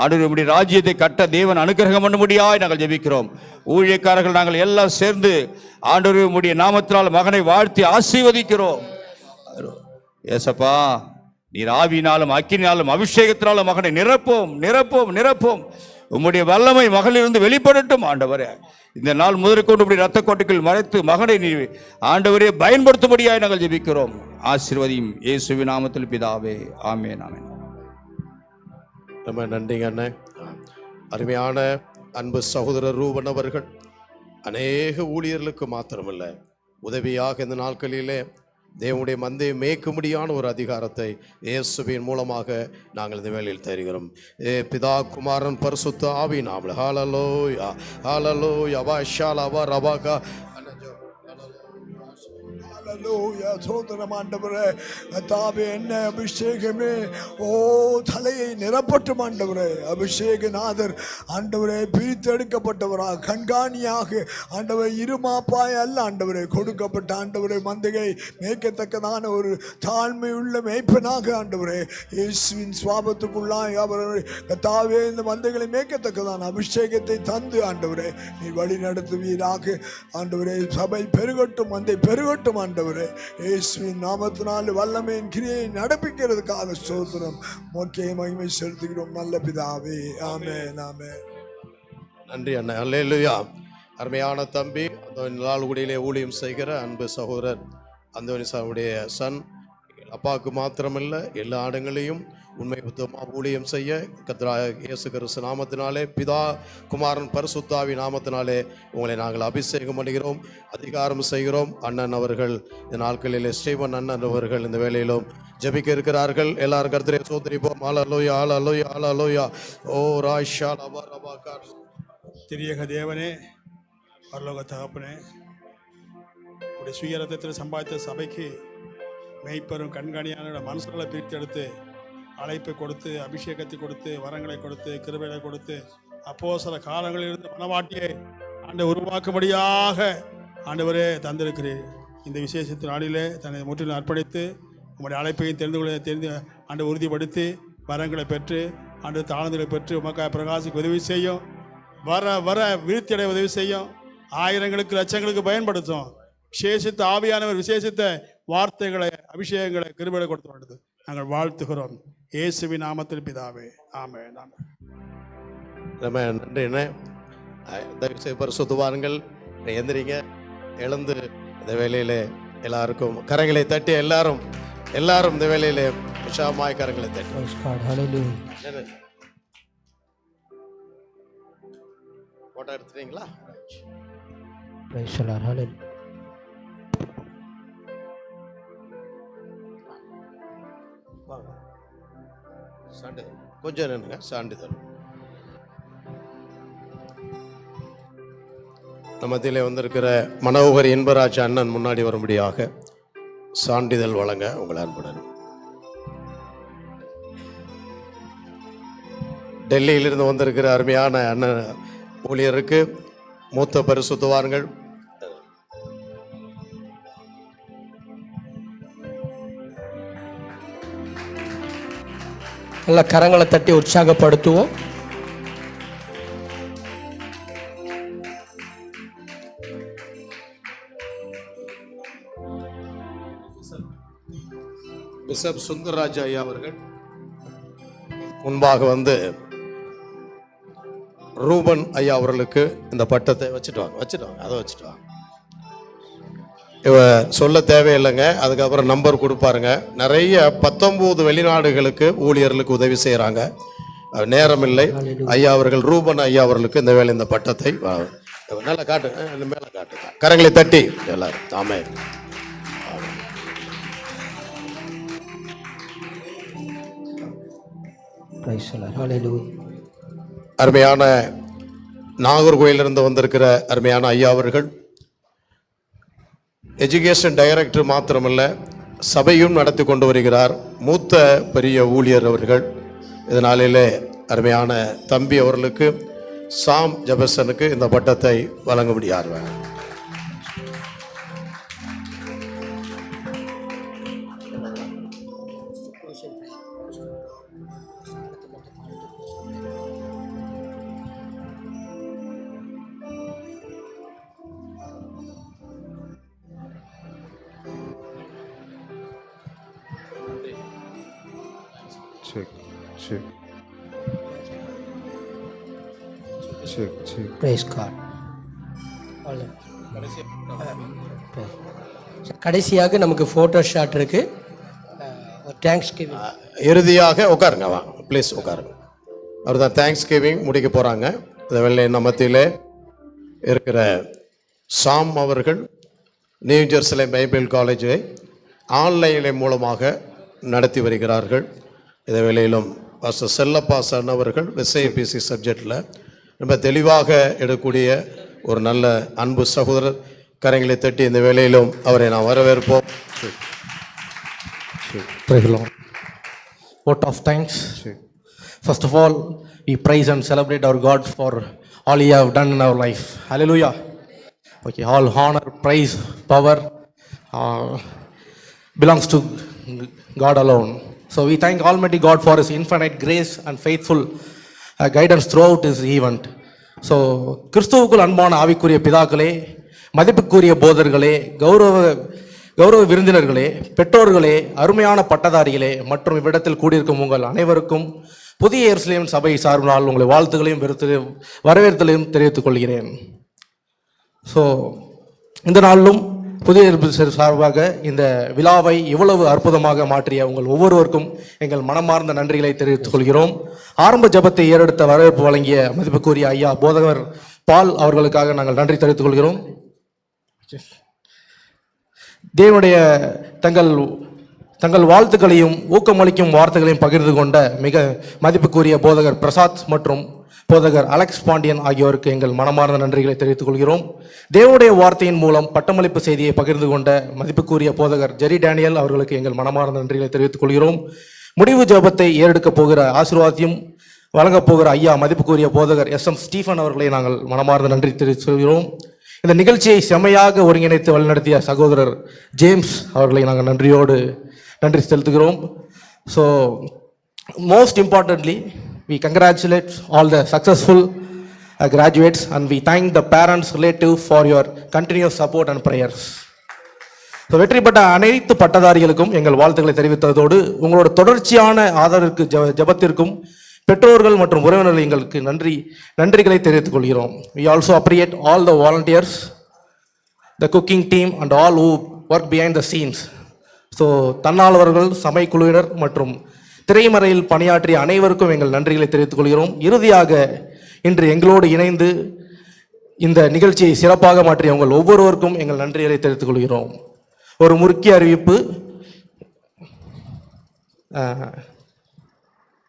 ஆண்டவரே உம்முடைய ராஜ்யத்தை கட்ட தேவன் அனுக்கிரகம் பண்ணும்படியாய் நாங்கள் ஜெபிக்கிறோம். ஊழியக்காரர்கள் நாங்கள் எல்லாம் சேர்ந்து ஆண்டவரே உம்முடைய நாமத்தினால் மகனை வாழ்த்தி ஆசீர்வதிக்கிறோம். ஏசப்பா, நீர் ஆவியினாலும் அக்கினாலும் அபிஷேகத்தினாலும் மகனை நிரப்போம் நிரப்போம் நிரப்போம். உம்முடைய வல்லமை மகளிலிருந்து வெளிப்படட்டும் ஆண்டவரே. இந்த நாள் முதற்கொண்டு இப்படி ரத்த கோட்டைகள் மறைத்து மகனை நீ ஆண்டவரே பயன்படுத்தும்படியாய் நாங்கள் ஜெபிக்கிறோம். ஆசீர்வதியும் இயேசுவின் நாமத்தில் பிதாவே, ஆமென் ஆமென். ரொம்ப நன்றிங்க அண்ணன். அருமையான அன்பு சகோதரர் ரூபன் அவர்கள் அநேக ஊழியர்களுக்கு மாத்திரமல்ல, உதவியாக இந்த நாட்களிலே தேவனுடைய மந்தையை மேய்க்கும்படியான ஒரு அதிகாரத்தை இயேசுவின் மூலமாக நாங்கள் இந்த வேளையில் தருகிறோம். பிதா குமாரன் பரிசுத்த ஆவியின் நாமத்தில் ஹalleluya ஹalleluya வாஷாலவா ரபாகா ஹalleluya. சோதரம் ஆண்டவரே, கர்த்தாவே என்ன அபிஷேகமே, ஓ தலையை நிரப்பட்டும் ஆண்டவரே. அபிஷேகநாதர் ஆண்டவரே பிரித்தெடுக்கப்பட்டவராக கண்காணியாக ஆண்டவரை இருமாப்பாய் அல்ல ஆண்டவரே கொடுக்கப்பட்ட ஆண்டவரை மந்தையை மேய்க்கத்தக்கதான ஒரு தாழ்மையுள்ள மேய்ப்பனாக ஆண்டவரே இயேசுவின் சுவாபத்துக்குள்ளாய் அவரை கர்த்தாவே இந்த மந்தைகளை மேய்க்கத்தக்கதான அபிஷேகத்தை தந்து ஆண்டவரே நீ வழி நடத்துவீராக ஆண்டவரே. சபை பெருகட்டும், மந்தை பெருகட்டும் ஆண்டவரே. இயேசுவின் நாமத்தினால் வல்லமையின் கிரியை நடப்பிக்கிறதுக்காக ஸ்தோத்திரம் மொக்கையை மகிமை செலுத்துகிறோம் நல்ல பிதாவே, ஆமென் ஆமென். நன்றி அண்ணன். அல்லேலூயா. அருமையான தம்பி அந்த லால்குடியிலே ஊழியம் செய்கிற அன்பு சகோதரர் அந்தோனிசாவுடைய சன் அப்பாவுக்கு மாத்திரமில்லை, எல்லா இடங்களையும் உண்மை புத்தகமாக ஊழியம் செய்ய கர்த்தராகிய இயேசு கிறிஸ்து நாமத்தினாலே பிதா குமாரன் பரிசுத்தாவி நாமத்தினாலே உங்களை நாங்கள் அபிஷேகம் பண்ணுகிறோம், அதிகாரம் செய்கிறோம். அண்ணன் அவர்கள் இந்த நாட்களிலே ஸ்டீவன் அண்ணன் அவர்கள் இந்த வேளையிலும் ஜெபிக்க இருக்கிறார்கள். எல்லாரும் கர்த்தரை சோதரிப்போம். ஹalleluya ஹalleluya ஹalleluya. ஓ ராஷா லபா ரபாகா. திரியக தேவனே, பரலோக தகப்பனே, உடைய சுயரத்தத்தில் சம்பாதித்த சபைக்கு மெய்ப்பெரும் கண்காணியான மனுஷர்களை பிரித்தெடுத்து அழைப்பை கொடுத்து அபிஷேகத்தை கொடுத்து வரங்களை கொடுத்து கிருபைகளை கொடுத்து அப்போஸ்தல காலங்களில் இருந்து மனவாட்டியை ஆண்டவர் உருவாக்கும்படியாக ஆண்டவரே தந்திருக்கிறீர். இந்த விசேஷத்தின் நாளிலே தன்னை முற்றிலும் அர்ப்பணித்து உங்களுடைய அழைப்பையும் தெரிந்து ஆண்டு உறுதிப்படுத்தி வரங்களை பெற்று ஆண்டு தாழ்ந்துகளை பெற்று உமக்காய் பிரகாசிக்கு உதவி செய்யும். வர வர விருத்தியடைய உதவி செய்யும். ஆயிரங்களுக்கு லட்சங்களுக்கு பயன்படுத்தும். விசேஷித்த ஆவியானவர் விசேஷித்த வார்த்தைகளை அபிஷேகங்களை கிருபைகளை கொடுத்து வேண்டது நாங்கள் வாழ்த்துகிறோம். இயேசுவின் நாமத்தில் பிதாவே, ஆமென் ஆமென். ரொம்ப நன்றி அண்ணே. தயவுசெய்து பரிசுத்தவான்கள் எந்திரிங்க, எழுந்து இந்த வேலையிலே எல்லாருக்கும் கரங்களை தட்டி எல்லாரும் இந்த வேலையிலே உற்சாகமாய் கரங்களை தட்டி போட்டோ எடுத்துட்டீங்களா? கொஞ்சம் நின்னுங்க, சான்றிதழ் நம்மத்திலே வந்திருக்கிற மனோகர் இன்பராஜ் அண்ணன் முன்னாடி வரும்படியாக சான்றிதழ் வழங்க உங்களை அன்புடன். டெல்லியிலிருந்து வந்திருக்கிற அருமையான அண்ணன் ஊழியருக்கு மூத்த பரிசுத்தவான்கள் நல்ல கரங்களை தட்டி உற்சாகப்படுத்துவோம். பிஷப் சுந்தரராஜ் ஐயா அவர்கள் முன்பாக வந்து ரூபன் ஐயா அவர்களுக்கு இந்த பட்டத்தை வச்சுட்டு வாங்க அதை வச்சுட்டு வாங்க. இவ சொல்ல தேவையில்லைங்க. அதுக்கப்புறம் நம்பர் கொடுப்பாருங்க. நிறைய 19 வெளிநாடுகளுக்கு ஊழியர்களுக்கு உதவி செய்கிறாங்க. நேரம் இல்லை. ஐயா அவர்கள், ரூபன் ஐயா அவர்களுக்கு இந்த வேலை இந்த பட்டத்தை நல்லா காட்டு, மேலே காட்டுங்க, கரங்களை தட்டி எல்லாரும். ஆமென். Praise the Lord. Hallelujah. அருமையான நாகர்கோயிலிருந்து வந்திருக்கிற அருமையான ஐயா அவர்கள் எஜுகேஷன் டைரக்டர் மாத்திரமல்ல, சபையும் நடத்தி கொண்டு வருகிறார். மூத்த பெரிய ஊழியர் அவர்கள். இதனாலே அருமையான தம்பி அவர்களுக்கு, சாம் ஜெபர்சனுக்கு இந்த பட்டத்தை வழங்க முடியாது. Praise God. கடைசியாக நமக்கு ஃபோட்டோ ஷாட் இருக்கு. ஒரு தேங்க்ஸ் கிவிங். இறுதியாக உட்காருங்க, வா ப்ளீஸ் உட்காருங்க. அவர் தான் தேங்க்ஸ் கிவிங் முடிக்க போகிறாங்க. இந்த வெள்ளை மத்தியிலே இருக்கிற சாம் அவர்கள் நியூ ஜெருசலேம் பைபிள் காலேஜை ஆன்லைனின் மூலமாக நடத்தி வருகிறார்கள். இந்த வேளையிலும் பாஸ்டர் செல்லப்பா சன் அவர்கள் எஸ்ஐபிசி சப்ஜெக்டில் ரொம்ப தெளிவாக எடுக்கக்கூடிய ஒரு நல்ல அன்பு சகோதரர். கரங்களை தட்டி இந்த வேளையிலும் அவரை நாம் வரவேற்போம். Praise the Lord. Vote of thanks. First of all, we praise and celebrate our God for all He have done in our life. Hallelujah. Okay, all honor, praise, power belongs to God alone. So we thank Almighty God for His infinite grace and faithful guidance throughout this event. So கிறிஸ்துவுக்குள் அன்பான ஆவிக்குரிய பிதாக்களே, மதிப்புக்குரிய போதர்களே, கௌரவ விருந்தினர்களே, பெற்றோர்களே, அருமையான பட்டதாரிகளே மற்றும் இவ்விடத்தில் கூடியிருக்கும் உங்கள் அனைவருக்கும் புதிய எருசலேம் சபை சார்பினால் உங்களை வாழ்த்துக்களையும் வரவேற்கலையும் தெரிவித்துக் கொள்கிறேன். ஸோ இந்த நாளிலும் புதிய எருசலேம் சார்பாக இந்த விழாவை இவ்வளவு அற்புதமாக மாற்றிய உங்கள் ஒவ்வொருவருக்கும் எங்கள் மனமார்ந்த நன்றிகளை தெரிவித்துக் கொள்கிறோம். ஆரம்ப ஜெபத்தை ஏறெடுத்த வரவேற்பு வழங்கிய மதிப்புக்குரிய ஐயா போதகர் பால் அவர்களுக்காக நாங்கள் நன்றி தெரிவித்துக் கொள்கிறோம். தேவனுடைய தங்கள் வாழ்த்துக்களையும் ஊக்கமளிக்கும் வார்த்தைகளையும் பகிர்ந்து கொண்ட மிக மதிப்புக்குரிய போதகர் பிரசாத் மற்றும் போதகர் அலெக்ஸ் பாண்டியன் ஆகியோருக்கு எங்கள் மனமார்ந்த நன்றிகளை தெரிவித்துக் கொள்கிறோம். தேவனுடைய வார்த்தையின் மூலம் பட்டமளிப்பு செய்தியை பகிர்ந்து கொண்ட மதிப்புக்குரிய போதகர் ஜெரி டேனியல் அவர்களுக்கு எங்கள் மனமார்ந்த நன்றிகளை தெரிவித்துக் கொள்கிறோம். முடிவு ஜெபத்தை ஏறெடுக்கப் போகிற ஆசீர்வாதத்தையும் வழங்கப் போகிற ஐயா மதிப்புக்குரிய போதகர் SM ஸ்டீஃபன் அவர்களை நாங்கள் மனமார்ந்த நன்றி தெரிவித்துக் கொள்கிறோம். இந்த நிகழ்ச்சியை செம்மையாக ஒருங்கிணைத்து வழிநடத்திய சகோதரர் ஜேம்ஸ் அவர்களை நாங்கள் நன்றி செலுத்துகிறோம். So most importantly we congratulate all the successful graduates and we thank the parents relative for your continuous support and prayers. So வெற்றி பெற்ற அனைத்து பட்டதாரிகளுக்கும் எங்கள் வாழ்த்துக்களை தெரிவித்ததோடு உங்களோட தொடர்ச்சியான ஆதரவிற்கு ஜெபத்திற்கும் பெற்றோர்கள் மற்றும் உறவினர்கள் எங்களுக்கு நன்றிகளை தெரிவித்துக் கொள்கிறோம். We also appreciate all the volunteers, the cooking team and all who work behind the scenes. So தன்னாளவர்கள், சமைக்குழுவினர் மற்றும் திரைமறையில் பணியாற்றிய அனைவருக்கும் எங்கள் நன்றிகளை தெரிவித்துக் கொள்கிறோம். இறுதியாக இன்று எங்களோடு இணைந்து இந்த நிகழ்ச்சியை சிறப்பாக மாற்றிய உங்கள் ஒவ்வொருவருக்கும் எங்கள் நன்றிகளை தெரிவித்துக் கொள்கிறோம். ஒரு முக்கிய அறிவிப்பு,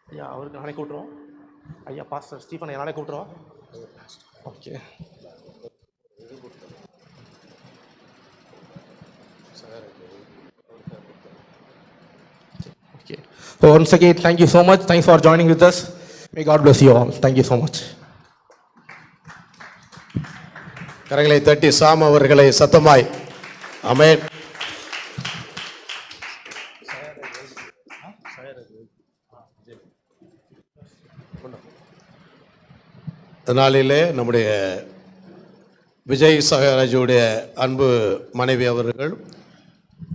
ஐயா அவருக்கு நானே கூட்டுறோம். ஐயா பாஸ்டர் ஸ்டீஃபன் நானே கூட்டுறோம். Okay. Okay. So once again, thank you so much. Thanks for joining with us. May God bless you all. Thank you so much. கரங்களை தட்டி சாம் அவர்களை சத்தமாய் ஆமென். நாளிலே நம்முடைய விஜய் சகராஜுடைய அன்பு மனைவி அவர்கள்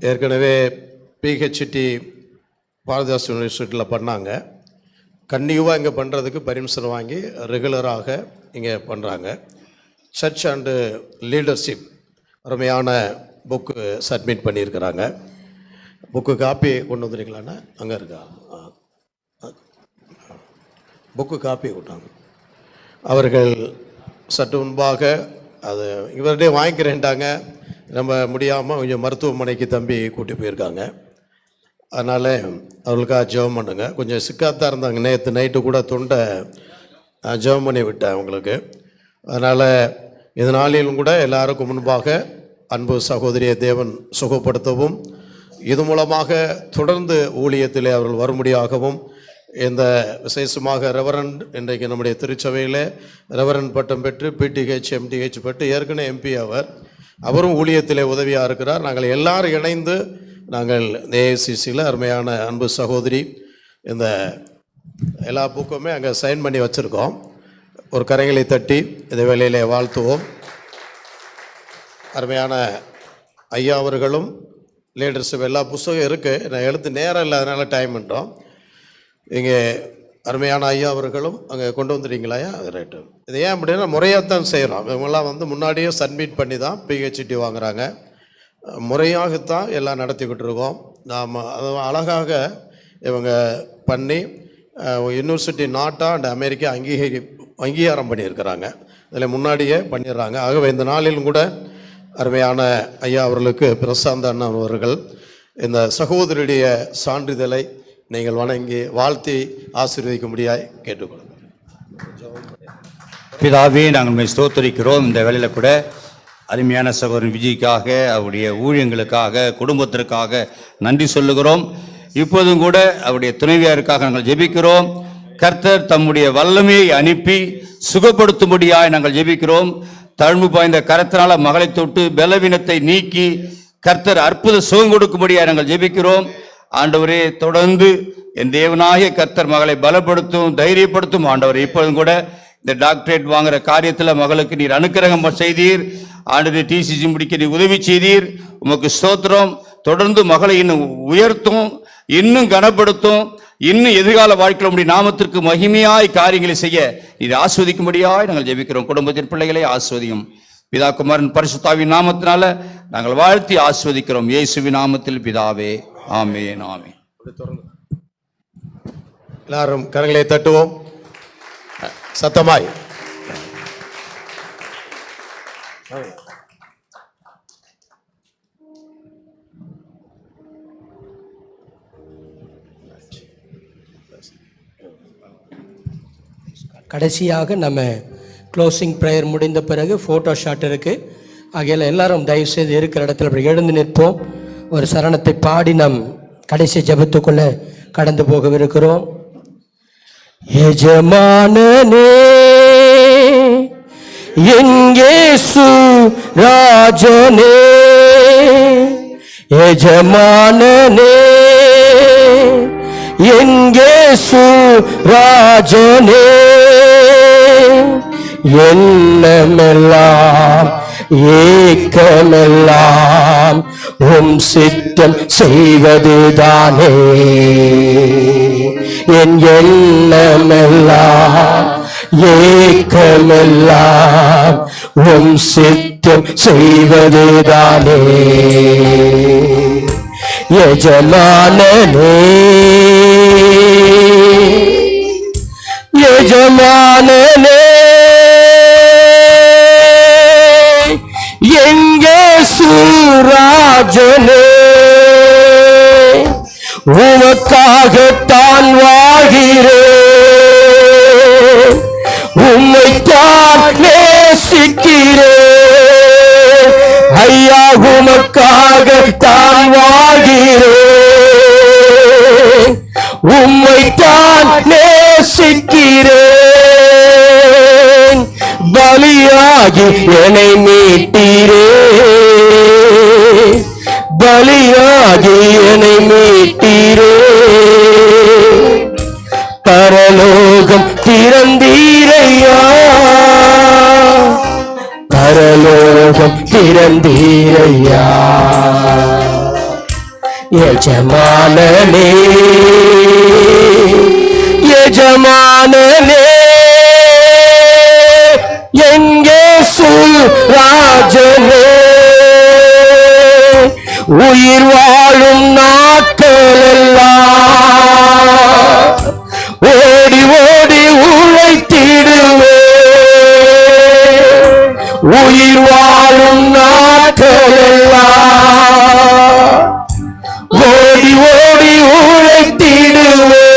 ஏற்கனவே PHT பாரதிதாஸ் யூனிவர்சிட்டியில் பண்ணாங்க. கன்னியூவாக இங்கே பண்ணுறதுக்கு பர்மிஷன் வாங்கி ரெகுலராக இங்கே பண்ணுறாங்க. சர்ச் அண்டு லீடர்ஷிப் அருமையான புக்கு சப்மிட் பண்ணியிருக்கிறாங்க. புக்கு காப்பி கொண்டு வந்துடுறீங்களாண்ணா? அங்கே இருக்கா? புக்கு காப்பி கொண்டாங்க. அவர்கள் சற்று முன்பாக அது இவர்கிட்டே வாங்கிக்கிறேன்ட்டாங்க. நம்ம முடியாமல் கொஞ்சம் மருத்துவமனைக்கு தம்பி கூட்டி போயிருக்காங்க. அதனால் அவர்களுக்காக ஜெபம் பண்ணுங்க. கொஞ்சம் சிக்காத்தான் இருந்தாங்க. நேற்று நைட்டு கூட தொண்டை ஜெபம் பண்ணி விட்டேன் அவங்களுக்கு. அதனால் இதனாலும் கூட எல்லாருக்கும் முன்பாக அன்பு சகோதரியை தேவன் சுகப்படுத்தவும், இது மூலமாக தொடர்ந்து ஊழியத்திலே அவர்கள் வரும்படியாகவும், இந்த விசேஷமாக ரெவரண்ட் இன்றைக்கு நம்முடைய திருச்சபையில் ரெவரண்ட் பட்டம் பெற்று பிடிஹெச் எம்டிஹெச் பெற்று ஏற்கனவே எம்பி அவரும் ஊழியத்திலே உதவியாக இருக்கிறார். நாங்கள் எல்லாரும் இணைந்து நாங்கள் ஏஐசிசியில் அருமையான அன்பு சகோதரி இந்த எல்லா புக்குமே அங்கே சைன் பண்ணி வச்சுருக்கோம். ஒரு கரங்களை தட்டி இந்த வேலையிலே வாழ்த்துவோம். அருமையான ஐயா அவர்களும் லீடர்ஷிப் எல்லா புஸ்தகம் இருக்குது. நான் எழுத்து நேரம் இல்லாதனால டைம் பண்ணுறோம். இங்கே அருமையான ஐயா அவர்களும் அங்கே கொண்டு வந்துடுறீங்களா? அது ரைட்டு. இது ஏன் அப்படின்னா முறையாக தான் செய்கிறோம். இவங்கெல்லாம் முன்னாடியே சப்மிட் பண்ணி தான் பிஹெச்டி வாங்குகிறாங்க. முறையாகத்தான் எல்லாம் நடத்திக்கிட்டு இருக்கோம். நாம் அது அழகாக இவங்க பண்ணி யூனிவர்சிட்டி நாட்டா அண்ட் அமெரிக்கா அங்கீகாரம் பண்ணியிருக்கிறாங்க. இதில் முன்னாடியே பண்ணிடுறாங்க. ஆகவே இந்த நாளிலும் கூட அருமையான ஐயா அவர்களுக்கு பிரசாந்த் அண்ணா அவர்கள் இந்த சகோதரியுடைய சான்றிதழை நீங்கள் வணங்கி வாழ்த்தி ஆசீர்வதிக்கும்படியாய் கேட்டுக்கொள்ளுங்கள். பிதாவே, நாங்கள் ஸ்தோத்திரிக்கிறோம். இந்த வேளையில் கூட அருமையான சகோதரன் விஜய்க்காக, அவருடைய ஊழியங்களுக்காக, குடும்பத்திற்காக நன்றி சொல்லுகிறோம். இப்போதும் கூட அவருடைய துணைவியாருக்காக நாங்கள் ஜெபிக்கிறோம். கர்த்தர் தம்முடைய வல்லமையை அனுப்பி சுகப்படுத்தும்படியாய் நாங்கள் ஜெபிக்கிறோம். தழும்பு பாய்ந்த கரத்தினால மகளை தொட்டு பலவீனத்தை நீக்கி கர்த்தர் அற்புத சுகம் கொடுக்கும்படியாய் நாங்கள் ஜெபிக்கிறோம். ஆண்டவரே, தொடர்ந்து என் தேவனாகிய கர்த்தர் மகளை பலப்படுத்தும், தைரியப்படுத்தும். ஆண்டவர் இப்போதும் கூட இந்த டாக்டரேட் வாங்குற காரியத்தில் மகளுக்கு நீர் அனுக்கிரகம் செய்தீர். ஆண்டவரே, டிசிசி முடிக்க நீர் உதவி செய்தீர். உமக்கு ஸ்தோத்திரம். தொடர்ந்து மகளை இன்னும் உயர்த்தும், இன்னும் கனப்படுத்தும், இன்னும் எதிர்கால வாழ்க்கையில் உடைய நாமத்திற்கு மகிமையாய் காரியங்களை செய்ய நீர் ஆஸ்வதிக்கும்படியாய் நாங்கள் ஜெபிக்கிறோம். குடும்பத்தின் பிள்ளைகளை ஆஸ்வதியும். பிதா குமாரன் பரிசுத்தாவின் நாமத்தினால நாங்கள் வாழ்த்தி ஆஸ்வதிக்கிறோம். இயேசுவின் நாமத்தில் பிதாவே, ஆமென், ஆமென். எல்லாரும் கரங்களை தட்டுவோம் சத்தமாய். கடைசியாக நம்ம க்ளோசிங் ப்ரேயர் முடிந்த பிறகு ஃபோட்டோ ஷாட் இருக்குது. ஆகையால் எல்லாரும் தயவுசெய்து இருக்கிற இடத்துல எழுந்து நிற்போம். ஒரு சரணத்தை பாடி நம் கடைசி ஜெபத்துக்குள்ளே கடந்து போகவிருக்கிறோம். எஜமானனே என் இயேசு ராஜனே, எஜமானனே என் இயேசு ராஜனே, எண்ணமெல்லாம் ஏக்கமெல்லாம் உம் சித்தம் செய்வதுதானே. என் எண்ணமெல்லாம் ஏக்கமெல்லாம் உம் சித்தம் செய்வதுதானே. எஜமானனே எஜமானனே எங்கே சூராஜனே, உமக்காகத்தான் வாழ்கிறேன், உம்மைத்தான் நேசிக்கிறேன். ஐயா, உமக்காகத்தான் வாழ்கிறேன், உம்மைத்தான் நேசிக்கிறேன். பலியாகி என்னை மீட்டீரே, பலியாகி என்னை மீட்டீரே. பரலோகம் திறந்தீரையா, பரலோகம் திறந்தீரையா. எஜமானனே எஜமானனே எங்கே ராஜனே, உயிர் வாழும் நாட்களெல்லாம் ஓடி ஓடி உழைத்திடுவே. உயிர் வாழும் நாட்களெல்லாம் ஓடி ஓடி உழைத்திடுவே.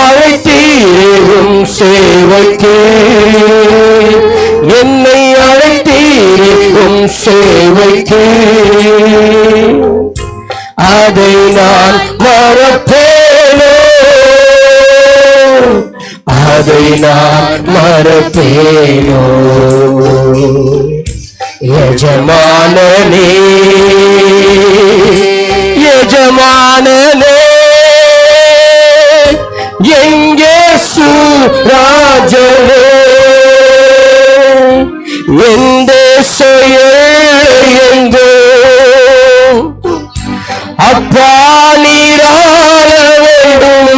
அழைத்தீரும் சேவைக்கு என்னை அழைத்தீரும் சேவைக்கு அதை நான் மறப்பேனோ, அதை நான் மறப்பேனோ. எஜமானனே எஜமானனே எங்கே சுராஜனே எந்த செயல் எங்கோ அப்பா நீராள வேண்டும்.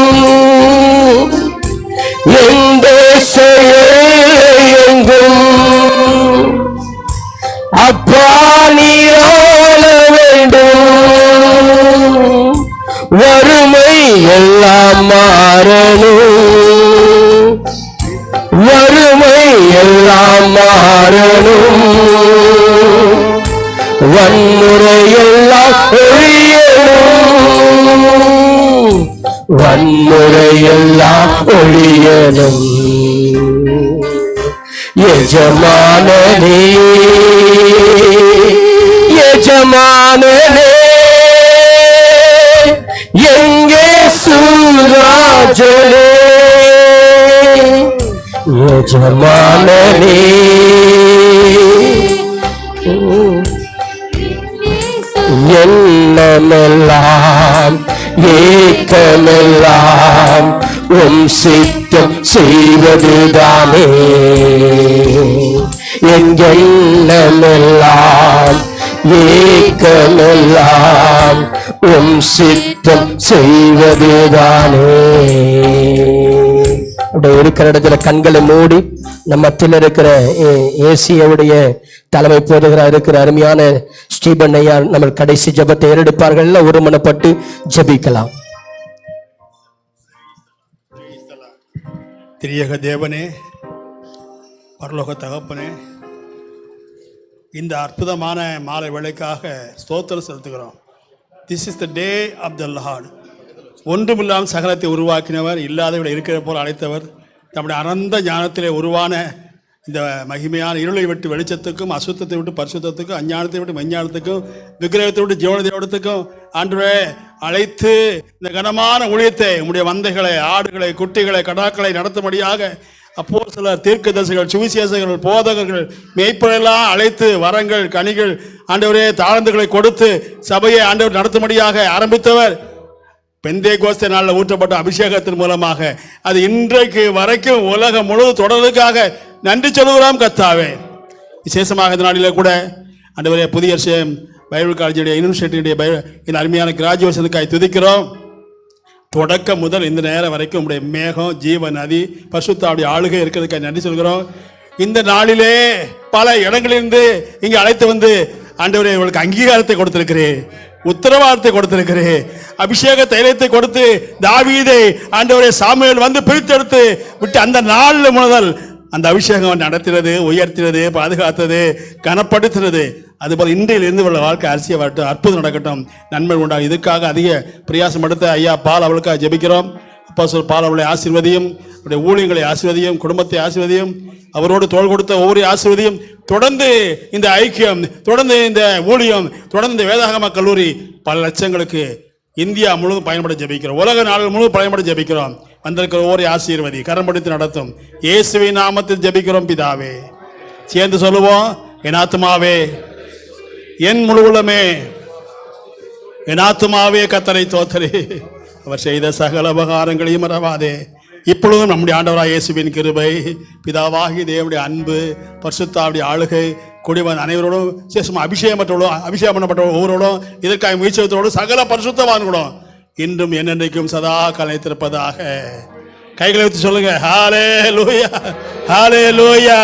எந்த செயல் எங்கும் அப்பா நீராள வேண்டும். வறுமை எல்லாம் மாறணும், வறுமை எல்லாம் மாறணும். வன்முறை எல்லாம் ஒழியணும், வன்முறை எல்லாம் ஒழியணும். எஜமானனே எஜமானனே எங்கே சுராஜனே எஜமானனே. எண்ணமெல்லாம் ஏக்கமெல்லாம் சித்தம் செய்வதுதானே. எண்ணமெல்லாம் ஏக்கமெல்லாம் சித்தம் செய்வதுதானே. அப்படி இருக்கிற இடத்துல கண்களை மூடி நம்ம மத்தியில் இருக்கிற ஏசியாவுடைய தலைமை போதுகிறார் இருக்கிற அருமையான ஸ்டீபன் ஐயா நம்ம கடைசி ஜெபத்தை ஏறெடுப்பார்கள். ஒருமனப்பட்டு ஜெபிக்கலாம். திரியக தேவனே, பரலோக தகப்பனே, இந்த அற்புதமான மாலை வேளைக்காக ஸ்தோத்திரம் செலுத்துகிறோம். This is the day of the Lord. ஒன்றுமில்லாமல் சகலத்தை உருவாக்கினவர், இல்லாதவரை இருக்கிற போல் அழைத்தவர், நம்முடைய அனந்த ஞானத்திலே உருவான இந்த மகிமையான இருளை விட்டு வெளிச்சத்துக்கும், அசுத்தத்தை விட்டு பரிசுத்தத்துக்கும், அஞ்ஞானத்தை விட்டு மெஞ்ஞானத்துக்கும், விக்கிரகத்தை விட்டு ஜீவனத்தோடத்துக்கும் ஆண்டவரே அழைத்து இந்த கனமான ஊழியத்தை உம்முடைய மந்தைகளை, ஆடுகளை, குட்டிகளை, கடாக்களை நடத்தும்படியாக அப்போஸ்தலர், தீர்க்கதரிசிகள், சுவிசேஷகர்கள், போதகர்கள், மேய்ப்பரெல்லாம் அழைத்து வரங்கள், கனிகள், ஆண்டவரே தாளந்துகளை கொடுத்து சபையை ஆண்டவர் நடத்தும்படியாக ஆரம்பித்தவர். பெந்தேகோஸ்தே நாளில் ஊற்றப்பட்ட அபிஷேகத்தின் மூலமாக அது இன்றைக்கு வரைக்கும் உலகம் முழுவதும் தொடர்வதற்காக நன்றி சொல்கிறோம் கர்த்தாவே. விசேஷமாக இந்த நாளில் கூட ஆண்டவரே புதிய பைபிள் காலேஜுடைய யூனிவர்சிட்டியுடைய இந்த அருமையான கிராஜுவேஷனுக்காக துதிக்கிறோம். தொடக்கம் முதல் இந்த நேரம் வரைக்கும் உங்களுடைய மேகம், ஜீவ நதி, பரிசுத்தாவுடைய ஆளுகை இருக்கிறதுக்காக நன்றி சொல்கிறோம். இந்த நாளிலே பல இடங்களிலிருந்து இங்கே அழைத்து வந்து ஆண்டவரே உங்களுக்கு அங்கீகாரத்தை கொடுத்திருக்கிறேன், உத்தரவாதத்தை கொடுத்திருக்கிறேன், அபிஷேக தைலத்தை கொடுத்து தாவீதை ஆண்டவரே சாமுவேல் வந்து பிரித்தெடுத்து விட்டு அந்த நாள் முதல் அந்த அபிஷேகம் நடத்தினது, உயர்த்தினது, பாதுகாத்தது, கனப்படுத்தினது. அதுபோல் இன்றையிலிருந்து உள்ள வாழ்க்கை அரசியல் வரட்டும், அற்புதம் நடக்கட்டும், நன்மை உண்டாகும். இதுக்காக அதிக பிரயாசம் எடுத்த ஐயா பால் அவளுக்காக ஜெபிக்கிறோம். அப்போஸ்தலர் பால் அவளை ஆசீர்வதியும், அவருடைய ஊழியங்களை ஆசீர்வதியும், குடும்பத்தை ஆசீர்வதியும், அவரோடு தோள் கொடுத்த ஒவ்வொரு ஆசீர்வதியும். தொடர்ந்து இந்த ஐக்கியம், தொடர்ந்து இந்த ஊழியம், தொடர்ந்து இந்த வேதாகம கல்லூரி பல லட்சங்களுக்கு இந்தியா முழுவதும் பயன்பட ஜெபிக்கிறோம், உலக நாடுகள் முழுவதும் பயன்பட ஜெபிக்கிறோம். வந்திருக்கிற ஒவ்வொரு ஆசீர்வதி கரம்படுத்தி நடத்தும் இயேசுவின் நாமத்தில் ஜெபிக்கிறோம் பிதாவே. சேர்ந்து சொல்லுவோம், என் ஆத்துமாவே, என் முழு உள்ளமே, என் ஆத்துமாவே கர்த்தரை தோத்தரே, அவர் செய்த சகல உபகாரங்களையும் மறவாதே. இப்பொழுதும் நம்முடைய ஆண்டவராக இயேசுவின் கிருபை, பிதாவாகி தேவனுடைய அன்பு, பரிசுத்தாவுடைய ஆளுகை குடிவன் அனைவரோடும், சேஷம் அபிஷேகமற்றோடும், அபிஷேகம் பண்ணப்பட்ட ஒவ்வொருவரோடும், இதற்காக முயற்சியோடும், சகல பரிசுத்தவான்களோடும் இன்றும் என்னென்றைக்கும் சதா கலைத்திருப்பதாக. கைகளை வைத்து சொல்லுங்க, ஹalleluya, ஹalleluya.